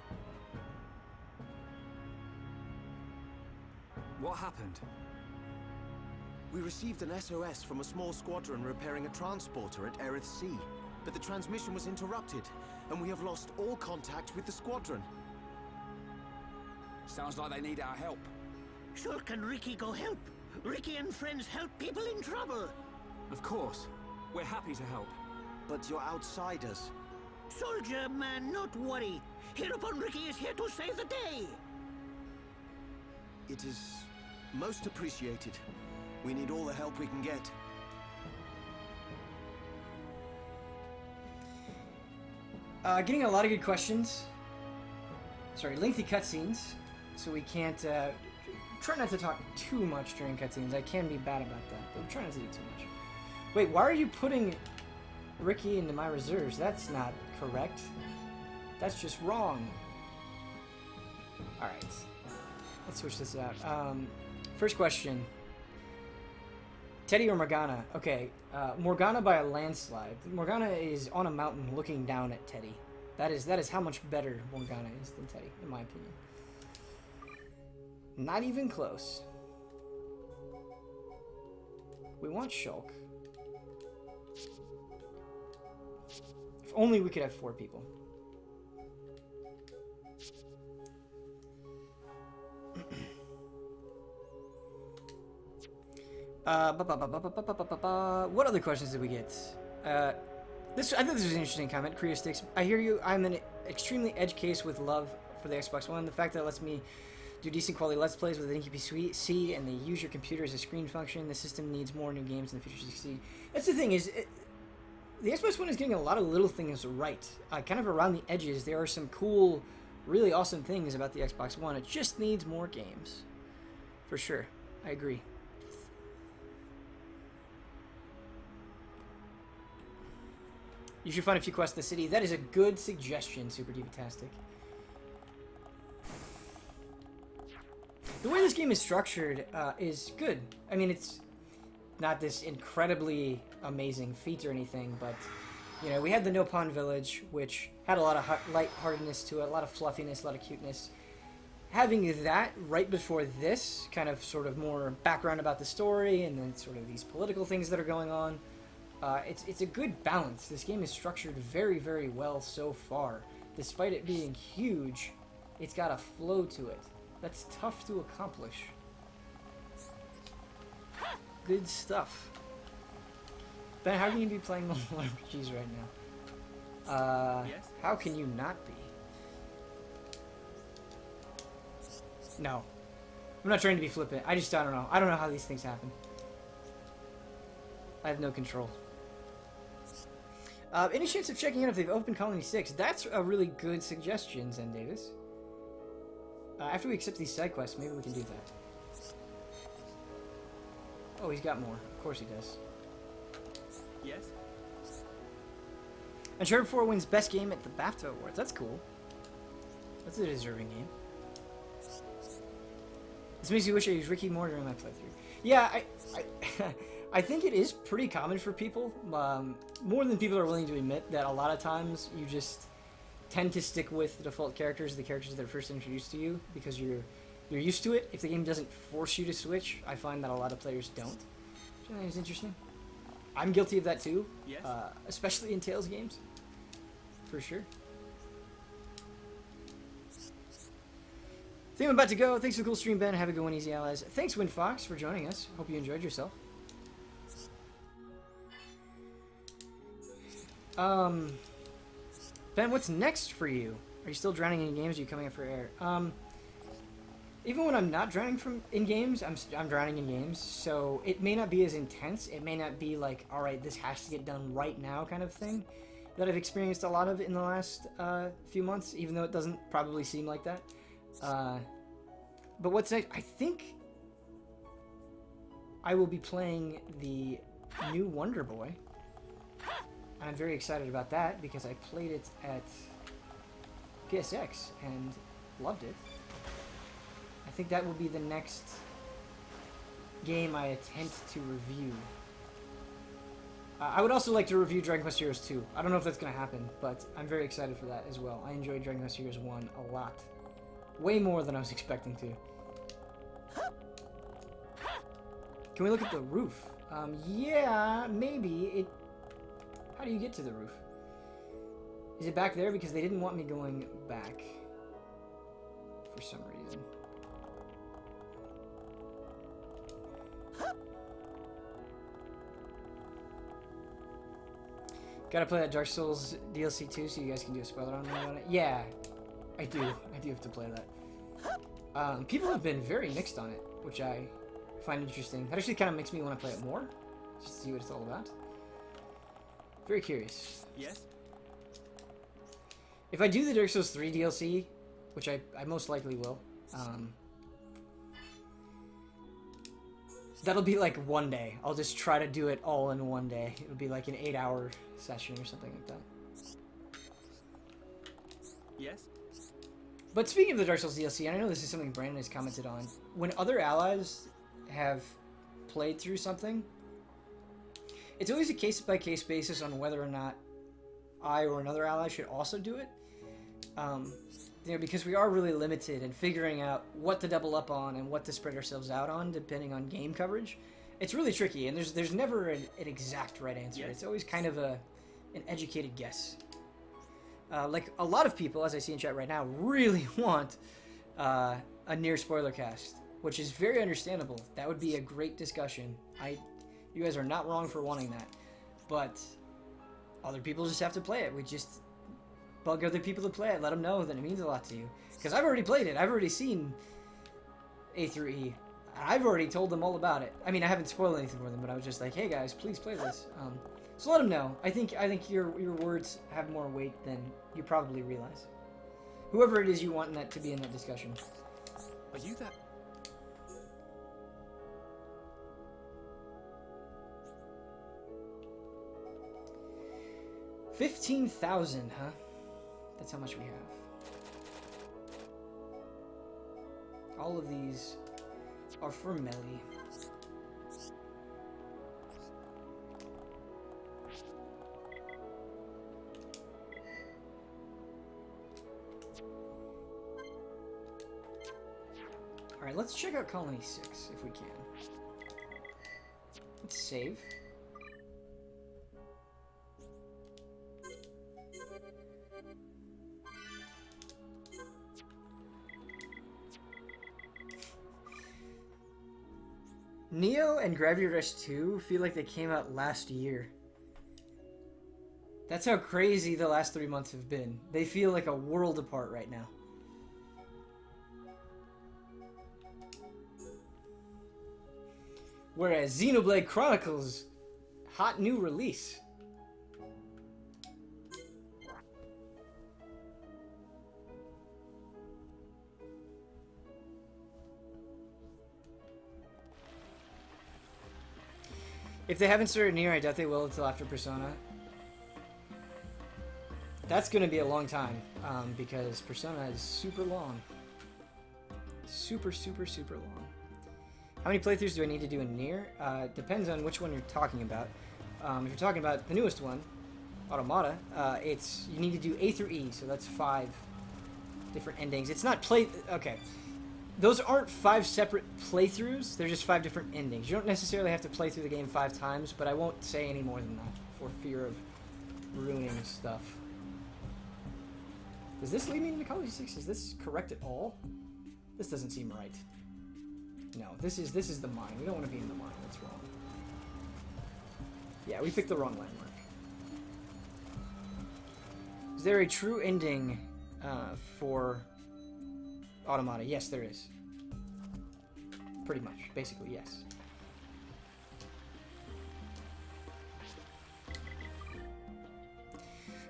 What happened? We received an SOS from a small squadron repairing a transporter at Eryth Sea, but the transmission was interrupted, and we have lost all contact with the squadron. Sounds like they need our help. Shulk and Riki go help. Riki and friends help people in trouble. Of course. We're happy to help. But you're outsiders. Soldier man, not worry. Heropon Riki is here to save the day. It is most appreciated. We need all the help we can get. Getting a lot of good questions. Sorry, lengthy cutscenes. So we can't... try not to talk too much during cutscenes. I can be bad about that, but try not to do too much. Wait, why are you putting Riki into my reserves? That's not correct. That's just wrong. Alright. Let's switch this out. First question. Teddy or Morgana? Okay, Morgana by a landslide. Morgana is on a mountain looking down at Teddy. That is how much better Morgana is than Teddy, in my opinion. Not even close. We want Shulk. If only we could have 4 people. What other questions did we get? I think this was an interesting comment. Korea Sticks. I hear you. I'm an extremely edge case with love for the Xbox One. The fact that it lets me do decent quality Let's Plays with an Incubi-C and they use your computer as a screen function. The system needs more new games in the future to succeed. That's the thing is, the Xbox One is getting a lot of little things right. Kind of around the edges, there are some cool, really awesome things about the Xbox One. It just needs more games. For sure. I agree. You should find a few quests in the city. That is a good suggestion, Super Divatastic. The way this game is structured is good. I mean, it's not this incredibly amazing feat or anything, but, you know, we had the No Pond Village, which had a lot of lightheartedness to it, a lot of fluffiness, a lot of cuteness. Having that right before this, kind of sort of more background about the story, and then sort of these political things that are going on, it's a good balance. This game is structured very, very well so far. Despite it being huge, it's got a flow to it. That's tough to accomplish. Good stuff. Ben, how can you be playing multiple RPGs right now? Yes? How can you not be? No. I'm not trying to be flippant. I don't know. I don't know how these things happen. I have no control. Any chance of checking out if they've opened Colony 6? That's a really good suggestion, Zen Davis. After we accept these side quests, maybe we can do that. Oh, he's got more. Of course he does. Yes? Uncharted 4 wins Best Game at the BAFTA Awards. That's cool. That's a deserving game. This makes me wish I used Riki more during my playthrough. Yeah, I think it is pretty common for people, more than people are willing to admit, that a lot of times you just tend to stick with the default characters, the characters that are first introduced to you, because you're used to it. If the game doesn't force you to switch, I find that a lot of players don't. Which I think is interesting. I'm guilty of that too, yes. Especially in Tales games, for sure. I think I'm about to go. Thanks for the cool stream, Ben. Have a good one, Easy Allies. Thanks, WinFox, for joining us. Hope you enjoyed yourself. Ben, what's next for you? Are you still drowning in games? Or are you coming up for air? Even when I'm not drowning in games, I'm drowning in games. So it may not be as intense. It may not be like, all right, this has to get done right now kind of thing that I've experienced a lot of in the last few months, even though it doesn't probably seem like that. But what's next? I think I will be playing the new Wonder Boy. And I'm very excited about that because I played it at PSX and loved it. I think that will be the next game I attempt to review. I would also like to review Dragon Quest Heroes 2. I don't know if that's going to happen, but I'm very excited for that as well. I enjoyed Dragon Quest Heroes 1 a lot. Way more than I was expecting to. Can we look at the roof? Yeah, maybe. How do you get to the roof? Is it back there? Because they didn't want me going back. For some reason. Gotta play that Dark Souls DLC too, so you guys can do a spoiler on it. Yeah, I do. I do have to play that. People have been very mixed on it, which I find interesting. That actually kind of makes me want to play it more, just to see what it's all about. Very curious. Yes? If I do the Dark Souls 3 DLC, which I most likely will, that'll be like one day. I'll just try to do it all in one day. It'll be like an 8-hour session or something like that. Yes? But speaking of the Dark Souls DLC, and I know this is something Brandon has commented on, when other allies have played through something, it's always a case-by-case basis on whether or not I or another ally should also do it. You know, because we are really limited in figuring out what to double up on and what to spread ourselves out on, depending on game coverage. It's really tricky, and there's never an exact right answer. Yes. It's always kind of an educated guess. Like a lot of people, as I see in chat right now, really want a near spoiler cast, which is very understandable. That would be a great discussion. You guys are not wrong for wanting that, but other people just have to play it. We just bug other people to play it. Let them know that it means a lot to you. Because I've already played it. I've already seen A through E. I've already told them all about it. I mean, I haven't spoiled anything for them, but I was just like, hey guys, please play this. So let them know. I think your words have more weight than you probably realize. Whoever it is you want that to be in that discussion. Are you that? 15,000, huh? That's how much we have. All of these are for Melia. Alright, let's check out Colony 6 if we can. Let's save. Neo and Gravity Rush 2 feel like they came out last year. That's how crazy the last 3 months have been. They feel like a world apart right now. Whereas Xenoblade Chronicles, hot new release. If they haven't started Nier, I doubt they will until after Persona. That's going to be a long time, because Persona is super long. Super, super, super long. How many playthroughs do I need to do in Nier? Depends on which one you're talking about. If you're talking about the newest one, Automata, you need to do A through E, so that's 5 different endings. It's not okay. Those aren't 5 separate playthroughs, they're just 5 different endings. You don't necessarily have to play through the game 5 times, but I won't say any more than that for fear of ruining stuff. Does this lead me into Colony 6? Is this correct at all? This doesn't seem right. No, this is the mine. We don't want to be in the mine, that's wrong. Yeah, we picked the wrong landmark. Is there a true ending for Automata? Yes, there is. Pretty much. Basically, yes.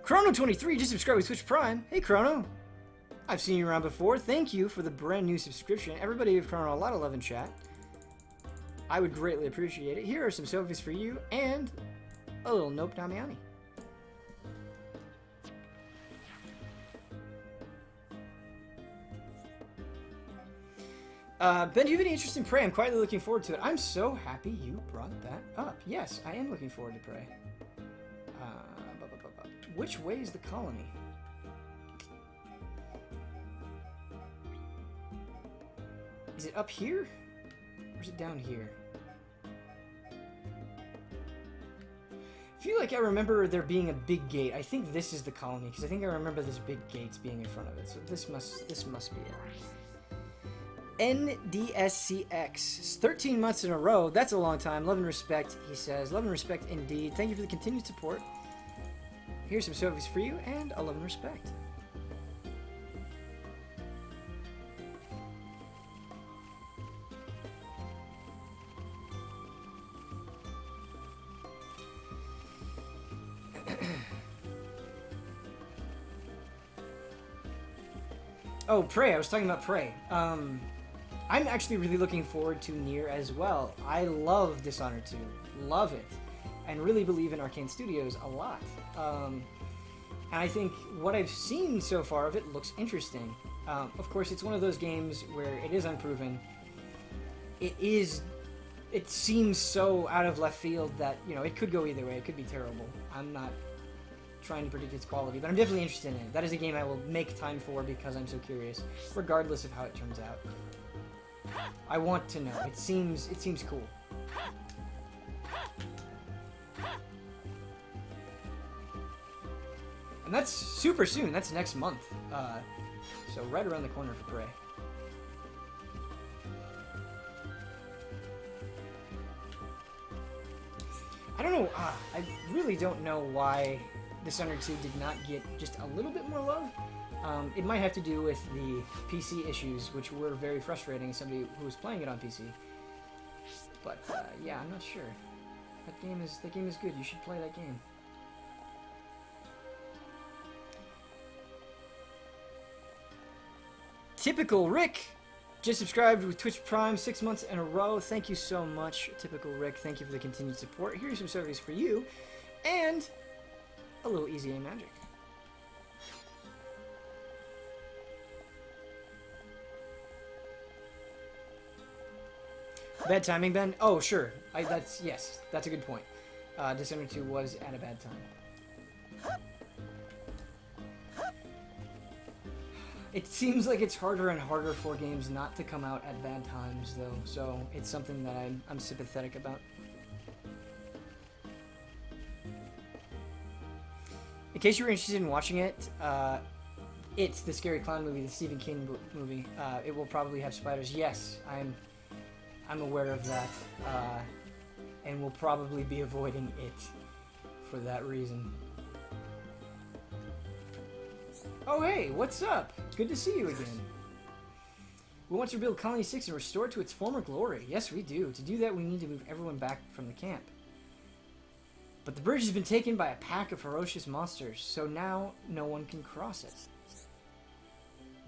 Chrono23 just subscribed with Twitch Prime. Hey, Chrono. I've seen you around before. Thank you for the brand new subscription. Everybody give Chrono a lot of love in chat. I would greatly appreciate it. Here are some selfies for you and a little Nope Damiani. Ben, do you have any interest in Prey? I'm quietly looking forward to it. I'm so happy you brought that up. Yes, I am looking forward to Prey. Which way is the colony? Is it up here? Or is it down here? I feel like I remember there being a big gate. I think this is the colony, because I think I remember this big gates being in front of it. So this must be it. NDSCX. 13 months in a row. That's a long time. Love and respect, he says. Love and respect indeed. Thank you for the continued support. Here's some selfies for you, and a love and respect. Oh, Prey. I was talking about Prey. I'm actually really looking forward to Nier as well. I love Dishonored 2. Love it. And really believe in Arcane Studios a lot. And I think what I've seen so far of it looks interesting. Of course, it's one of those games where it is unproven. It seems so out of left field that, you know, it could go either way. It could be terrible. I'm not trying to predict its quality, but I'm definitely interested in it. That is a game I will make time for because I'm so curious, regardless of how it turns out. I want to know. It seems cool. And that's super soon. That's next month. So right around the corner for Prey. I don't know. I really don't know why Dishonored 2 did not get just a little bit more love. It might have to do with the PC issues, which were very frustrating as somebody who was playing it on PC. But yeah, I'm not sure. That game is good. You should play that game. Typical Rick just subscribed with Twitch Prime 6 months in a row. Thank you so much, Typical Rick. Thank you for the continued support. Here's some service for you, and a little easy aim magic. Bad timing, Ben? Oh, sure. Yes, that's a good point. Dishonored 2 was at a bad time. It seems like it's harder and harder for games not to come out at bad times, though, so it's something that I'm sympathetic about. In case you were interested in watching it, it's the Scary Clown movie, the Stephen King movie. It will probably have spiders. Yes, I'm aware of that, and will probably be avoiding it for that reason. Oh hey, what's up? Good to see you again. We want to rebuild Colony 6 and restore it to its former glory. Yes, we do. To do that, we need to move everyone back from the camp. But the bridge has been taken by a pack of ferocious monsters, so now no one can cross it.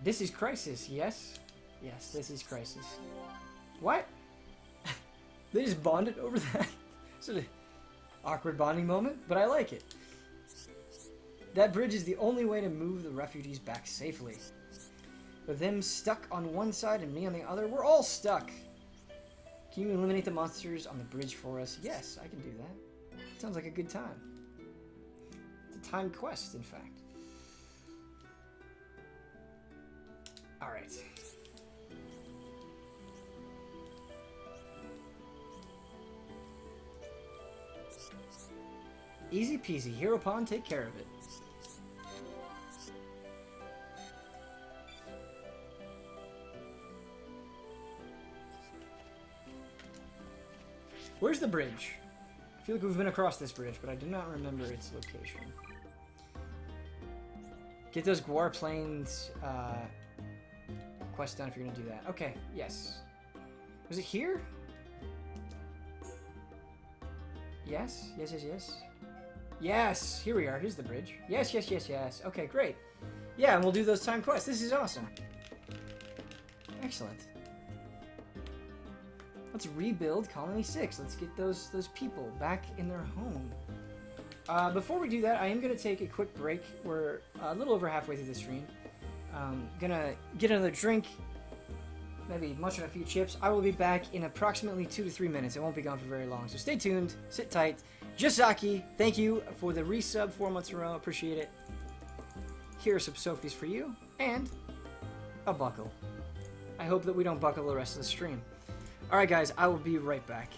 This is Crisis, yes? Yes, this is Crisis. What? They just bonded over that? Sort of awkward bonding moment, but I like it. That bridge is the only way to move the refugees back safely. With them stuck on one side and me on the other, we're all stuck. Can you eliminate the monsters on the bridge for us? Yes, I can do that. Sounds like a good time. It's a timed quest, in fact. Alright. Easy peasy. Heropon, take care of it. Where's the bridge? I feel like we've been across this bridge, but I do not remember its location. Get those Guar Plains quest done if you're going to do that. Okay, yes. Was it here? Yes? Yes, yes, yes. Yes! Here we are. Here's the bridge. Yes, yes, yes, yes. Okay, great. Yeah, and we'll do those time quests. This is awesome. Excellent. Let's rebuild Colony 6. Let's get those people back in their home. Before we do that, I am going to take a quick break. We're a little over halfway through the stream. Gonna get another drink, maybe munch on a few chips. I will be back in approximately 2 to 3 minutes. I won't be gone for very long, so stay tuned, sit tight. Josaki, thank you for the resub 4 months in a row. Appreciate it. Here are some Sophies for you, and a buckle. I hope that we don't buckle the rest of the stream. Alright guys, I will be right back.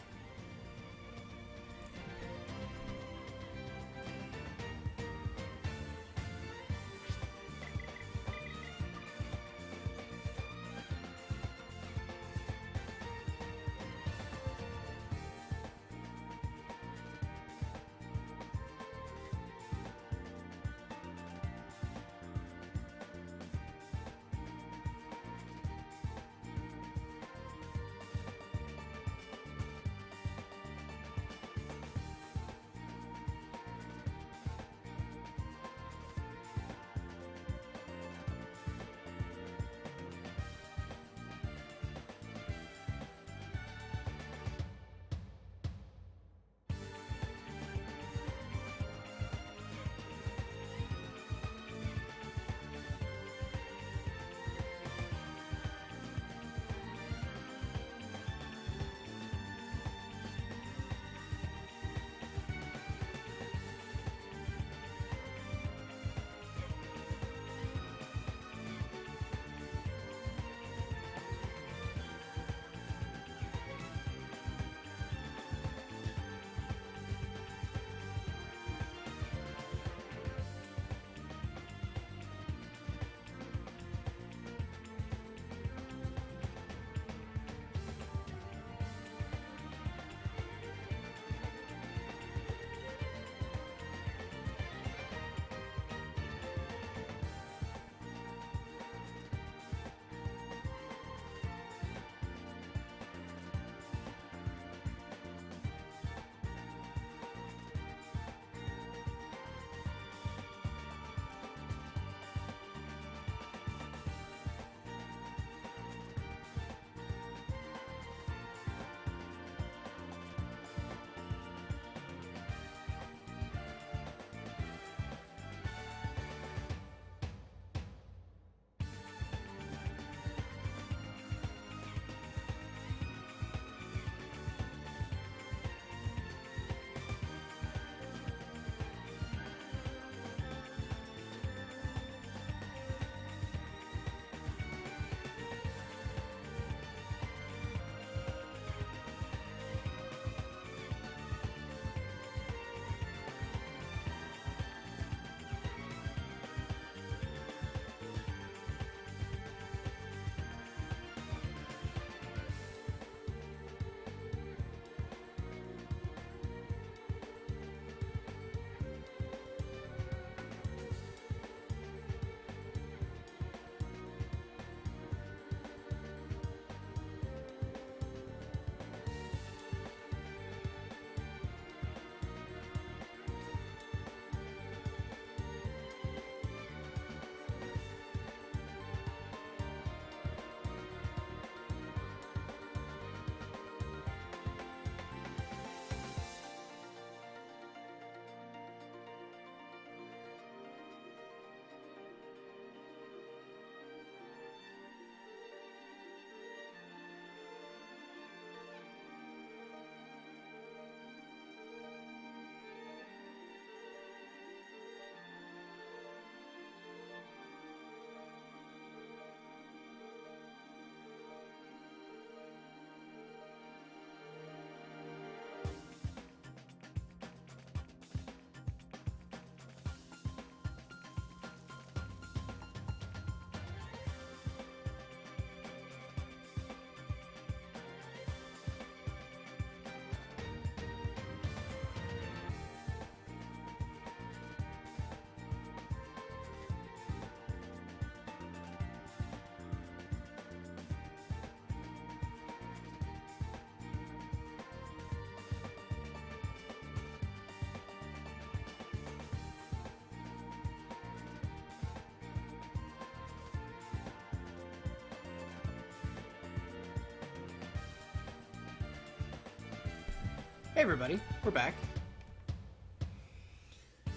Hey everybody, we're back.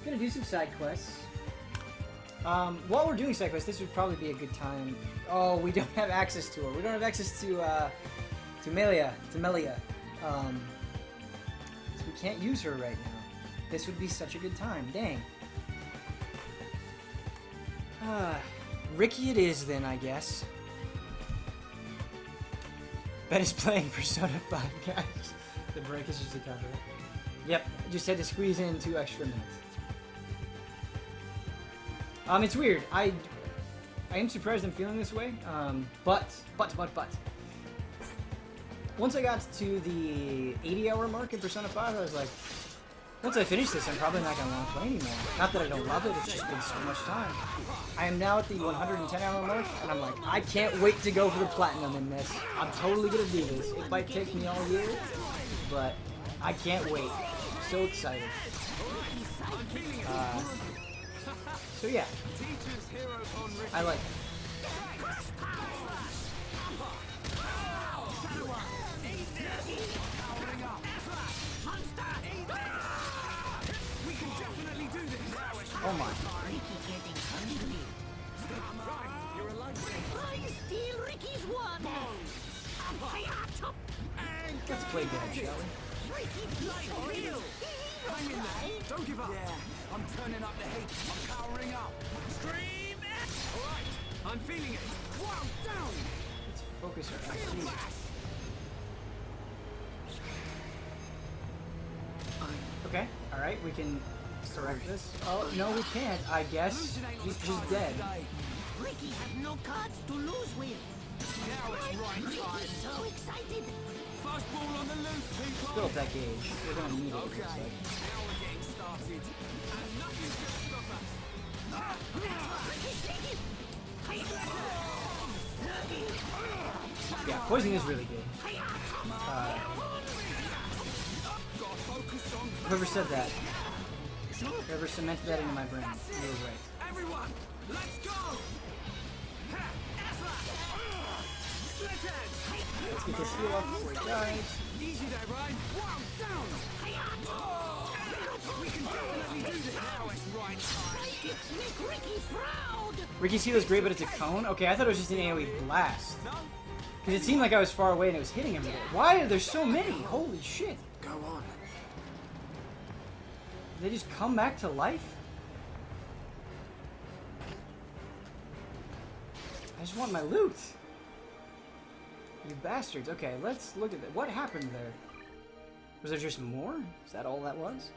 Gonna do some side quests. While we're doing side quests, this would probably be a good time. Oh, we don't have access to her. We don't have access to Melia. So we can't use her right now. This would be such a good time. Dang. Riki it is then, I guess. Ben is playing Persona 5, guys. The break is just a cover. Yep, just had to squeeze in 2 extra minutes. It's weird. I am surprised I'm feeling this way. But. Once I got to the 80-hour mark in Persona 5, I was like, once I finish this, I'm probably not going to want to play anymore. Not that I don't love it, it's just been so much time. I am now at the 110-hour mark, and I'm like, I can't wait to go for the platinum in this. I'm totally going to do this. It might take me all year, but I can't wait. I'm so excited. So yeah, I like it. Oh my. Let's play dead, shall we? Hang in there. Don't give up. Yeah, I'm turning up the heat. I'm powering up. Scream! Alright, I'm feeling it. Wow, down! Let's focus our IQ. Okay, alright, we can correct this. Oh, no, we can't, I guess. He's just dead. Riki have no cards to lose with. Now it's right time. So excited. First ball on the loose, people. Fill up that gauge. We're gonna need it. Okay, now we're getting started. And nothing's gonna stop us. Yeah, poison is really good. Whoever said that, whoever cemented that into my brain, you were right. Everyone, let's go! Let's get this heal off before he dies. Easy there, Ryan. Wow, down! We can definitely do this now. It's right time. Make Riki proud. Riki's heal is great, but it's a cone? Okay, I thought it was just an AoE blast. Because it seemed like I was far away and it was hitting him. Why are there so many? Holy shit. Go on. They just come back to life? I just want my loot. You bastards. Okay, let's look at that. What happened there? Was there just more? Is that all that was?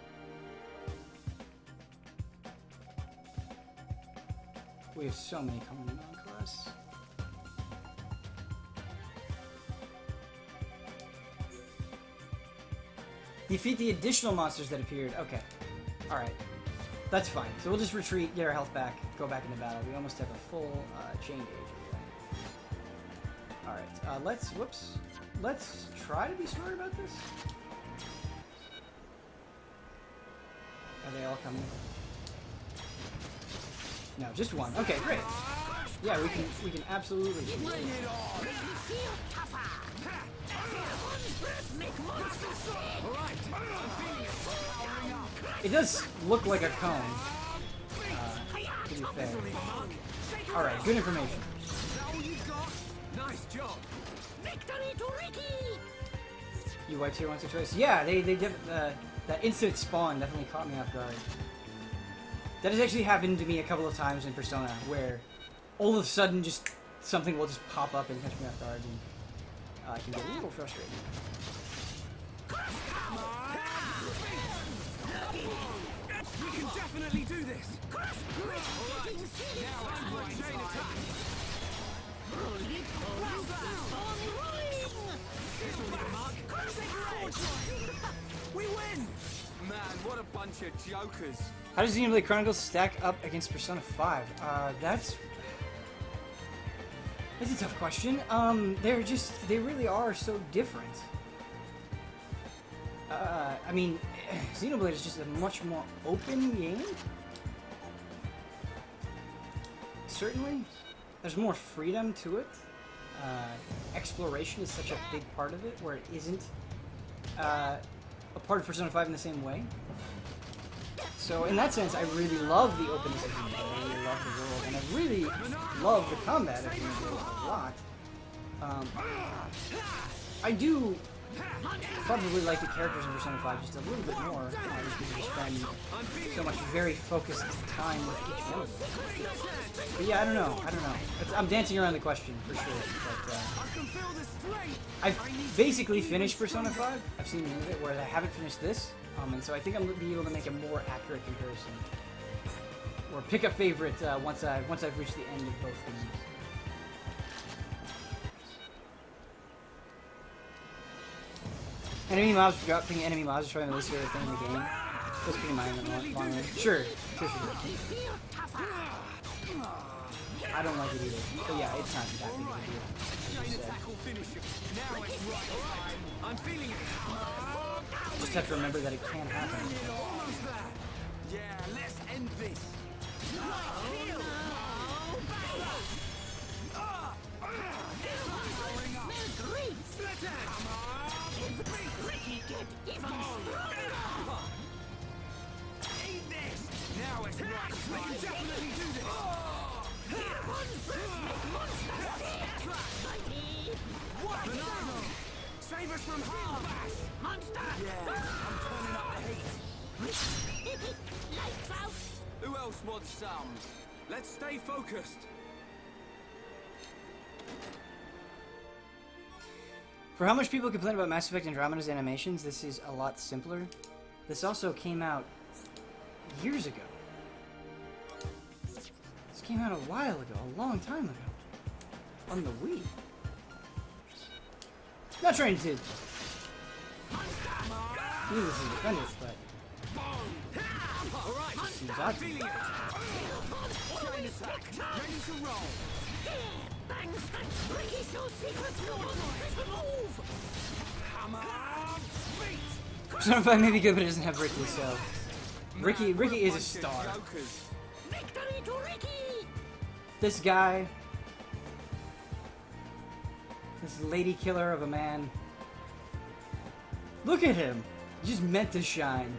We have so many coming in on quests. Defeat the additional monsters that appeared. Okay. Alright. That's fine. So we'll just retreat, get our health back, go back into battle. We almost have a full chain gauge. Alright, let's try to be smart about this. Are they all coming? No, just one. Okay, great. Yeah, we can absolutely. It does look like a cone. To be fair. Alright, good information. Nice job. Victory to Riki! You wiped here once or twice? Yeah, that instant spawn definitely caught me off guard. That has actually happened to me a couple of times in Persona, where all of a sudden just something will just pop up and catch me off guard, and I can get a little frustrated. We can definitely do this. Alright, now it's my chain attack. We win! Man, what a bunch of jokers. How does Xenoblade Chronicles stack up against Persona 5? That's a tough question. They really are so different. I mean, Xenoblade is just a much more open game. Certainly. There's more freedom to it. Exploration is such a big part of it, where it isn't a part of Persona 5 in the same way. So in that sense, I really love the openness of Xenoblade. I really love the world, and I really love the combat of Xenoblade a lot. I do probably like the characters in Persona 5 just a little bit more, just because you spend so much very focused time with each one. But yeah, I don't know. I'm dancing around the question for sure. But I've basically finished Persona 5. I've seen the end of it, whereas I haven't finished this, and so I think I'm gonna be able to make a more accurate comparison, or pick a favorite once I've reached the end of both games. Enemy mobs, dropping enemy mobs is probably the least favorite thing in the game. That's pretty minor. Sure. I don't like it either. But yeah, it's not that big of a deal. Just have to remember that it can happen. Yeah, let's end this. Now it's right. We can definitely do this. What? Save us from harm. Monster. Yeah, I'm turning up the heat. Lights out. Who else wants some? Let's stay focused. For how much people complain about Mass Effect Andromeda's animations, this is a lot simpler. This also came out years ago. This came out a while ago, a long time ago. On the Wii. Not trying to... needless to defend it, but... Alright, seems odd. feeling it. Chain attack, ready to roll. Riki shows secrets no one knows to move! Hammer, beat. Persona 5 may be good, but it doesn't have Riki, so... Riki is a star. Victory to Riki! This guy... this lady killer of a man... look at him! He just meant to shine.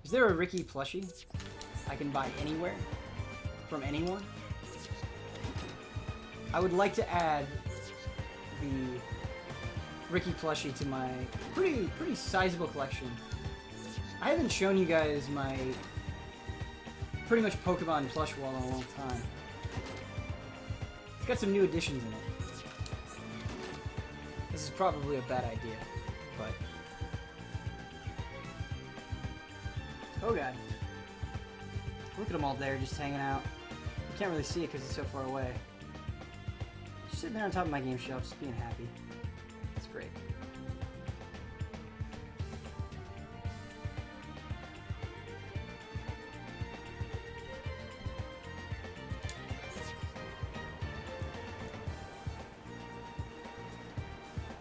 Is there a Riki plushie I can buy anywhere? From anyone? I would like to add the Riki plushie to my pretty sizable collection. I haven't shown you guys my pretty much Pokemon plush wall in a long time. It's got some new additions in it. This is probably a bad idea, but... oh god. Look at them all there, just hanging out. You can't really see it because it's so far away. Just sitting there on top of my game shelf, just being happy. It's great.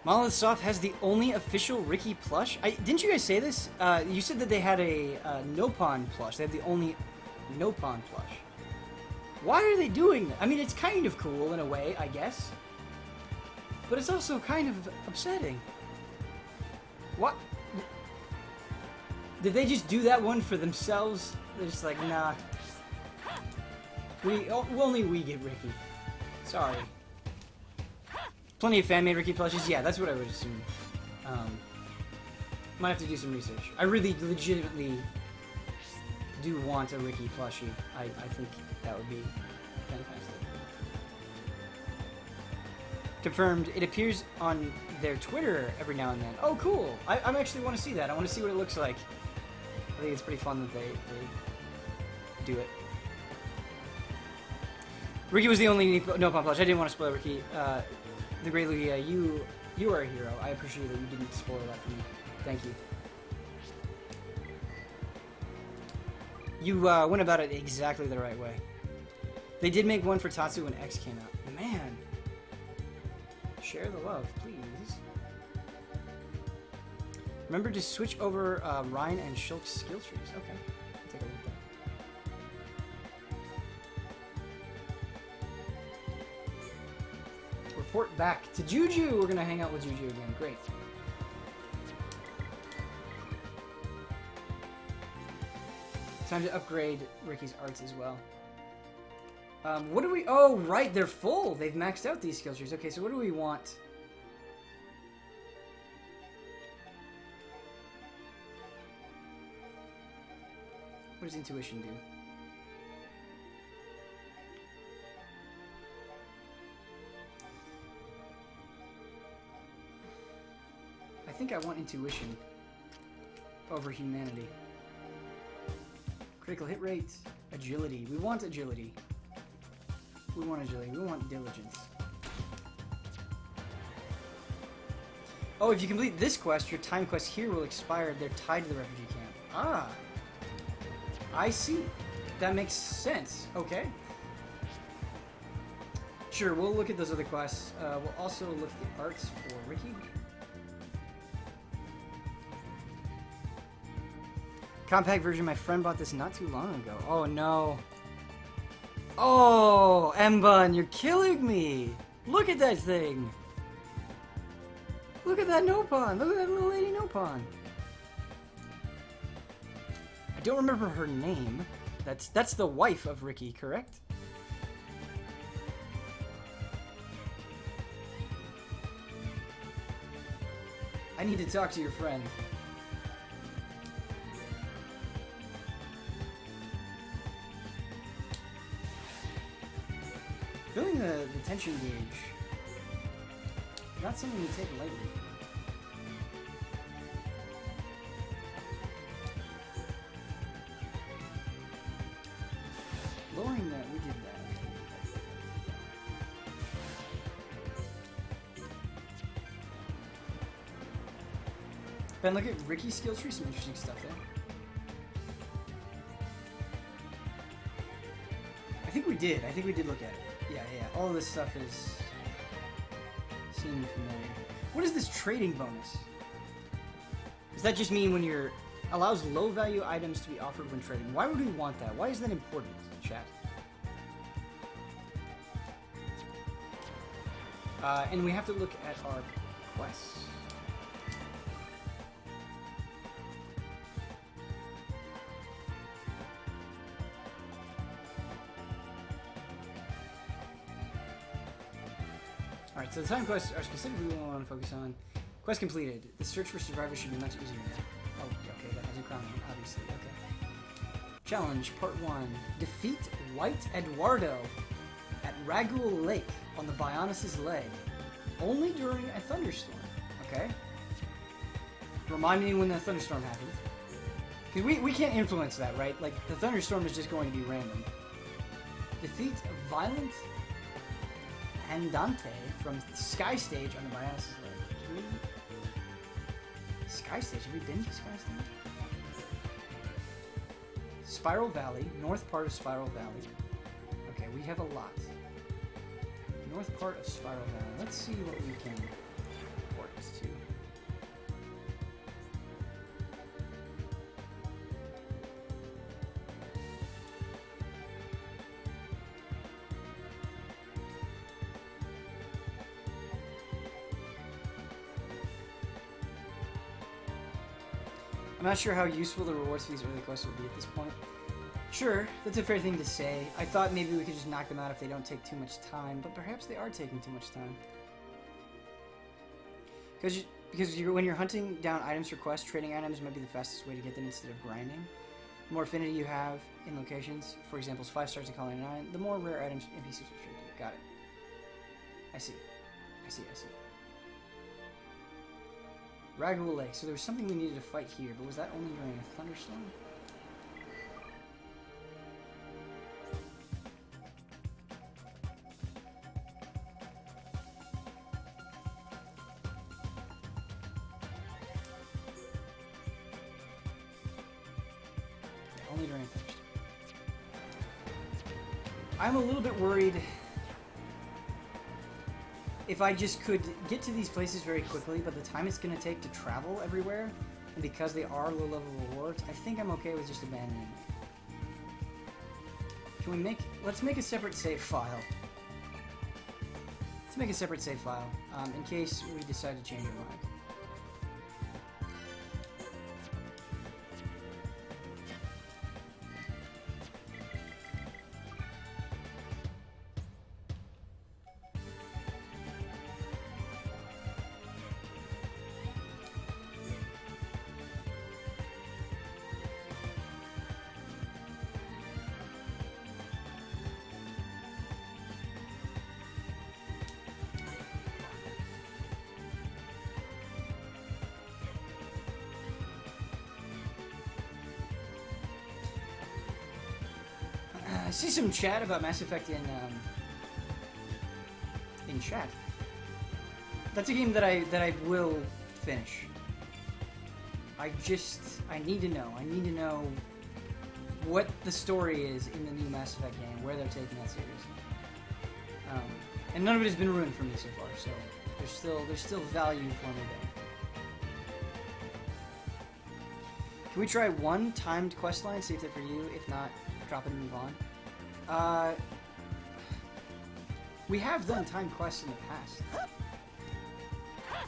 Monolith Soft has the only official Riki plush? Didn't you guys say this? You said that they had a Nopon plush. They have the only Nopon plush. Why are they doing that? I mean, it's kind of cool in a way, I guess. But it's also kind of upsetting. What? Did they just do that one for themselves? They're just like, nah. Only we get Riki. Sorry. Plenty of fan-made Riki plushes? Yeah, that's what I would assume. Might have to do some research. I really legitimately do want a Riki plushie. I think that would be fantastic. Confirmed, it appears on their Twitter every now and then. Oh, cool! I actually want to see that. I want to see what it looks like. I think it's pretty fun that they do it. Riki was the only Nopon plush. I didn't want to spoil Riki. The Great Lugia, you are a hero. I appreciate that you didn't spoil that for me. Thank you. You went about it exactly the right way. They did make one for Tatsu when X came out. Man. Share the love, please. Remember to switch over Ryan and Shulk's skill trees. Okay. I'll take a look at that. We're report back to Juju. We're gonna hang out with Juju again. Great. Time to upgrade Ricky's arts as well. What do we... Oh, right, they're full. They've maxed out these skill trees. Okay, so what do we want? What does intuition do? I think I want intuition over humanity. Critical hit rate, agility. We want agility. We want agility. We want diligence. Oh, if you complete this quest, your time quest here will expire. They're tied to the refugee camp. Ah. I see. That makes sense. Okay. Sure, we'll look at those other quests. We'll also look at the arts for Riki. Compact version, my friend bought this not too long ago. Oh no. Oh, Mbun, you're killing me. Look at that thing. Look at that Nopon. Look at that little lady Nopon. I don't remember her name. That's the wife of Riki, correct? I need to talk to your friend. Feeling the tension gauge. Not something you take lightly. Lowering that, we did that. Ben, look at Riki's skill tree, some interesting stuff there. I think we did look at it. Yeah. All of this stuff is seeming familiar. What is this trading bonus? Does that just mean when you're allows low value items to be offered when trading? Why would we want that? Why is that important, chat? And we have to look at our quests. Alright, so the time quests are specifically what we want to focus on. Quest completed. The search for survivors should be much easier now. Oh, okay, that has a crown, obviously, okay. Challenge, part 1. Defeat White Eduardo at Ragul Lake on the Bionis' leg. Only during a thunderstorm. Okay. Remind me when the thunderstorm happened. Because we can't influence that, right? Like, the thunderstorm is just going to be random. Defeat Violent Andante from Sky Stage on the Bionis' leg. Sky Stage? Have we been to Sky Stage? Spiral Valley, north part of Spiral Valley. Okay, we have a lot. North part of Spiral Valley. Let's see what we can port to. I'm not sure how useful the rewards for these early quests will be at this point. Sure, that's a fair thing to say. I thought maybe we could just knock them out if they don't take too much time, but perhaps they are taking too much time. Because when you're hunting down items for quests, trading items might be the fastest way to get them instead of grinding. The more affinity you have in locations, for example, 5 stars in Colony 9, the more rare items NPCs will trade you. Got it. I see. Ragul Lake. So there was something we needed to fight here, but was that only during a thunderstorm? Yeah, only during a thunderstorm. I'm a little bit worried if I just could get to these places very quickly, but the time it's going to take to travel everywhere, and because they are low-level rewards, I think I'm okay with just abandoning it. Can we let's make a separate save file. Let's make a separate save file in case we decide to change our mind. I see some chat about Mass Effect in chat. That's a game that I will finish. I need to know. I need to know what the story is in the new Mass Effect game, where they're taking that series. And none of it has been ruined for me so far, so there's still value for me there. Can we try one timed quest line, see if they're for you? If not, drop it and move on. We have done timed quests in the past,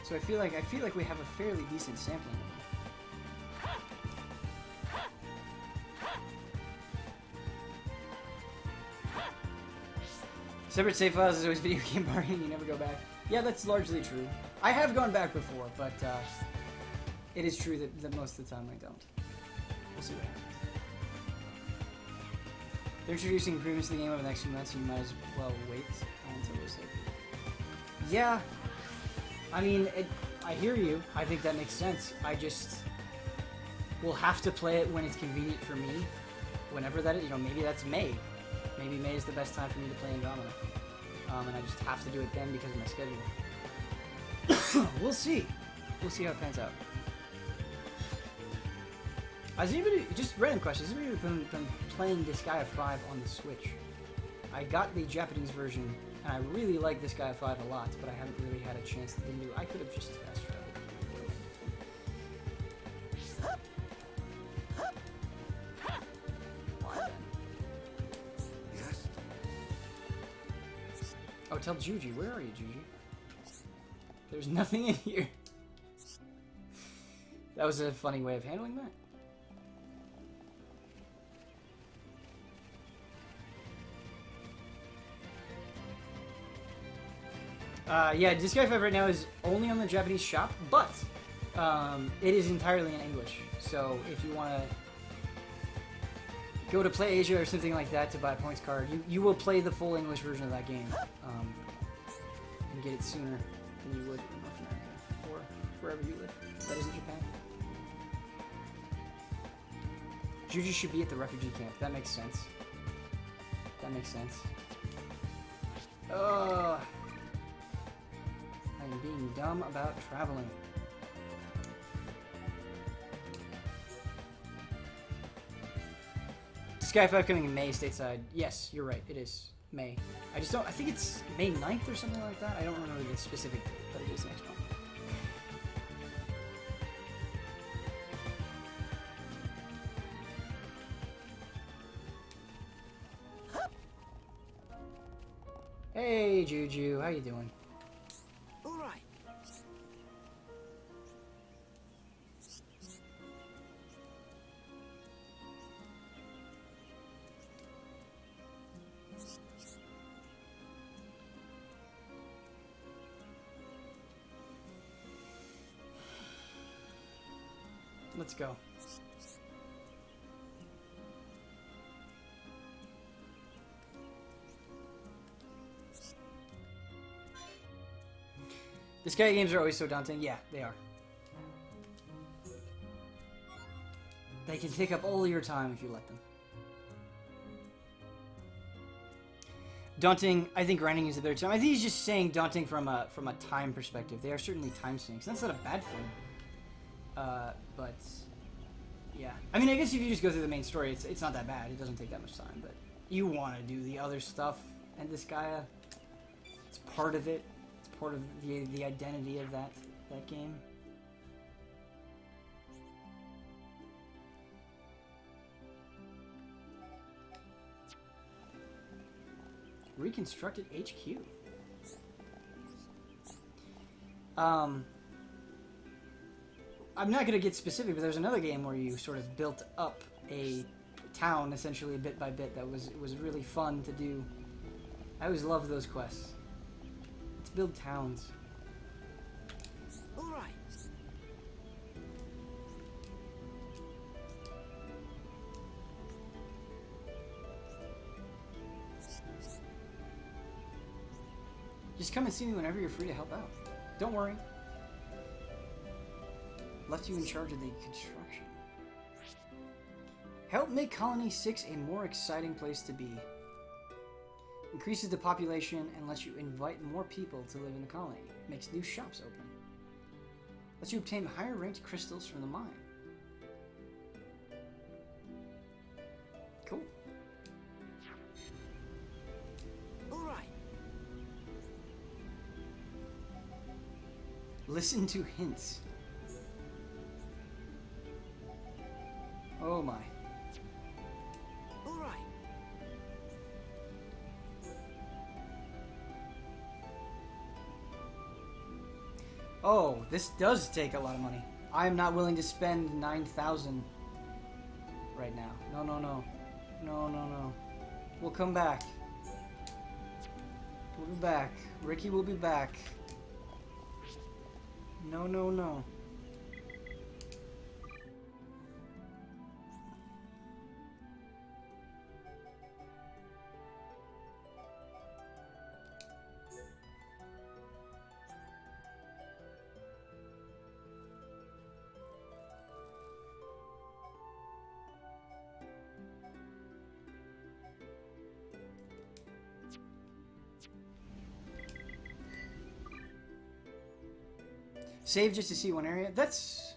so I feel like we have a fairly decent sampling. Separate save files is always video game partying. You never go back. Yeah, that's largely true. I have gone back before, but it is true that most of the time I don't. We'll see what happens. They're introducing improvements to the game over the next few months, so you might as well wait until they're safe. Yeah, I mean, I hear you. I think that makes sense. I just will have to play it when it's convenient for me. Whenever that is, you know, maybe that's May. Maybe May is the best time for me to play Andromeda. And I just have to do it then because of my schedule. We'll see. We'll see how it pans out. Has anybody, just random questions, has anybody been playing Disgaea 5 on the Switch? I got the Japanese version, and I really like Disgaea 5 a lot, but I haven't really had a chance to do. I could have just fast traveled. Yes? Oh, tell Juji. Where are you, Juji? There's nothing in here. That was a funny way of handling that. Yeah, Disgaea 5 right now is only on the Japanese shop, but it is entirely in English. So if you want to go to Play Asia or something like that to buy a points card, you will play the full English version of that game and get it sooner than you would in North America or wherever you live. That isn't Japan. Juju should be at the refugee camp. That makes sense. That makes sense. I'm being dumb about traveling. Disgaea 5 coming in May stateside. Yes, you're right. It is May. I just don't. I think it's May 9th or something like that. I don't remember the specific date, but it is next month. Hey, Juju. How you doing? All right. Let's go. Disgaea games are always so daunting. Yeah, they are. They can take up all your time if you let them. Daunting, I think grinding is a better term. I think he's just saying daunting from a time perspective. They are certainly time sinks. That's not a bad thing. But yeah. I mean, I guess if you just go through the main story, it's not that bad. It doesn't take that much time. But you want to do the other stuff, and Disgaea, it's part of it. It's part of the identity of that game. Reconstructed HQ. I'm not gonna get specific, but there's another game where you sort of built up a town essentially bit by bit. That was really fun to do. I always loved those quests. Let's build towns. All right. Just come and see me whenever you're free to help out. Don't worry. Left you in charge of the construction. Help make Colony 6 a more exciting place to be. Increases the population and lets you invite more people to live in the colony. Makes new shops open. Lets you obtain higher ranked crystals from the mine. Cool. All right. Listen to hints. Oh my. All right. Oh, this does take a lot of money. I am not willing to spend 9,000 right now. No, no, no. No, no, no. We'll come back. We'll be back. Riki will be back. No, no, no. Save just to see one area? That's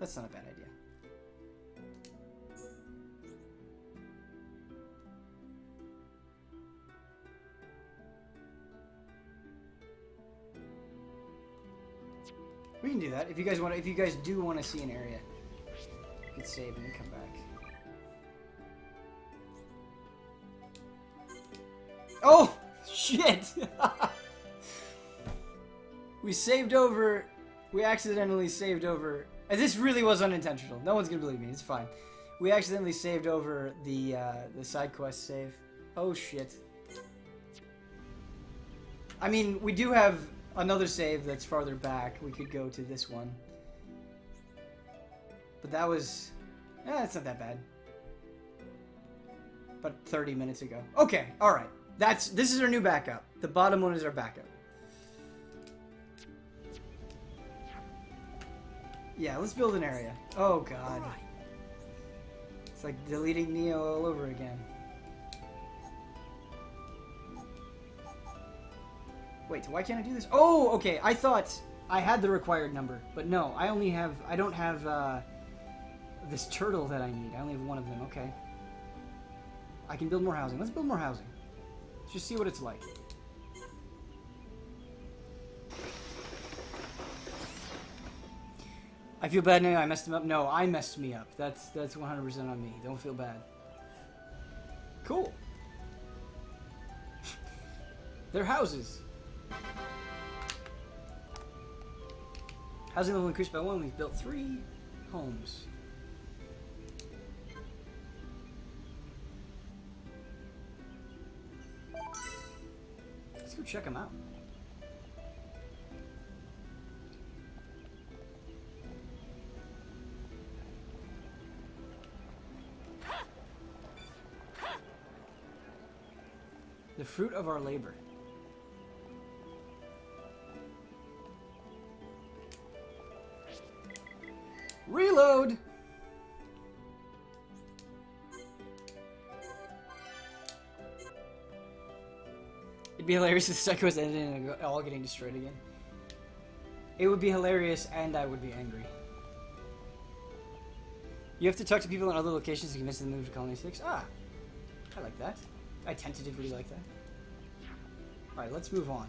not a bad idea. We can do that. If you guys want to, if you guys do want to see an area, you can save and then come back. Oh shit! We saved over. We accidentally saved over. This really was unintentional. No one's gonna believe me. It's fine. We accidentally saved over the side quest save. Oh shit. I mean, we do have another save that's farther back. We could go to this one. But that was... it's not that bad. But 30 minutes ago. Okay, alright. This is our new backup. The bottom one is our backup. Yeah, let's build an area. Oh god. It's like deleting Neo all over again. Wait, why can't I do this? Oh, okay. I thought I had the required number, but no, I don't have this turtle that I need. I only have one of them. Okay. I can build more housing. Let's build more housing. Let's just see what it's like. I feel bad now. I messed him up. No, I messed me up. That's 100% on me. Don't feel bad. Cool. They're houses. Housing level increased by 1. We've built 3 homes. Let's go check them out. The fruit of our labor. Reload! It'd be hilarious if the Psychos ended and all getting destroyed again. It would be hilarious, and I would be angry. You have to talk to people in other locations to convince them to move to Colony 6. Ah, I like that. I tentatively like that. Alright, let's move on.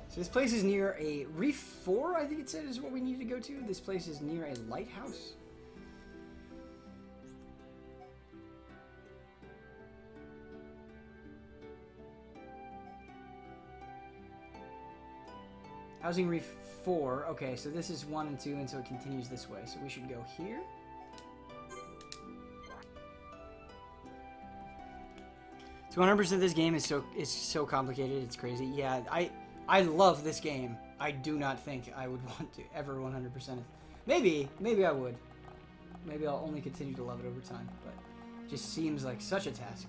So this place is near a Reef 4, I think it said is what we need to go to. This place is near a lighthouse. Housing Reef 4. Okay, so this is 1 and 2, and so it continues this way. So we should go here. So 100% this game is so complicated. It's crazy. Yeah, I love this game. I do not think I would want to ever 100% it. Maybe I would. Maybe I'll only continue to love it over time, but it just seems like such a task.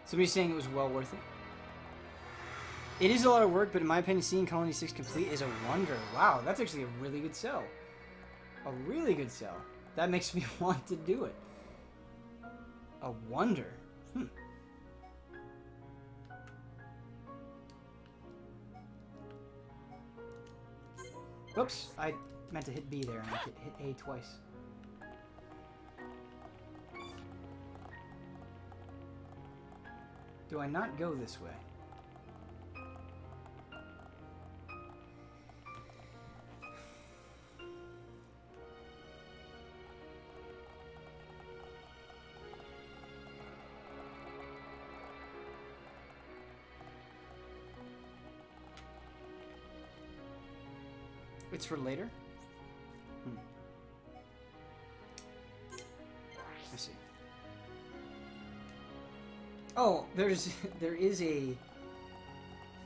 Somebody's saying it was well worth it. It is a lot of work, but in my opinion, seeing Colony 6 complete is a wonder. Wow, that's actually a really good sell. A really good sell. That makes me want to do it. A wonder. Whoops, I meant to hit B there, and I hit A twice. Do I not go this way? It's for later? I see. Oh, there is a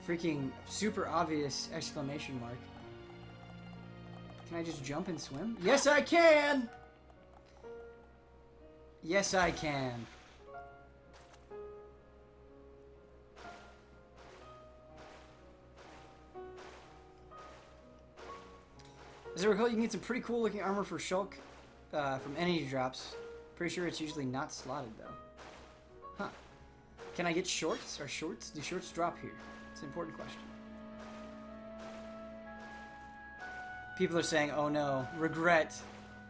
freaking super obvious exclamation mark. Can I just jump and swim? Yes, I can! Yes, I can. As I recall, you can get some pretty cool looking armor for Shulk from energy drops. Pretty sure it's usually not slotted though. Huh. Can I get shorts? Or shorts? Do shorts drop here? It's an important question. People are saying, oh no, regret.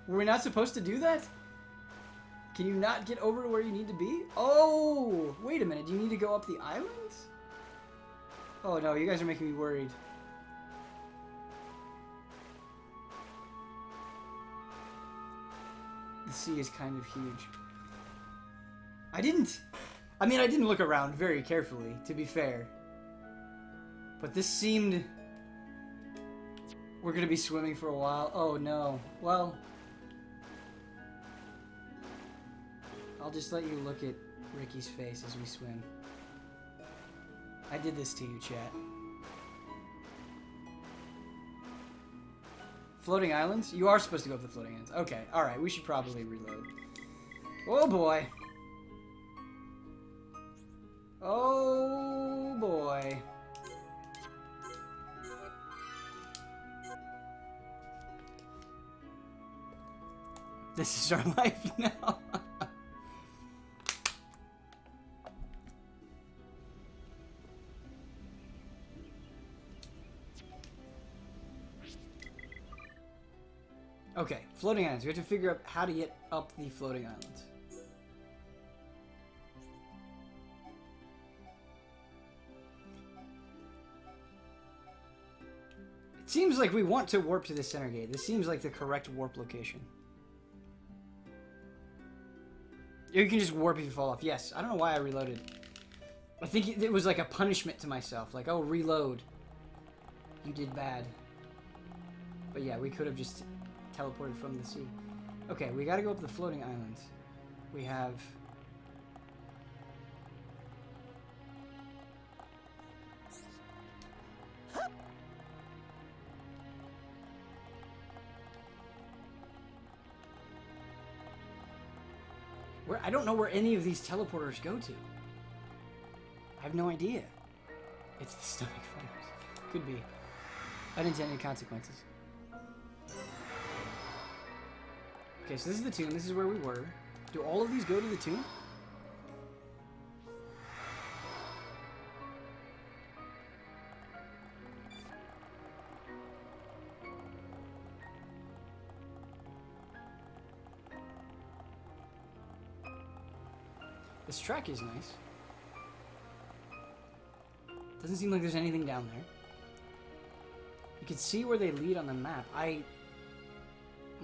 Were we not supposed to do that? Can you not get over to where you need to be? Oh, wait a minute. Do you need to go up the island? Oh no, you guys are making me worried. The sea is kind of huge. I didn't look around very carefully, to be fair. But this seemed... We're gonna be swimming for a while. Oh no. Well... I'll just let you look at Ricky's face as we swim. I did this to you, chat. Floating islands? You are supposed to go up the floating islands. Okay, alright, we should probably reload. Oh boy. Oh boy. This is our life now. Okay, floating islands. We have to figure out how to get up the floating islands. It seems like we want to warp to the center gate. This seems like the correct warp location. You can just warp if you fall off. Yes, I don't know why I reloaded. I think it was like a punishment to myself. Like, oh, reload. You did bad. But yeah, we could have just... teleported from the sea. Okay, we gotta go up the floating islands. We have... I don't know where any of these teleporters go to. I have no idea. It's the stomach fires. Could be. Unintended consequences. Okay, so this is the tomb. This is where we were. Do all of these go to the tomb? This track is nice. Doesn't seem like there's anything down there. You can see where they lead on the map. I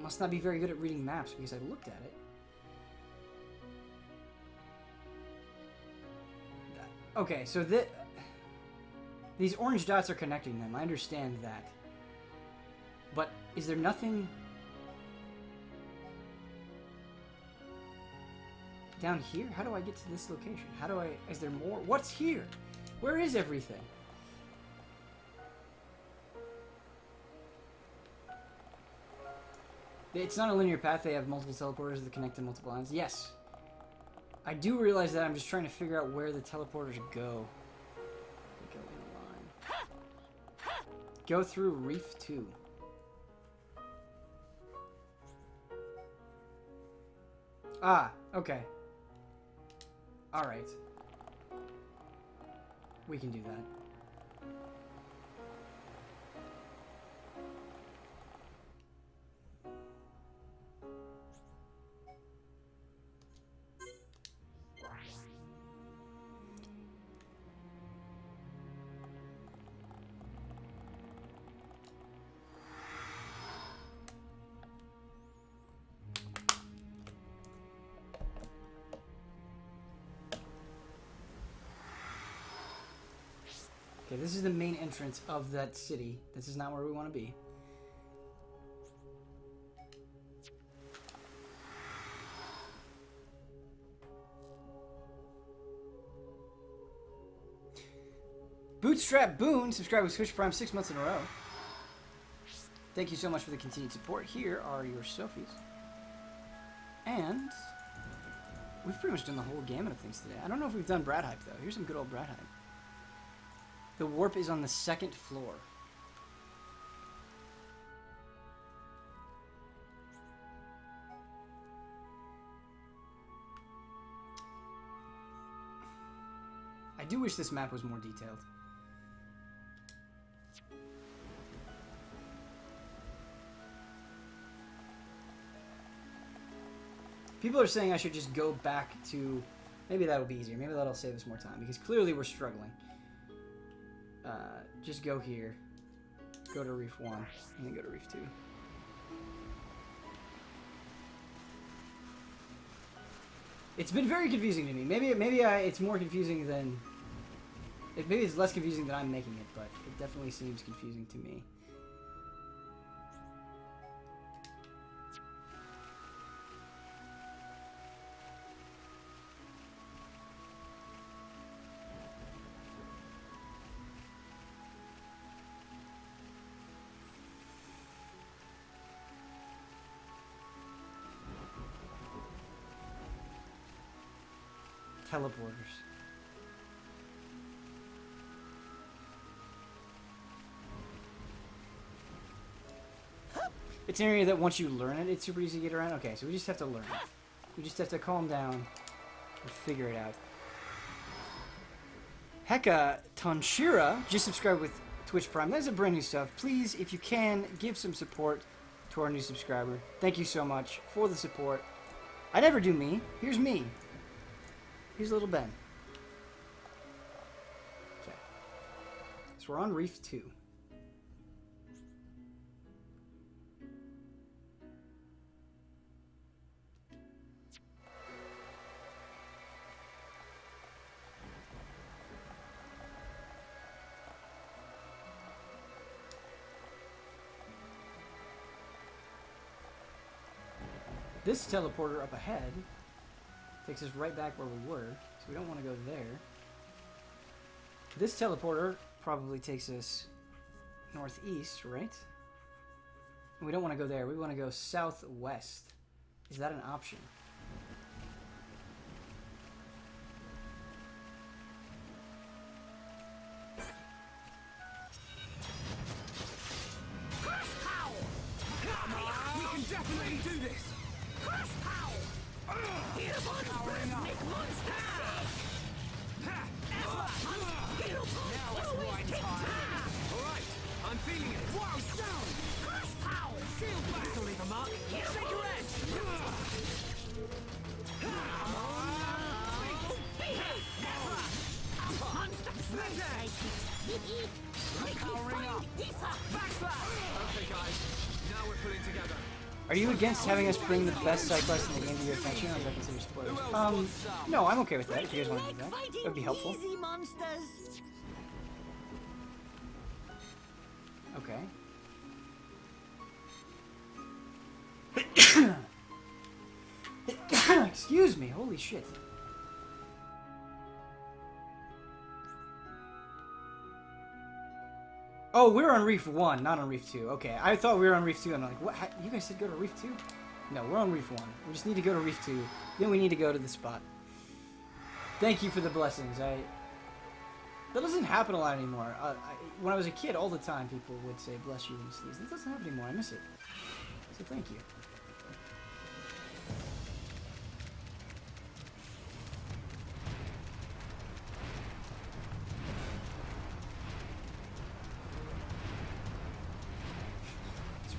must not be very good at reading maps because I looked at it. Okay, so these orange dots are connecting them. I understand that. But is there nothing down here? How do I get to this location? How do I... Is there more? What's here? Where is everything? It's not a linear path. They have multiple teleporters that connect to multiple lines. Yes. I do realize that. I'm just trying to figure out where the teleporters go. They go in a line. Go through Reef 2. Ah, okay. Alright. We can do that. Okay, this is the main entrance of that city. This is not where we want to be. Bootstrap Boone, subscribe with Twitch Prime 6 months in a row. Thank you so much for the continued support. Here are your Sophies. And we've pretty much done the whole gamut of things today. I don't know if we've done Brad Hype, though. Here's some good old Brad Hype. The warp is on the 2nd floor. I do wish this map was more detailed. People are saying I should just go back to... Maybe that'll be easier. Maybe that'll save us more time. Because clearly we're struggling. Just go here. Go to Reef 1. And then go to Reef 2. It's been very confusing to me. Maybe it's more confusing than... Maybe it's less confusing than I'm making it. But it definitely seems confusing to me. Teleporters. It's an area that once you learn it, it's super easy to get around. Okay, so we just have to learn it. We just have to calm down and figure it out. Heka Tanshira just subscribed with Twitch Prime. That's a brand new sub. Please, if you can, give some support to our new subscriber. Thank you so much for the support. I never do me. Here's me. Here's little Ben. Okay. So we're on Reef 2. This teleporter up ahead takes us right back where we were, so we don't want to go there. This teleporter probably takes us northeast, right? And we don't want to go there. We want to go southwest. Is that an option? We can definitely do this! Alright, I'm feeling it. Wow, down! Shield back! This'll leave a mark. Shake your edge! Powering up! Backslash! Are you against having us bring the best side quest in the game to your attention, or is that considered spoilers? No, I'm okay with that, if you guys want to do that. That would be helpful. Easy monsters. Okay. Excuse me, holy shit. Oh, we're on Reef 1, not on Reef 2. Okay, I thought we were on Reef 2. I'm like, what? You guys said go to Reef 2? No, we're on Reef 1. We just need to go to Reef 2. Then we need to go to the spot. Thank you for the blessings. That doesn't happen a lot anymore. When I was a kid, all the time, people would say, bless you when you sneeze. That doesn't happen anymore. I miss it. So thank you.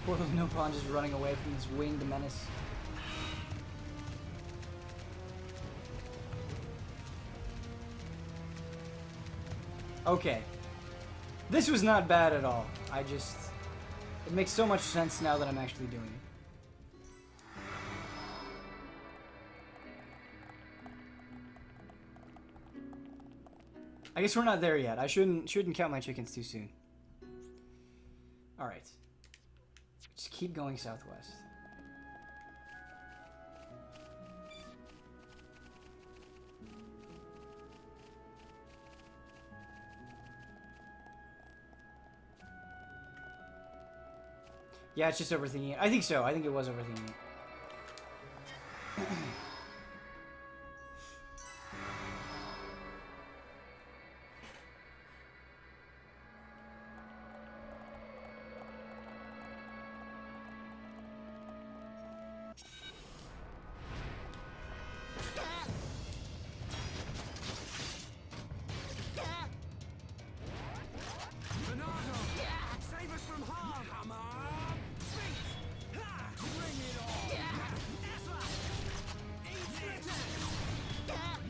Poor little Nopon just running away from this winged menace. Okay. This was not bad at all. It makes so much sense now that I'm actually doing it. I guess we're not there yet. I shouldn't count my chickens too soon. Alright. Just keep going southwest. Yeah, it's just overthinking it. I think so. I think it was overthinking it.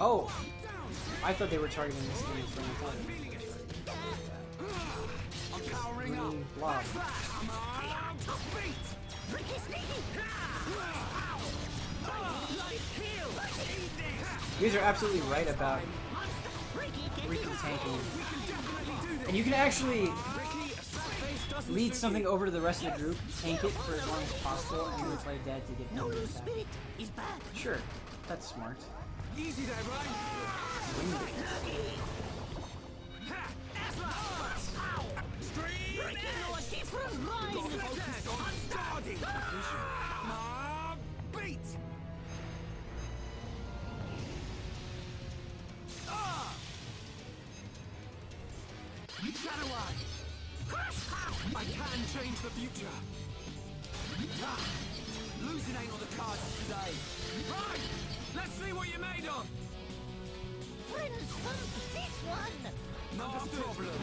Oh! I thought they were targeting this thing from the green blob. You guys are absolutely right about Riki tanking. And you can actually lead something over to the rest of the group, tank it for as long as possible, and then play dead to get double attack. Sure, that's smart. Easy there, right? I can change the future. Losing ain't on the cards today. Right! Let's see what you're made of! Friends from this one! Not a problem.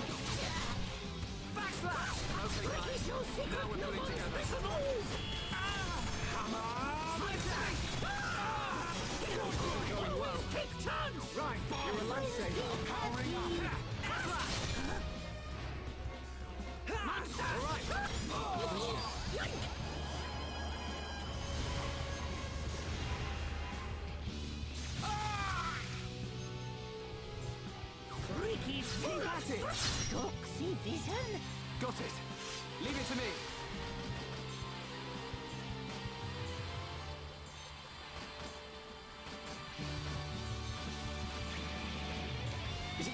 Backslash! Okay, guys. Now we're pulling together. Come on! Going well. Right, you're a lifesaver. Powering up. All right. Riki's Got it! Shoxy vision? Got it! Leave it to me!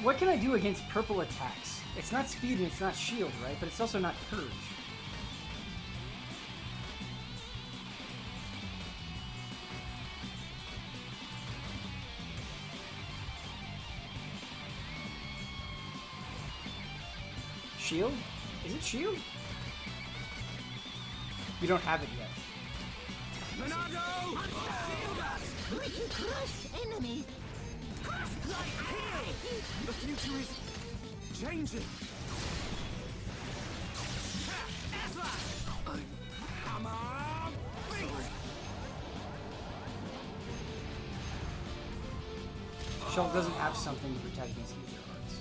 What can I do against purple attacks? It's not speed and it's not shield, right? But it's also not purge. Shield? Is it shield? You don't have it yet. Monado! Riki crush enemy! The future is changing. Hammer! Shell doesn't have something to protect against nuclear hearts.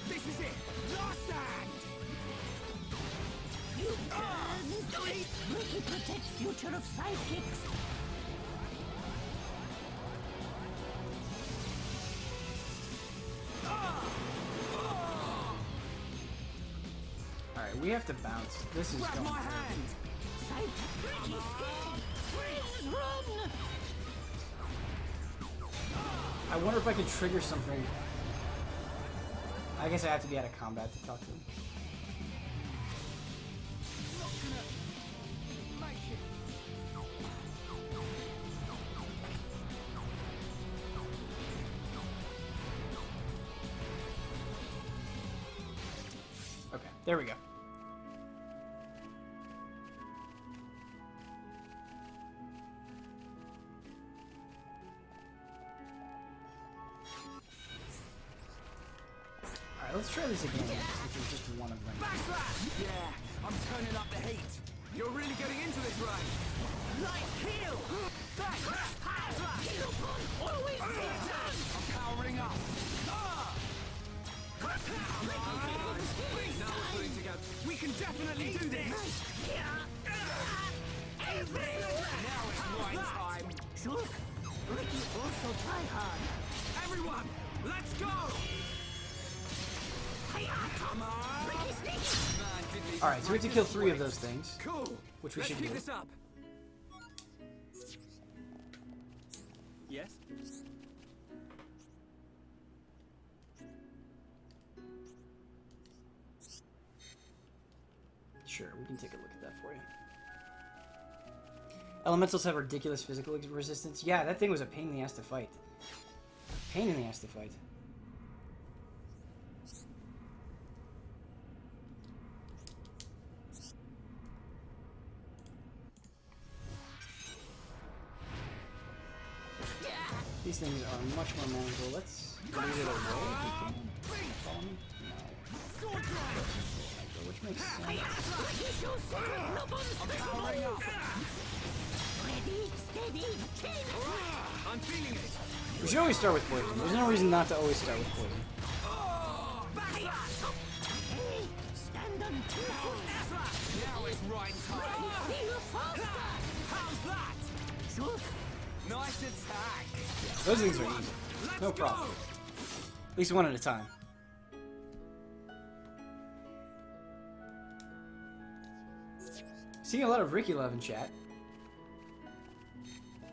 This is it! Last stand! future of sidekicks. Alright, we have to bounce. This is going my crazy. hand! Sidekick Riki scared! Friends, run! I wonder if I could trigger something. I guess I have to be out of combat to talk to him. Okay, there we go. Alright, let's try this again. If it's just one of them. Backslash! Yeah, I'm turning up the heat. You're really getting into this range. Light heal! Backslash! Backslash! Heropon! Always I'm powering up. Now we're putting together. We can definitely do this. Now it's right time. Sure. Riki also try hard. Everyone, let's go! Come on! Alright, so we have to kill 3 of those things. Cool. Which we Let's should keep do. this up. Yes? Sure, we can take a look at that for you. Elementals have ridiculous physical resistance. Yeah, that thing was a pain in the ass to fight. Pain in the ass to fight. These things are much more manageable. Let's leave it away if we can. Follow me? No. Which makes sense. I'm feeling it. We should always start with poison. There's no reason not to always start with poison. Stand on Now it's right time. How's that? Sure. Nice attack. Those things are easy. No problem. At least one at a time. Seeing a lot of Riki love in chat.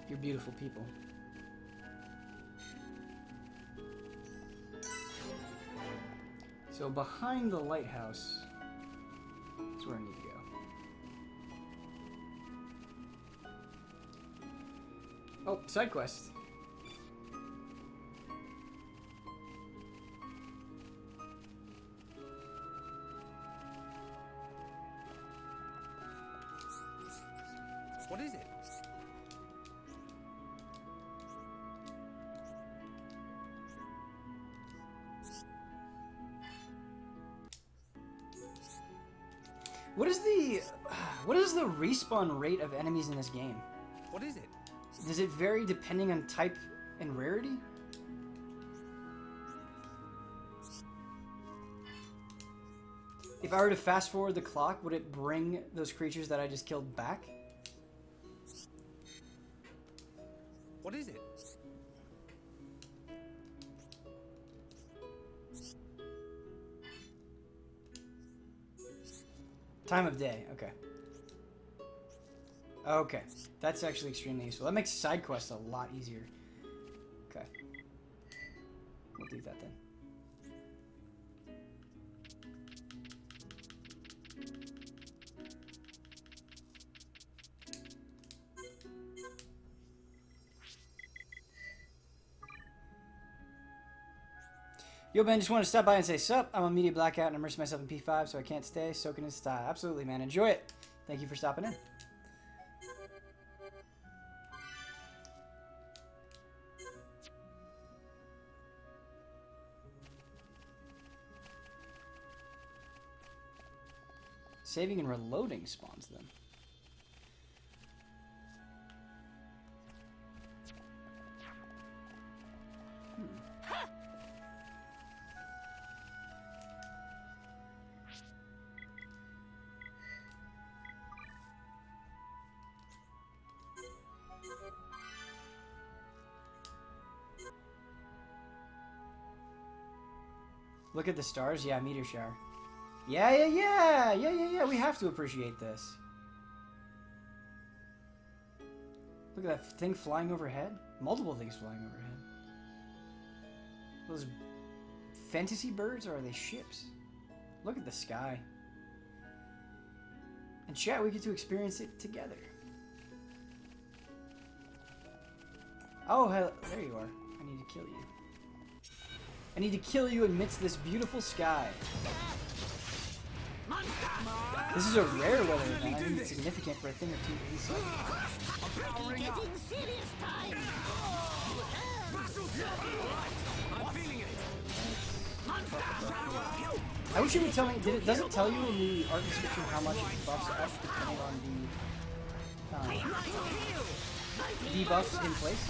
You're beautiful people. So behind the lighthouse is where I need to go. Oh, side quest. What is it? What is the respawn rate of enemies in this game? What is it? Does it vary depending on type and rarity? If I were to fast forward the clock, would it bring those creatures that I just killed back? What is it? Time of day, okay. Okay, that's actually extremely useful. That makes side quests a lot easier. Okay. We'll do that then. Yo, Ben, just want to stop by and say sup. I'm on media blackout and immerse myself in P5, so I can't stay. Soaking in style. Absolutely, man. Enjoy it. Thank you for stopping in. Saving and reloading spawns them. Look at the stars. Yeah, meteor shower. Yeah. We have to appreciate this. Look at that thing flying overhead. Multiple things flying overhead. Those fantasy birds, or are they ships? Look at the sky. And chat, we get to experience it together. Oh, hell, there you are. I need to kill you. I need to kill you amidst this beautiful sky. This is a rare weather event. I think it's significant for a thing or two to reset. Getting serious time. I'm feeling it. I wish you would tell me. Does it tell you in the art description how much it buffs up depending on the debuffs in place?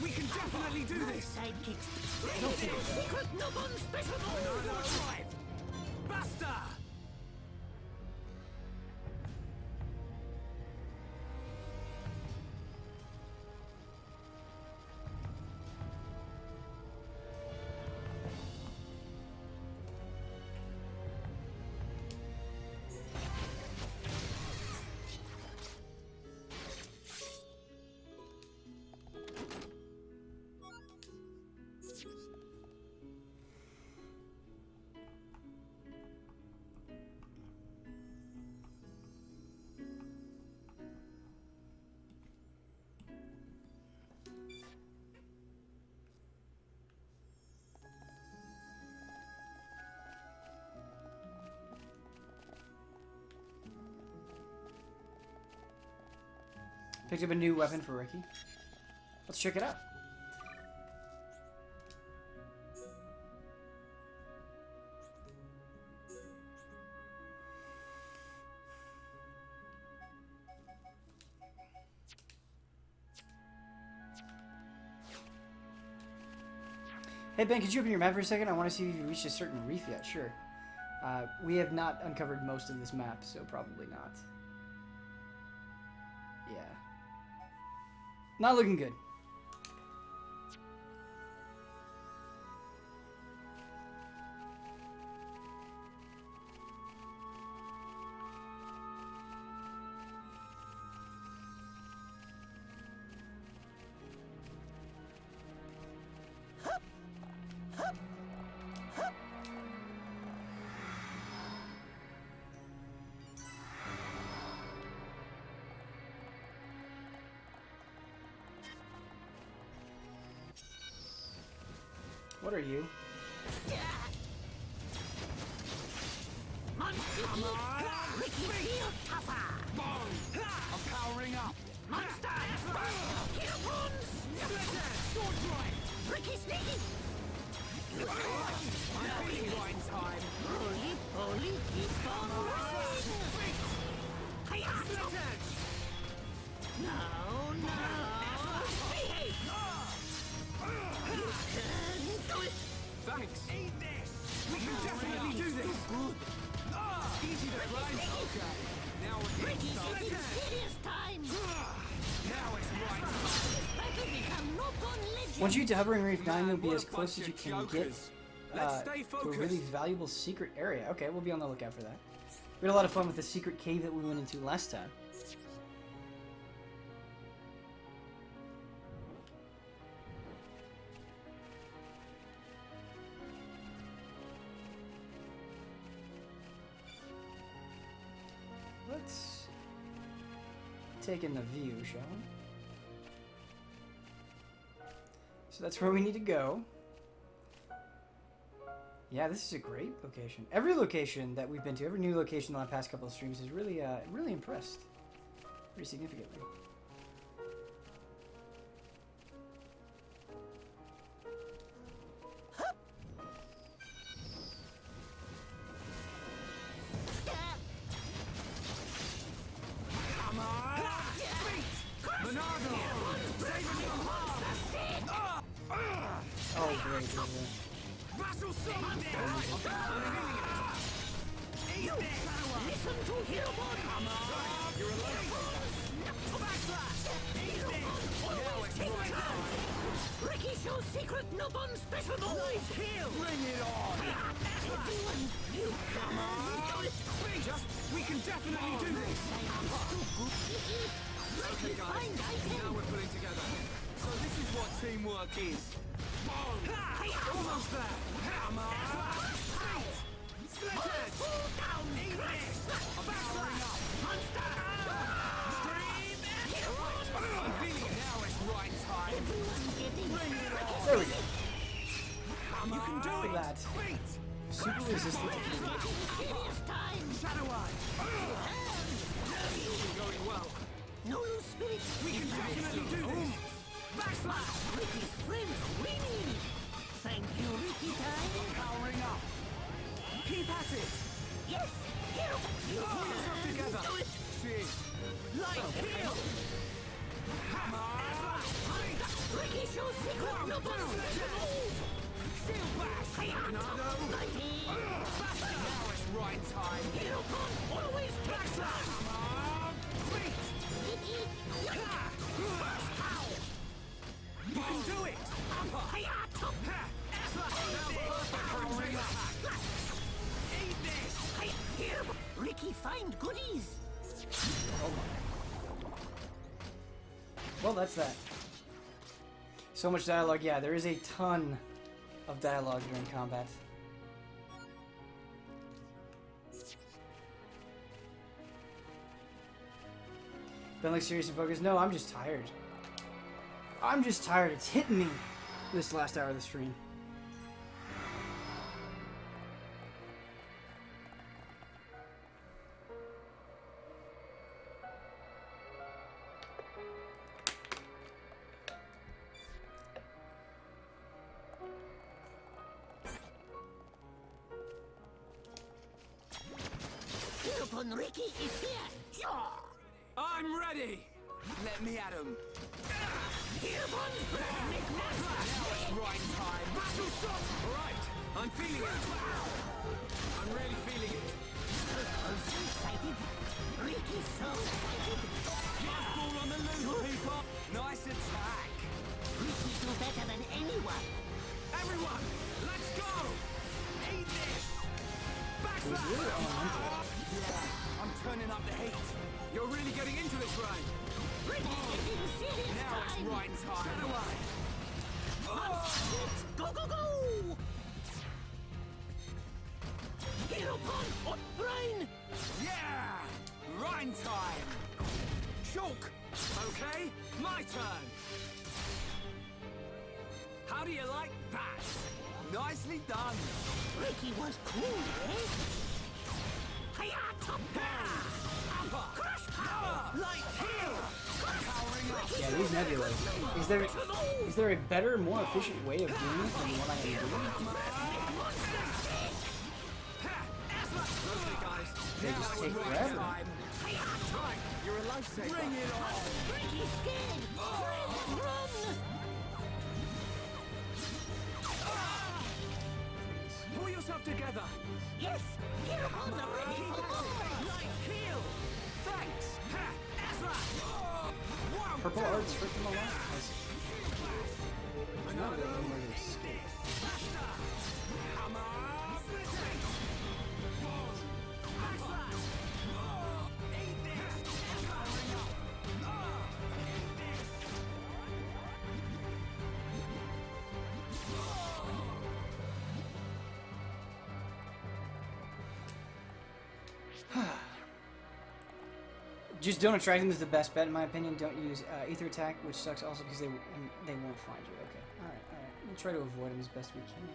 We can definitely do this. Secret Nobon special move. Basta! Picked up a new weapon for Riki. Let's check it out. Hey Ben, could you open your map for a second? I want to see if you reached a certain reef yet. Sure. We have not uncovered most of this map, so probably not. Yeah. Not looking good. What are you? Come on! Riki, feel tougher! I'm powering up. Monster! Heropon! Sword drive! Riki, sneaky! I'm feeling right time. Holy, holy, keep on rolling! No, no! Thanks. Eat this. We can definitely do this. Good. Easy to climb. Okay. Now we're getting started. Serious time. Now it's right. Battle become Nobon legend. Once you get to Hovering Reef 9, you'll be as close as you can get Let's stay to a focused. really valuable secret area. Okay, we'll be on the lookout for that. We had a lot of fun with the secret cave that we went into last time. Let's take in the view, shall we? So that's where we need to go. Yeah, this is a great location. Every location that we've been to, every new location in the past couple of streams has really, really impressed. Pretty significantly. Oh, great. Listen to Heropon! Riki shows secret Nobon special moves! Bring it on! Everyone, you come on! We can definitely do this! Okay guys, now we're pulling together. So this is what teamwork is. Almost there! Come on! Split it! Down! Eat this! Powering up! Stream! I'm feeling now it's right time. Bring it on! There we go. You can do it! That. Super resistant to Shadow Eye! Going well. No loose spirit! We can definitely do this! Backslash! Riki's friends winning! Thank you, Riki time! Powering up! Keep at it! Yes! Here! Pull yourself together! Do it! See! Light heal! Hammer! Riki shows secret Nobon special move! Seal back! Tornado! Now it's right time! Heropon always backslash! Hammer! Beat! You can do it! Powering up! Eat this! Here! Riki find goodies! Well, that's that. So much dialogue. Yeah, there is a ton of dialogue during combat. Been like serious and focused? No, I'm just tired. I'm just tired. It's hitting me this last hour of the stream. Heropon Riki is here! I'm ready! Let me at him! Heropon! Now it's right time! Battle shot! Right! I'm feeling it! I'm really feeling it! I'm so excited! Riki's so excited! Fastball on the loose, people! Nice attack! Riki do better than anyone! Everyone, let's go! Eat this! Backslash! Yeah, I'm turning up the heat. You're really getting into this, right? Now it's right time. Shadow Eye! Go, go, go! Heropon on Rhine! Yeah! Rhine time! Shulk! Okay, my turn! How do you like that? Nicely done! Riki was cool, eh? Crush power! Light heal! Powering up! Yeah, these nebulas. Is there a better, more efficient way of doing it than what I am doing? Okay, guys. They just take forever. You're a lifesaver. Bring it on! Riki's scared! Friends, run! Pull yourself together! Yes! Heropon are ready for more! Light heal! Thanks! Purple arts hurt them a lot. It's not really anywhere to escape. Just don't attract them is the best bet in my opinion. Don't use ether attack, which sucks also because they won't find you. Okay, all right. We'll try to avoid them as best we can.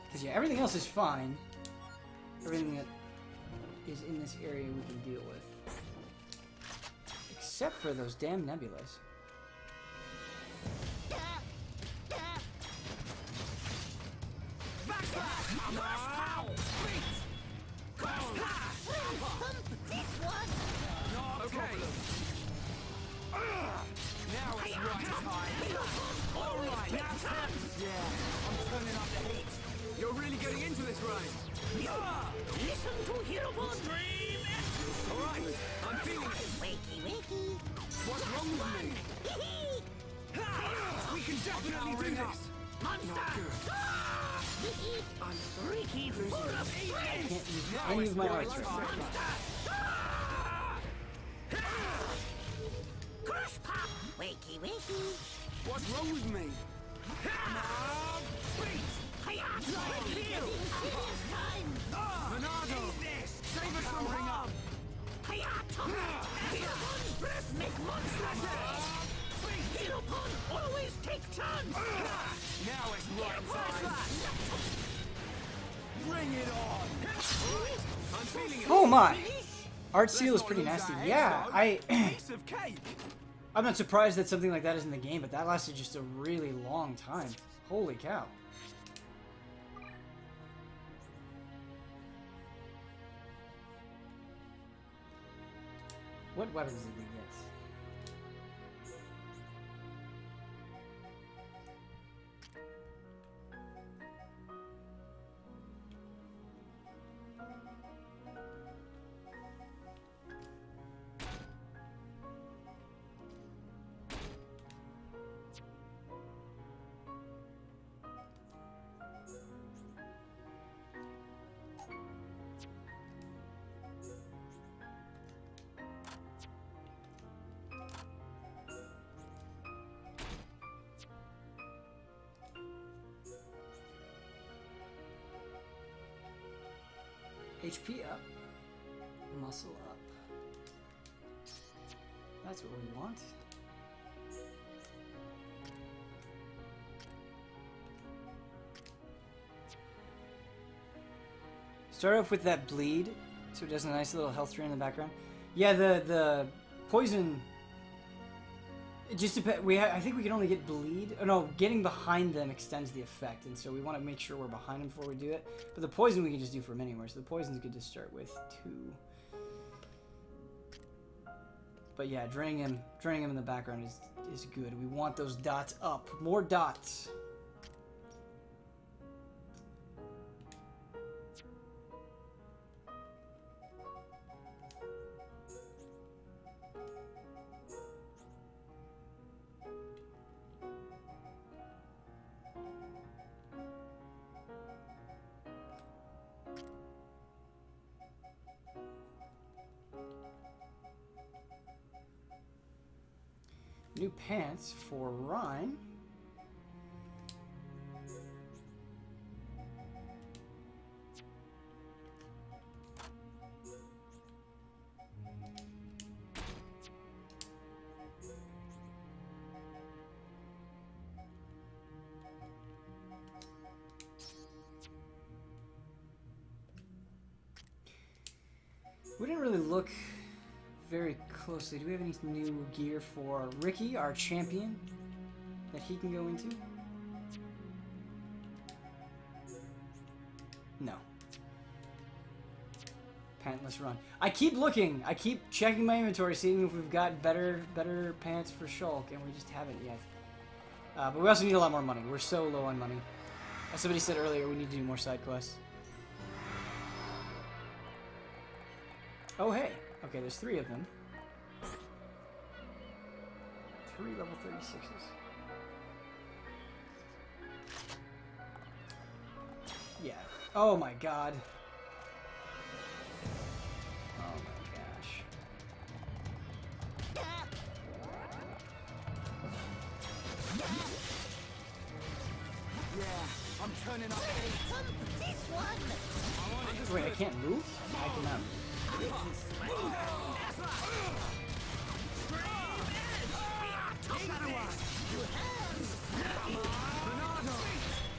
Because yeah, everything else is fine. Everything that is in this area we can deal with, except for those damn nebulas. Okay. Now it's right time. All right, now turn. Yeah, I'm turning up the heat. You're You're really getting into this, right? Listen to Heropon! All right, I'm feeling it. Wakey, wakey! What's wrong with me? We can definitely do this. Monster! Riki, full of evil! I can't use any of my arts right now. Crush pop! Wakey, wakey! What's wrong with me? Monado! Save us from harm! Heropon's breath make monsters! Heropon always take turns! Now it's right time! Bring it on! I'm feeling it! Oh my! Art seal is pretty nasty. Yeah, I'm not surprised that something like that is in the game, but that lasted just a really long time. Holy cow. What weapons did we get? HP up, muscle up. That's what we want. Start off with that bleed, so it does a nice little health drain in the background. Yeah, the poison. It just depends. I think we can only get bleed. Oh no, getting behind them extends the effect, and so we want to make sure we're behind them before we do it. But the poison we can just do from anywhere. So the poison's good to start with 2. But yeah, draining him in the background is good. We want those dots up. More dots. New pants for Rhyme. We didn't really look very closely. Do we have any new gear for Riki, our champion, that he can go into? No. Pantless run. I keep looking. I keep checking my inventory, seeing if we've got better pants for Shulk, and we just haven't yet. But we also need a lot more money. We're so low on money. As somebody said earlier, we need to do more side quests. Oh, hey. Okay, there's 3 of them. 3 level 36s. Yeah. Oh my god. Oh my gosh. Yeah, I'm turning up. This one! Wait, I can't move? I cannot.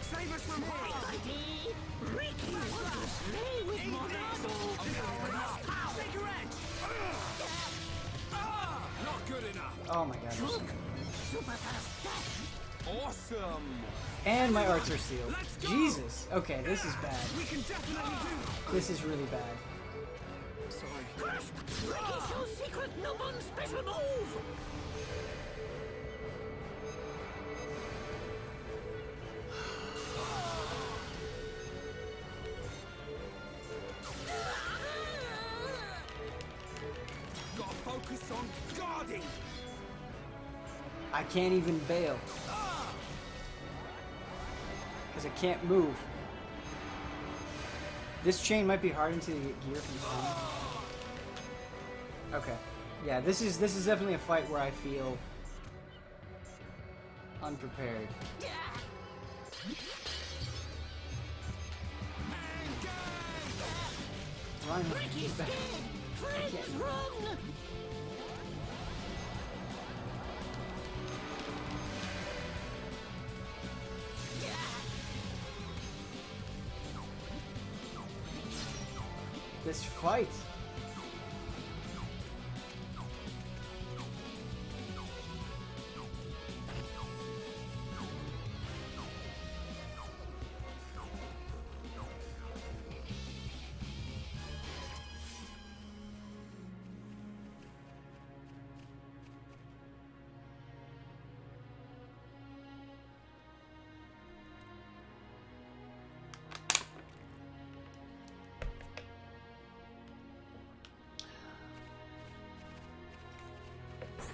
Save us from here! Riki wants to slay with Monado! Cigarette! Not good enough! Oh my god. Super fast dash! Awesome! And my arts are sealed. Jesus. Okay, this is bad. We can definitely do This is really bad. Sorry. Riki shows secret Nobun special move! Guarding! I can't even bail. Because I can't move. This chain might be hard until you get gear from home. Okay. Yeah, this is definitely a fight where I feel unprepared. Run! Back. Run! This fight.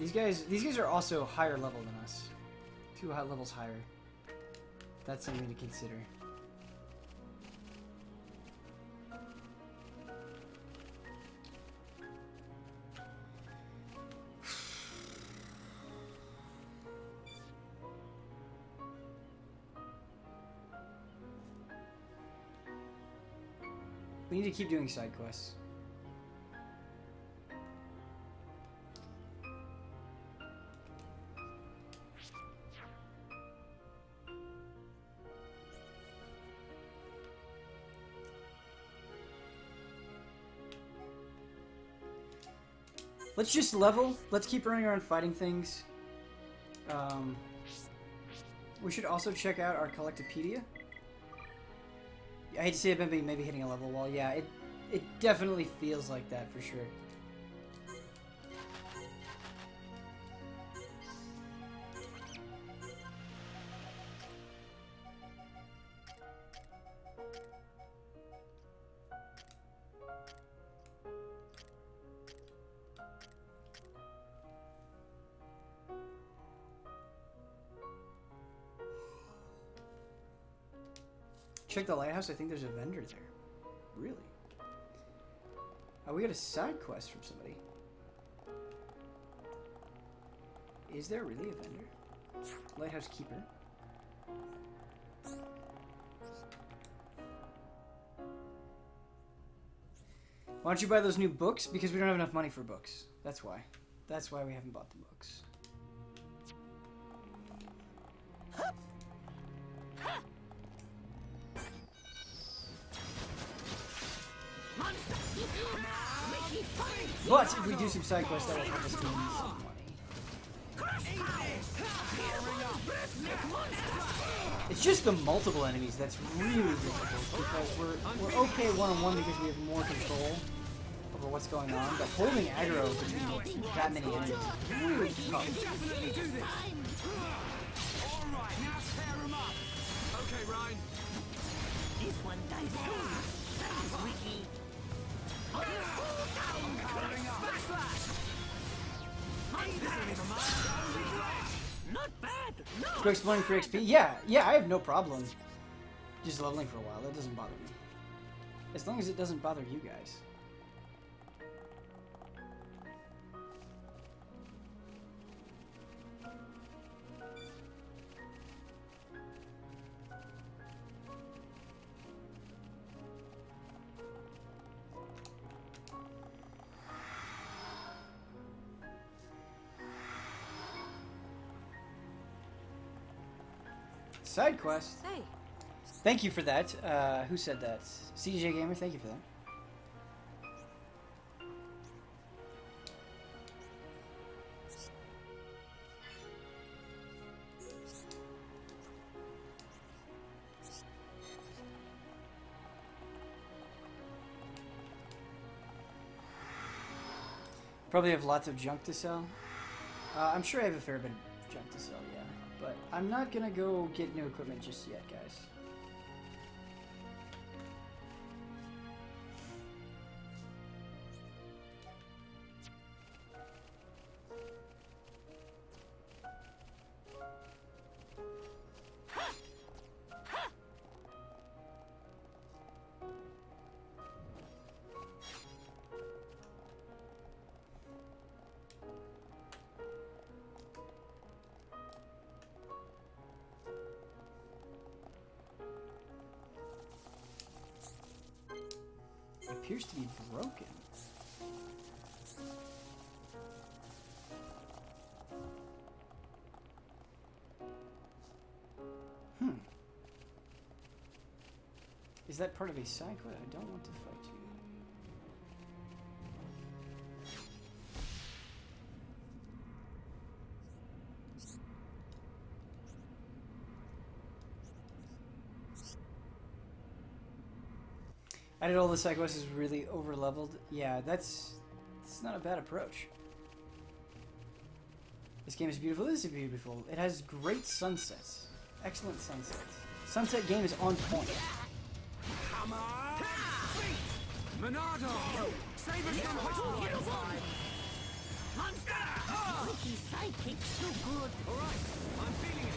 These guys are also higher level than us. 2 high levels higher. That's something to consider. We need to keep doing side quests. Let's just level. Let's keep running around fighting things. We should also check out our Collectopedia. I hate to say it, maybe hitting a level wall. Yeah, it definitely feels like that for sure. Check the lighthouse. I think there's a vendor there. Really? Oh, we got a side quest from somebody. Is there really a vendor? Lighthouse keeper. Why don't you buy those new books? Because we don't have enough money for books. That's why. That's why we haven't bought the books. But if we do some side quests, that will help us gain some money. It's just the multiple enemies that's really difficult because we're okay one-on-one because we have more control over what's going on, but holding aggro between that many enemies is really tough. Definitely do this! Alright, now tear him up! Okay, Ryan. This one dies soon. That is Riki. Not bad. No. Go exploring for XP? Yeah, I have no problem just leveling for a while. That doesn't bother me. As long as it doesn't bother you guys. Side quest. Hey. Thank you for that. Who said that? CJ Gamer, thank you for that. Probably have lots of junk to sell. I'm sure I have a fair bit of junk to sell, yeah. But I'm not gonna go get new equipment just yet, guys. appears to be broken. Is that part of a side quest? I don't want to fight you. I did all the side quests is really over leveled. Yeah, that's not a bad approach. This game is beautiful. This is beautiful. It has great sunsets. Excellent sunsets. Sunset game is on point. Come on! Monado! Save us from harm! Monster! Riki's sidekick's so good. Alright, I'm feeling it.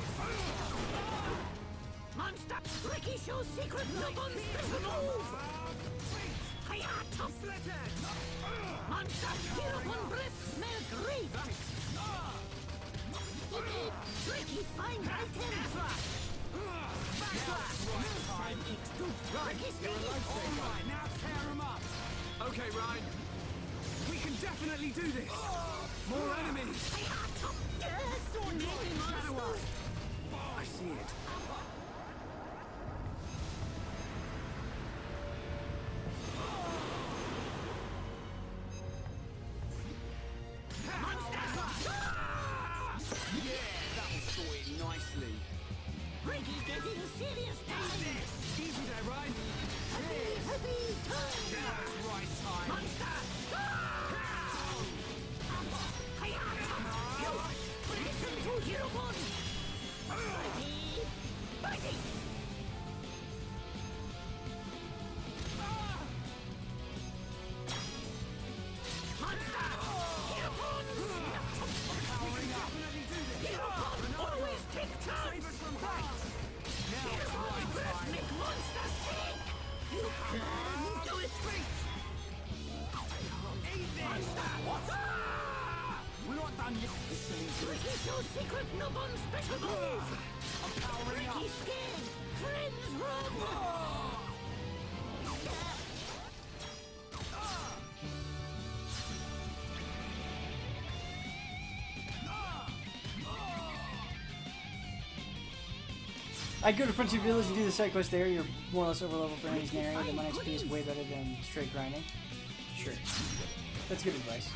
Monster! Riki shows secret weapon special move! Hayata! Monster! Heropon breath smell great! Riki find items! Sidekicks too! Riki's Alright, now tear him up! Okay, Ryan. We can definitely do this! More enemies! I see it. Yeah, that will sort it nicely. Riki's getting serious time! Easy there, Ryan. Happy time! That's right time. Monster! Listen to Heropon! Ready? Fighting! Monster! Heropon! Powering up. Heropon always take charge! Heropon breath make monster sick! You can do it! Monster! We're not done yet. Riki shows secret Nobon special move! I'm powering up. Riki scared! Friends run! I'd go to Frontier Village and do the side quest there. You're more or less over level for enemies in the area. The money XP is way better than straight grinding. Sure. That's good advice.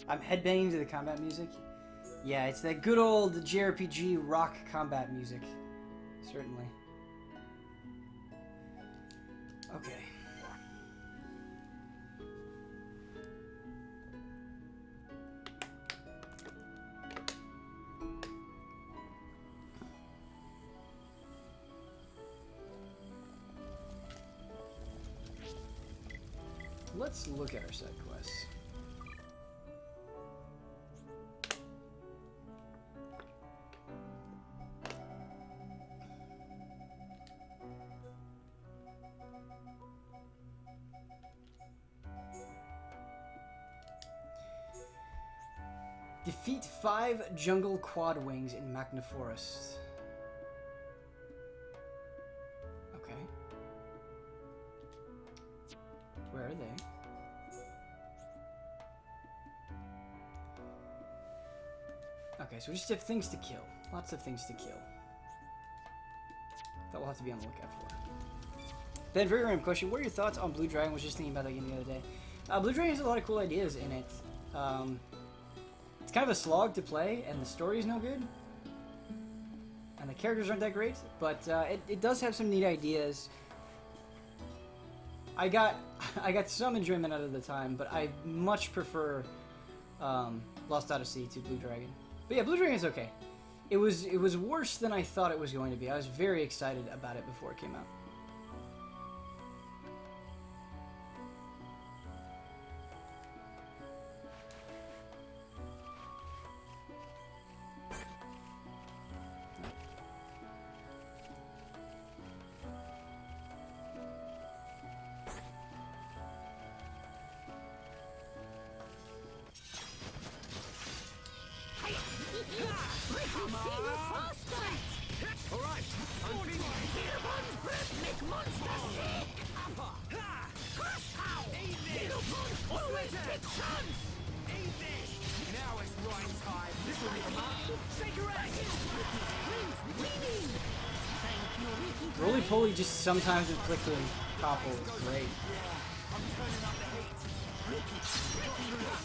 I'm headbanging to the combat music. Yeah, it's that good old JRPG rock combat music. Certainly. Okay. Let's look at our side quests. Defeat 5 jungle quad wings in Magna Forest. Okay. Where are they? Okay, so we just have things to kill. Lots of things to kill. That we'll have to be on the lookout for. Then, very random question. What are your thoughts on Blue Dragon? I was just thinking about that game the other day. Blue Dragon has a lot of cool ideas in it. It's kind of a slog to play, and the story is no good. And the characters aren't that great, but it does have some neat ideas. I got some enjoyment out of the time, but I much prefer Lost Odyssey to Blue Dragon. But yeah, Blue Dragon is okay. It was worse than I thought it was going to be. I was very excited about it before it came out. see you faster! Alright, I'm feeling Heropon's breath make monsters sick! Crush how! Heropon always take chance! Now it's right time. This will be fun. Shake your ass! Winning! Thank you, Riki. Roly-poly just sometimes inflicting topple is great. I'm turning up the heat.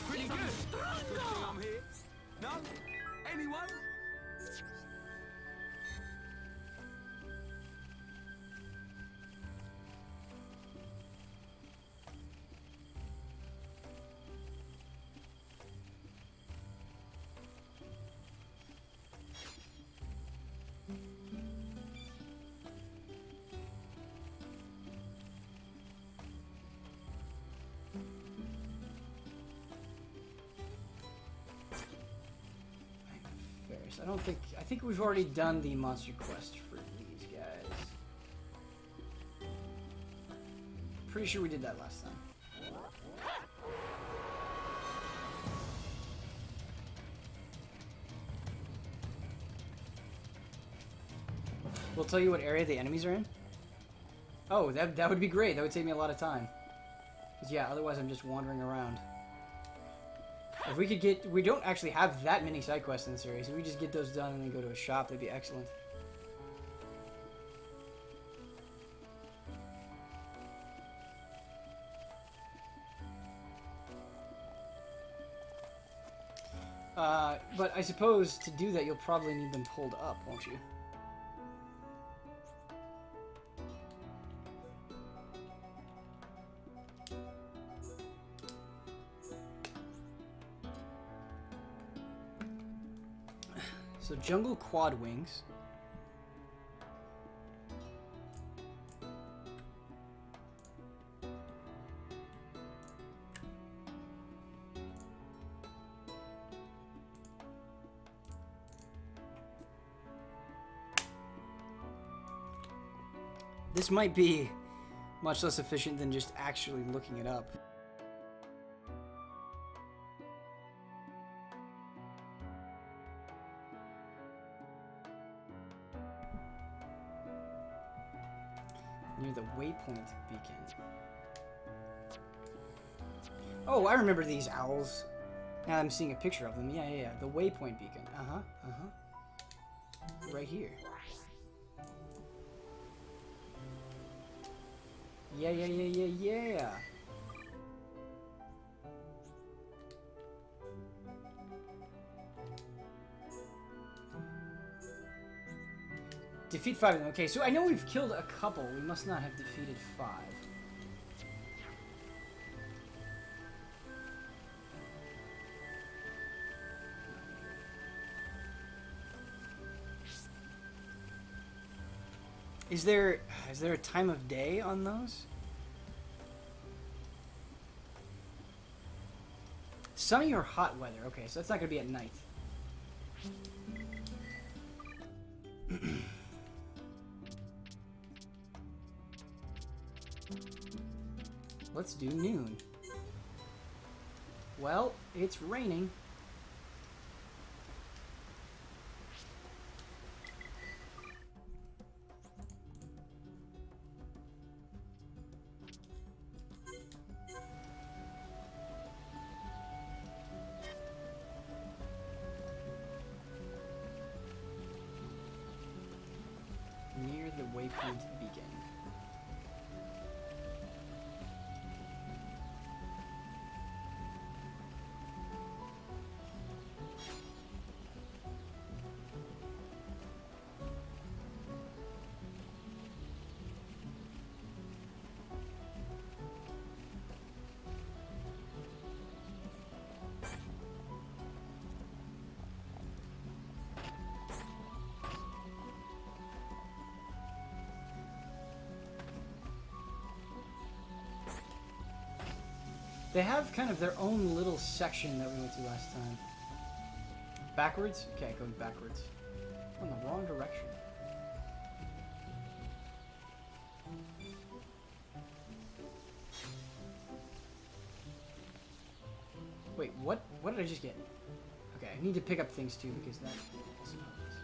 Pretty good. I'm here. No? Anyone? I think we've already done the monster quest for these guys. Pretty sure we did that last time. We'll tell you what area the enemies are in. Oh, that would be great. That would save me a lot of time. 'Cause yeah, otherwise I'm just wandering around. If we could get... We don't actually have that many side quests in the series. If we just get those done and then go to a shop, that'd be excellent. But I suppose to do that, you'll probably need them pulled up, won't you? So jungle quad wings. This might be much less efficient than just actually looking it up. Near the waypoint beacon. Oh, I remember these owls. Now I'm seeing a picture of them. Yeah. The waypoint beacon. Right here. Yeah. Defeat 5 of them. Okay, so I know we've killed a couple. We must not have defeated 5. Is there a time of day on those? Sunny or hot weather. Okay, so that's not going to be at night. Let's do noon. Well, it's raining. Near the waypoint beacon. They have kind of their own little section that we went to last time. Backwards? Okay, going backwards. In the wrong direction. Wait, what? What did I just get? Okay, I need to pick up things too because that also helps.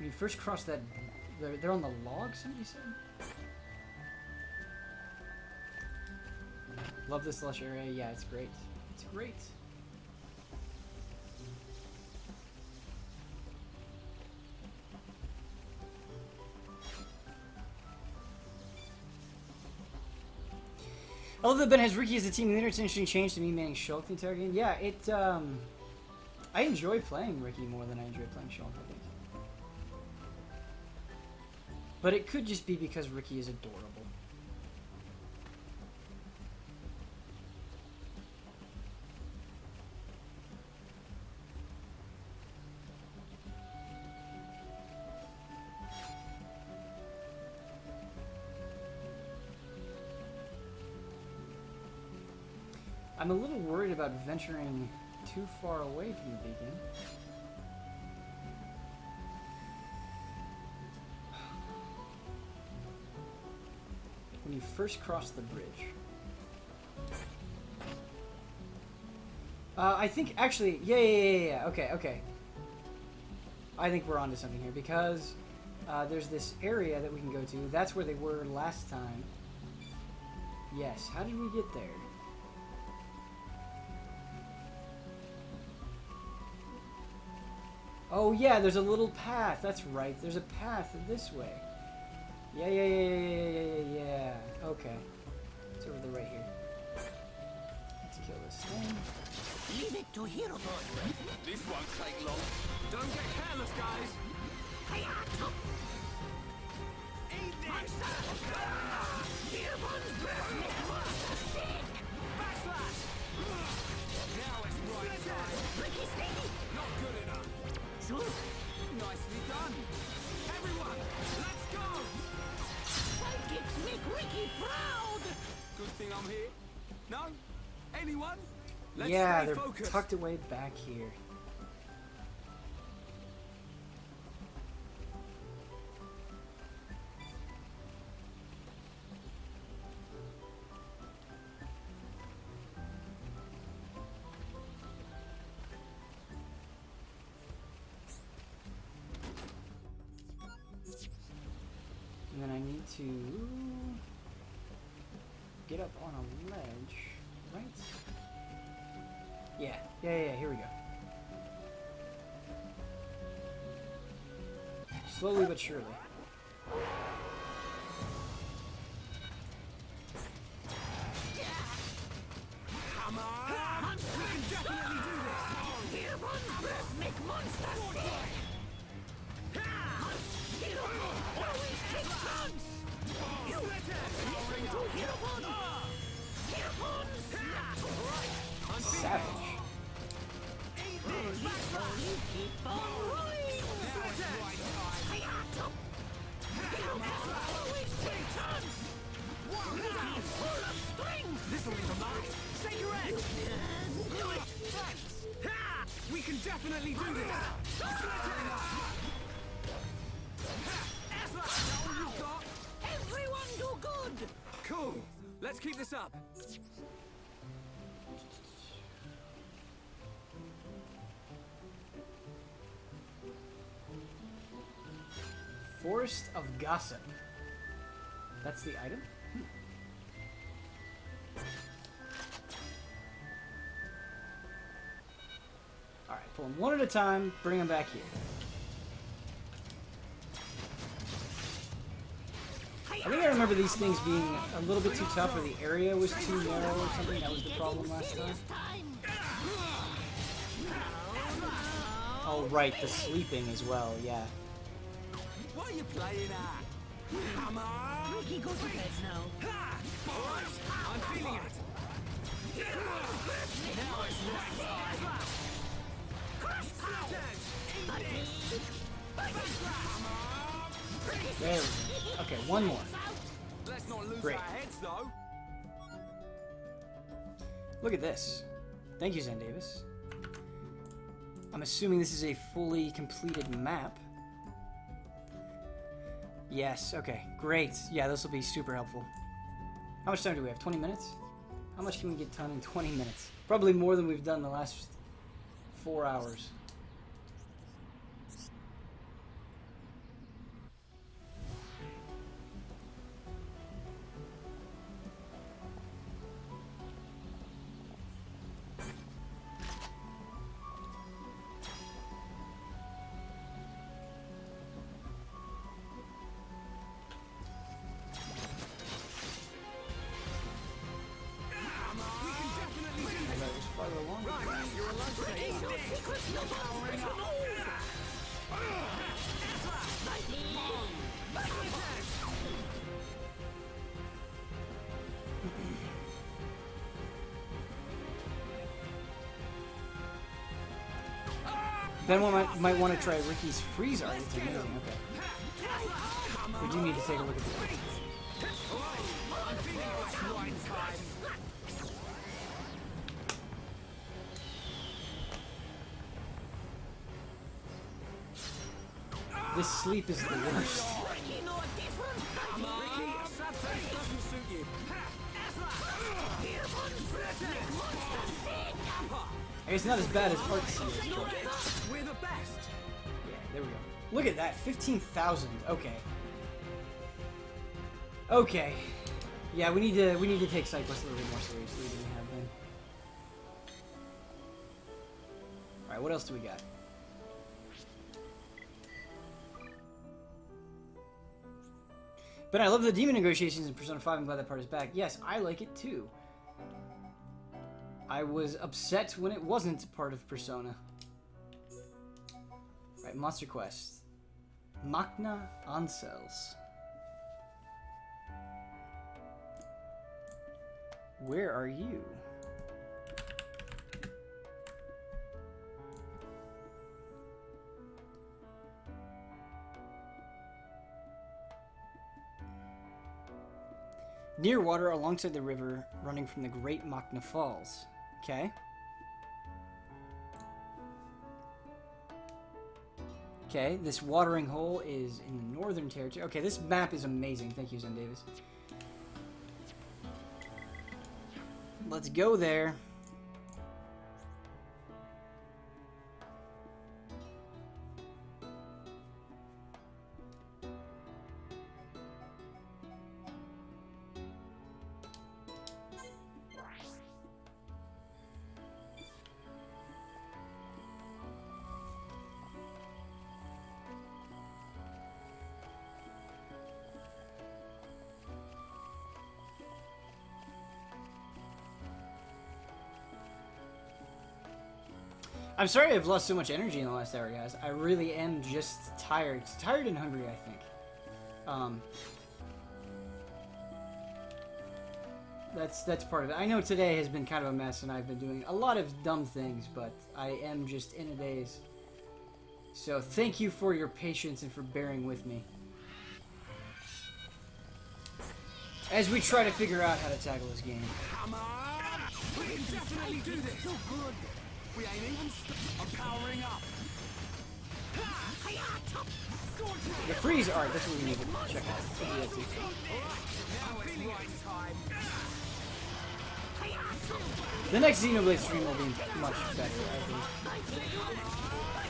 When you first cross that... They're on the log, somebody said? Love this lush area. Yeah, it's great. It's great. I love that Ben has Riki as the team leader. It's an interesting change to me manning Shulk the entire game. Yeah, it, I enjoy playing Riki more than I enjoy playing Shulk, I think. But it could just be because Riki is adorable. I'm a little worried about venturing too far away from the beacon. When you first cross the bridge. I think, actually, yeah. Okay. I think we're onto something here because there's this area that we can go to. That's where they were last time. Yes, how did we get there? Oh yeah, there's a little path. That's right. There's a path this way. Yeah. Okay. It's over the right here. Let's kill this thing. Leave it to Heropon. This won't take long. Don't get careless, guys. Eat this! Heropon's breath! Backslash! Now it's right time. Riki, steady! Not good enough. Sure. Nicely done. Everyone, let's go! Sidekicks make Riki proud! Good thing I'm here. No? Anyone? Let's yeah, stay they're focused. tucked away back here. And then I need to get up on a ledge, right? Yeah, here we go. Slowly but surely. Come on! We can definitely do this! Heropon's breath make monsters sick! Heropon always takes chance! You listen to Heropon! Heropon's Savage. keep on rolling! Always take chance! Full of strength! This'll be the mark! Stay your edge! Do it! Thanks! We can definitely do this! Everyone do good! Cool! Let's keep this up! Forest of Gossip. That's the item? Alright, pull them one at a time, bring them back here. I think I remember these things being a little bit too tough, or the area was too narrow or something. That was the problem last time. Oh, right, the sleeping as well, yeah. What are you playing at? Come on! Riki, go to bed now. Alright, I'm feeling it! Now it's right time! There we go. Okay, one more. Let's not lose Great. our heads, though. Look at this. Thank you, Zen Davis. I'm assuming this is a fully completed map. Yes, okay, great. Yeah, this will be super helpful. How much time do we have? 20 minutes? How much can we get done in 20 minutes? Probably more than we've done the last 4 hours. Ben might want to try Riki's freeze art. It's amazing. Okay. We do need to take a look at this. This sleep is the worst. It's not as bad as Eryth Sea is. We're the best. Yeah, there we go. Look at that, 15,000. Okay. Okay. Yeah, we need to take side quests a little bit more seriously than we have been. All right, what else do we got? But I love the demon negotiations in Persona 5. I'm glad that part is back. Yes, I like it too. I was upset when it wasn't part of Persona. Right, Monster Quest. Machna Ansels. Where are you? Near water alongside the river running from the Great Machna Falls. Okay. Okay, this watering hole is in the northern territory. Okay, this map is amazing. Thank you, Zen Davis. Let's go there. I'm sorry I've lost so much energy in the last hour, guys. I really am just tired. Tired and hungry, I think. That's part of it. I know today has been kind of a mess, and I've been doing a lot of dumb things, but I am just in a daze. So thank you for your patience and for bearing with me as we try to figure out how to tackle this game. Come on! We can definitely do this! So good! We ain't even I'm powering up! The freeze art, that's what we need to check out. Now it's right time. The next Xenoblade stream will be much better, I think.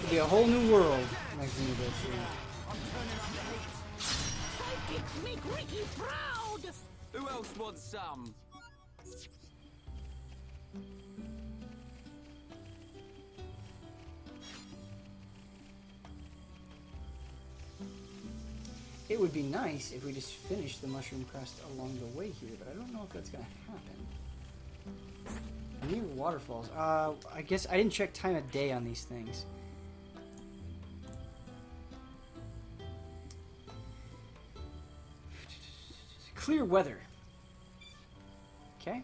It'll be a whole new world next Xenoblade stream. Sidekicks make Riki proud! Who else wants some? It would be nice if we just finished the Mushroom Crest along the way here, but I don't know if that's going to happen. Near waterfalls. I guess I didn't check time of day on these things. Clear weather. Okay.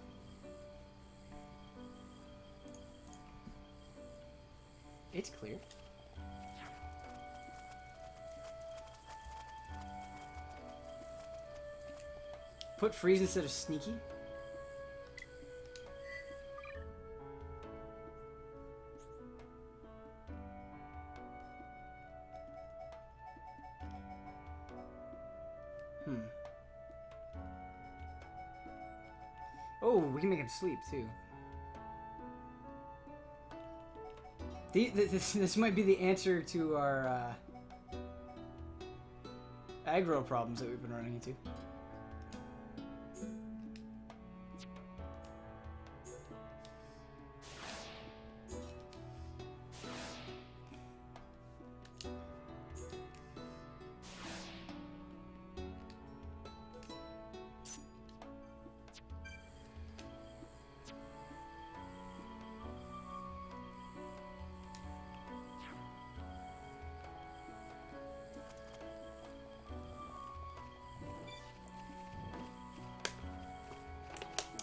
It's clear. Put freeze instead of sneaky. Oh, we can make him sleep too. This might be the answer to our aggro problems that we've been running into.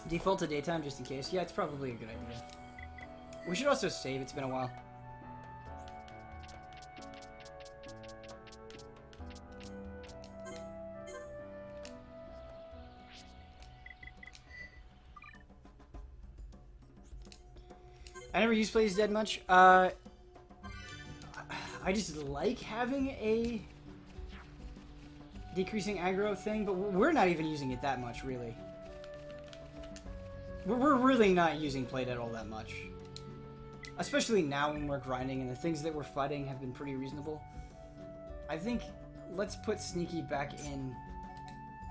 Default to daytime just in case. Yeah, it's probably a good idea. We should also save. It's been a while. I never use Plays Dead much. I just like having a decreasing aggro thing, but we're not even using it that much, really. We're really not using Play Dead all that much. Especially now when we're grinding and the things that we're fighting have been pretty reasonable. I think let's put Sneaky back in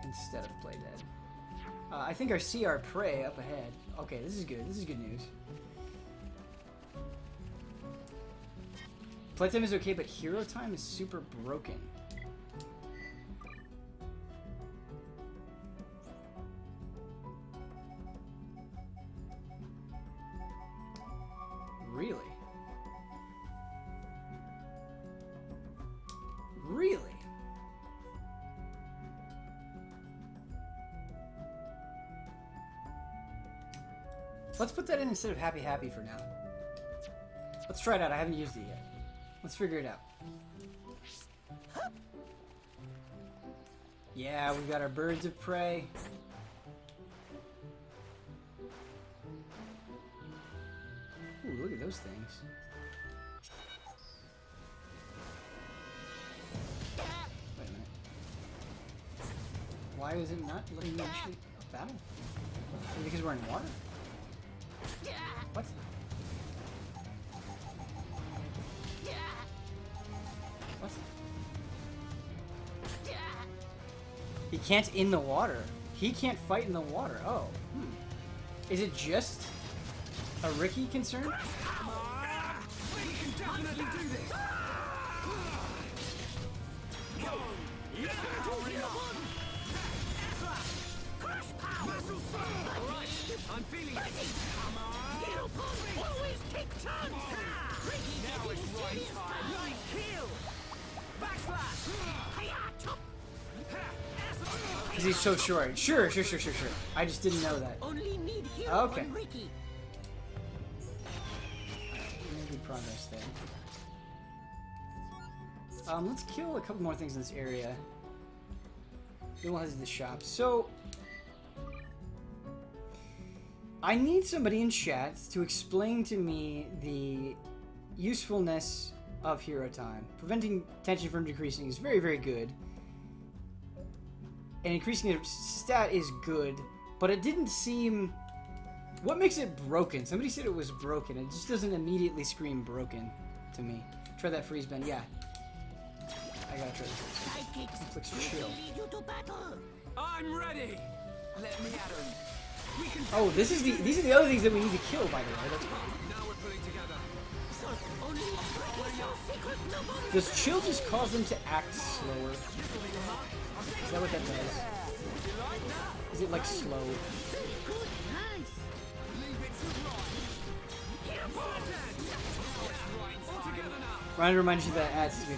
instead of Play Dead. I think I see our prey up ahead. Okay, this is good. This is good news. Playtime is okay, but hero time is super broken. Really? Really? Let's put that in instead of Happy Happy for now. Let's try it out. I haven't used it yet. Let's figure it out. Yeah, we've got our birds of prey. Ooh, look at those things. Wait a minute. Why is it not letting me actually battle? Is it because we're in water? What? What? He can't in the water. He can't fight in the water. Oh. Is it just a Riki concern? We can definitely do this. I'm feeling it. Come on. Always take turns. Now it's right time. Right kill. Backslash. Because he's so short. Sure. I just didn't know that. Only need Heropon, Okay. Riki. Good progress there. Let's kill a couple more things in this area. Then we'll head to the shop. So, I need somebody in chat to explain to me the usefulness of hero time. Preventing tension from decreasing is very, very good. And increasing its stat is good, but it didn't seem... What makes it broken? Somebody said it was broken. It just doesn't immediately scream broken to me. Try that freeze bend. Yeah. I gotta try this. Inflicts chill. I'm ready. Let me at him. We can. Oh, these are the other things that we need to kill, by the way. That's cool. Now we're pulling together. Does chill just cause them to act slower? Is that what that does? Is it like slow? Ryan reminds you that adds to be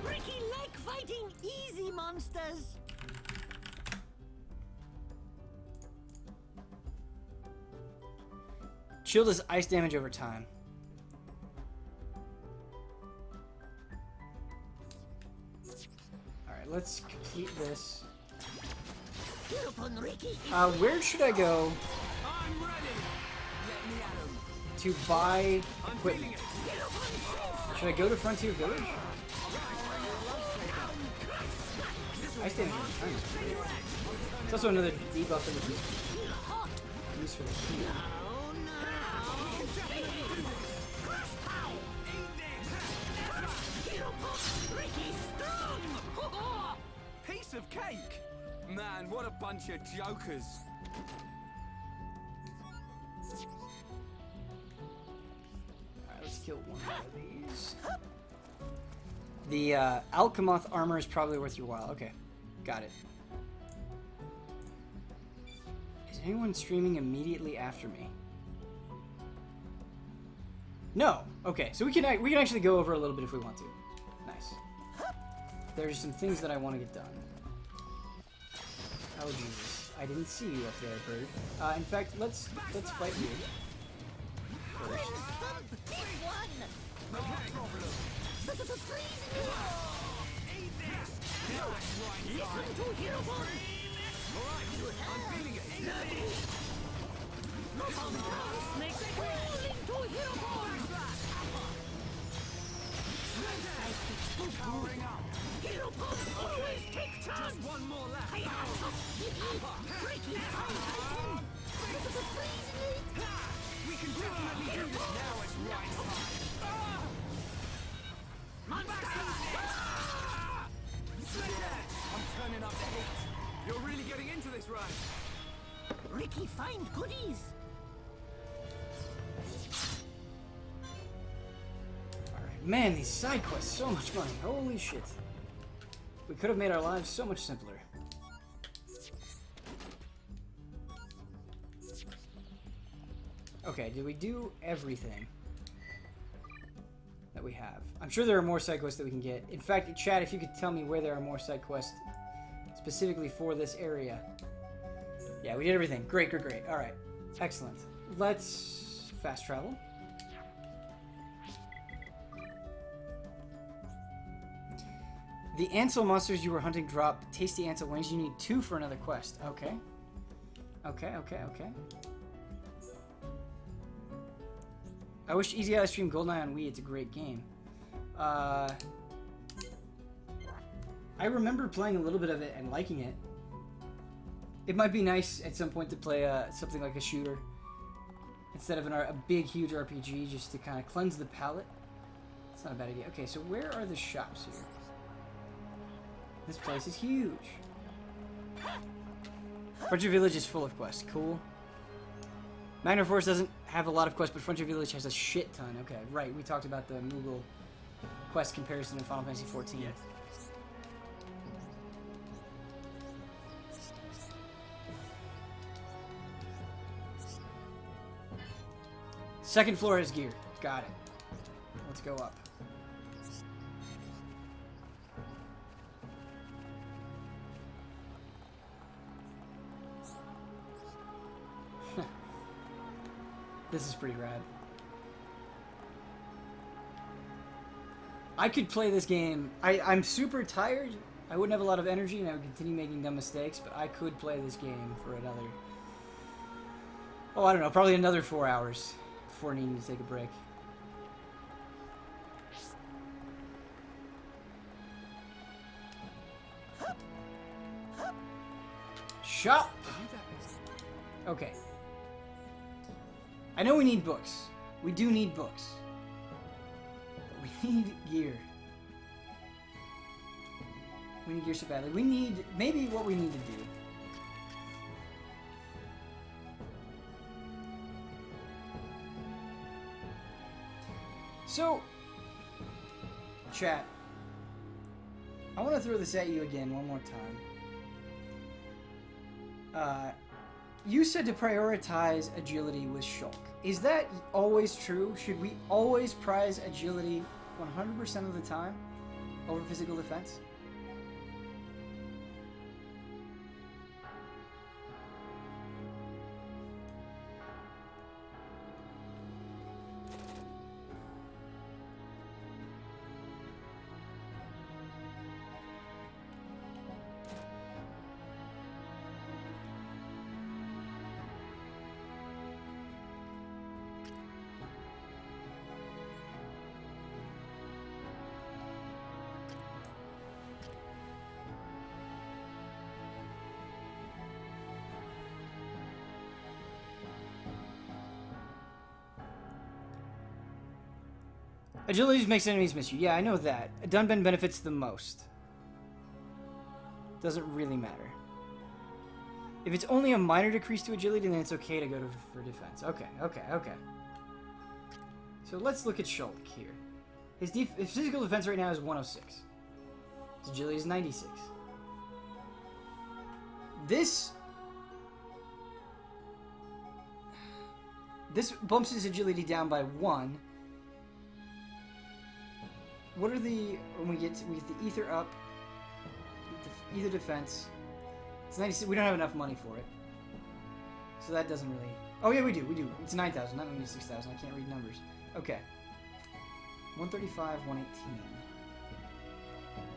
Riki like fighting easy monsters. Chill does ice damage over time. Alright, let's complete this. Where should I go to buy equipment? Should I go to Frontier Village? Ice damage over time is great. It's also another debuff that we can use for the heal. Piece of cake! Man, what a bunch of jokers. Alright, let's kill one of these. The Alcamoth armor is probably worth your while. Okay, got it. Is anyone streaming immediately after me? No. Okay, so we can actually go over a little bit if we want to. Nice. There's some things that I want to get done. Oh Jesus. I didn't see you up there, bird. In fact, let's fight you. First. Listen to Heropon! I'm feeling it! Snakes crawling to Heropon! Powering up! Heropon always take turns! Just one more left! Riki, we can definitely do this now, it's right time! Monster! I'm turning up the heat. You're really getting into this, right? Riki, find goodies. Alright, man, these side quests, so much money. Holy shit. We could have made our lives so much simpler. Okay, did we do everything that we have? I'm sure there are more side quests that we can get. In fact, chat, if you could tell me where there are more side quests specifically for this area. Yeah, we did everything. Great, great, great. Alright, excellent. Let's fast travel. The Ansel monsters you were hunting drop tasty Ansel wings. You need 2 for another quest. Okay. Okay. I wish Easy Eye streamed GoldenEye on Wii. It's a great game. I remember playing a little bit of it and liking it. It might be nice at some point to play something like a shooter instead of a big, huge RPG, just to kind of cleanse the palate. It's not a bad idea. Okay, so where are the shops here? This place is huge. Frontier Village is full of quests. Cool. Magna Force doesn't have a lot of quests, but Frontier Village has a shit ton. Okay, right. We talked about the Moogle quest comparison in Final Fantasy XIV. Yes. Second floor has gear. Got it. Let's go up. This is pretty rad. I could play this game. I'm super tired. I wouldn't have a lot of energy and I would continue making dumb mistakes, but I could play this game for another... Oh, I don't know. Probably another 4 hours before needing to take a break. Shop! Okay. I know we need books. We do need books. But we need gear. We need gear so badly. We need... Maybe what we need to do... So... Chat. I want to throw this at you again one more time. You said to prioritize agility with Shulk. Is that always true? Should we always prize agility 100% of the time over physical defense? Agility makes enemies miss you. Yeah, I know that. Dunban benefits the most. Doesn't really matter. If it's only a minor decrease to agility, then it's okay to go for defense. Okay. So let's look at Shulk here. His physical defense right now is 106. His agility is 96. This bumps his agility down by 1. What are the... When we get the ether up, ether defense, It's 96. We don't have enough money for it. So that doesn't really... Oh, yeah, we do. We do. It's 9,000, not 96,000. I can't read numbers. Okay. 135, 118.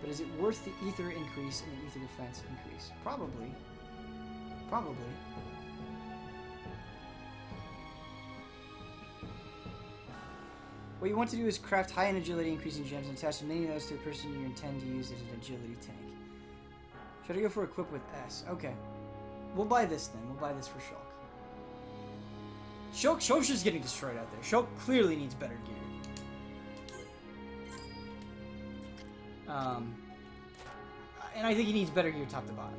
But is it worth the ether increase and the ether defense increase? Probably. Probably. What you want to do is craft high in agility increasing gems and attach many of those to the person you intend to use as an agility tank. Should I go for equip with S? Okay. We'll buy this then. We'll buy this for Shulk. Shulk's just getting destroyed out there. Shulk clearly needs better gear. And I think he needs better gear top to bottom.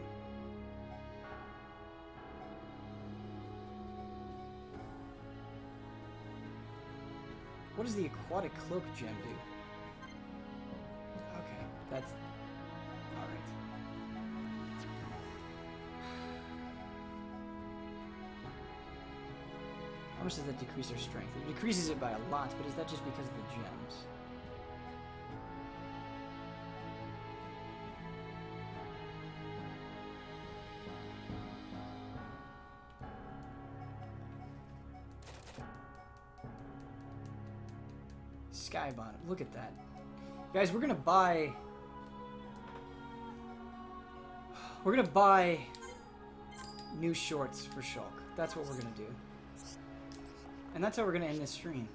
What does the aquatic cloak gem do? Okay, that's... Alright. How much does that decrease our strength? It decreases it by a lot, but is that just because of the gems? Sky bottom. Look at that. Guys, we're gonna buy new shorts for Shulk. That's what we're gonna do. And that's how we're gonna end this stream.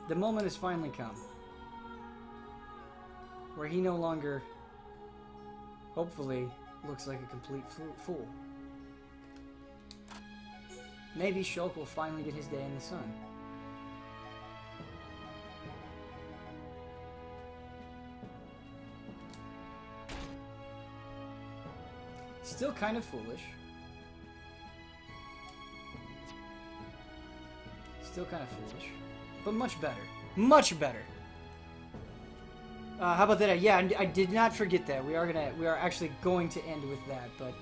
The moment has finally come. Where he no longer, hopefully, looks like a complete fool. Maybe Shulk will finally get his day in the sun. Still kind of foolish. Still kind of foolish. But much better. Much better. How about that? Yeah, I did not forget that. We are actually going to end with that, but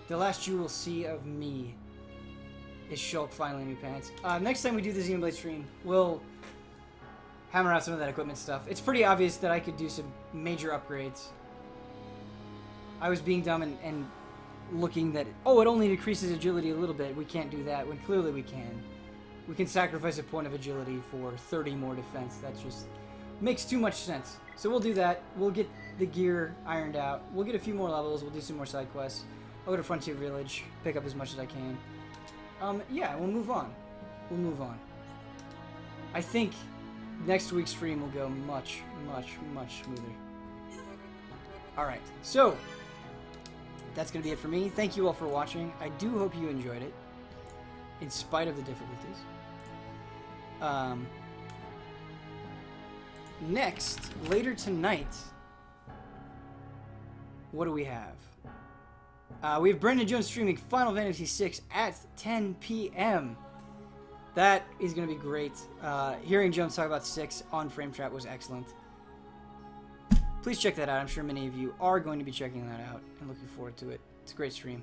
the last you will see of me is Shulk finally new pants. Next time we do the Xenoblade stream, we'll hammer out some of that equipment stuff. It's pretty obvious that I could do some major upgrades. I was being dumb and looking that, oh, it only decreases agility a little bit. We can't do that, when clearly we can. We can sacrifice a point of agility for 30 more defense. That just makes too much sense. So we'll do that. We'll get the gear ironed out. We'll get a few more levels. We'll do some more side quests. I'll go to Frontier Village, pick up as much as I can. Yeah, we'll move on. We'll move on. I think next week's stream will go much, much, much smoother. Alright, so that's going to be it for me. Thank you all for watching. I do hope you enjoyed it, in spite of the difficulties. Next, later tonight, what do we have? We have Brendan Jones streaming Final Fantasy VI at 10 p.m. That is going to be great. Hearing Jones talk about 6 on Frame Trap was excellent. Please check that out. I'm sure many of you are going to be checking that out and looking forward to it. It's a great stream.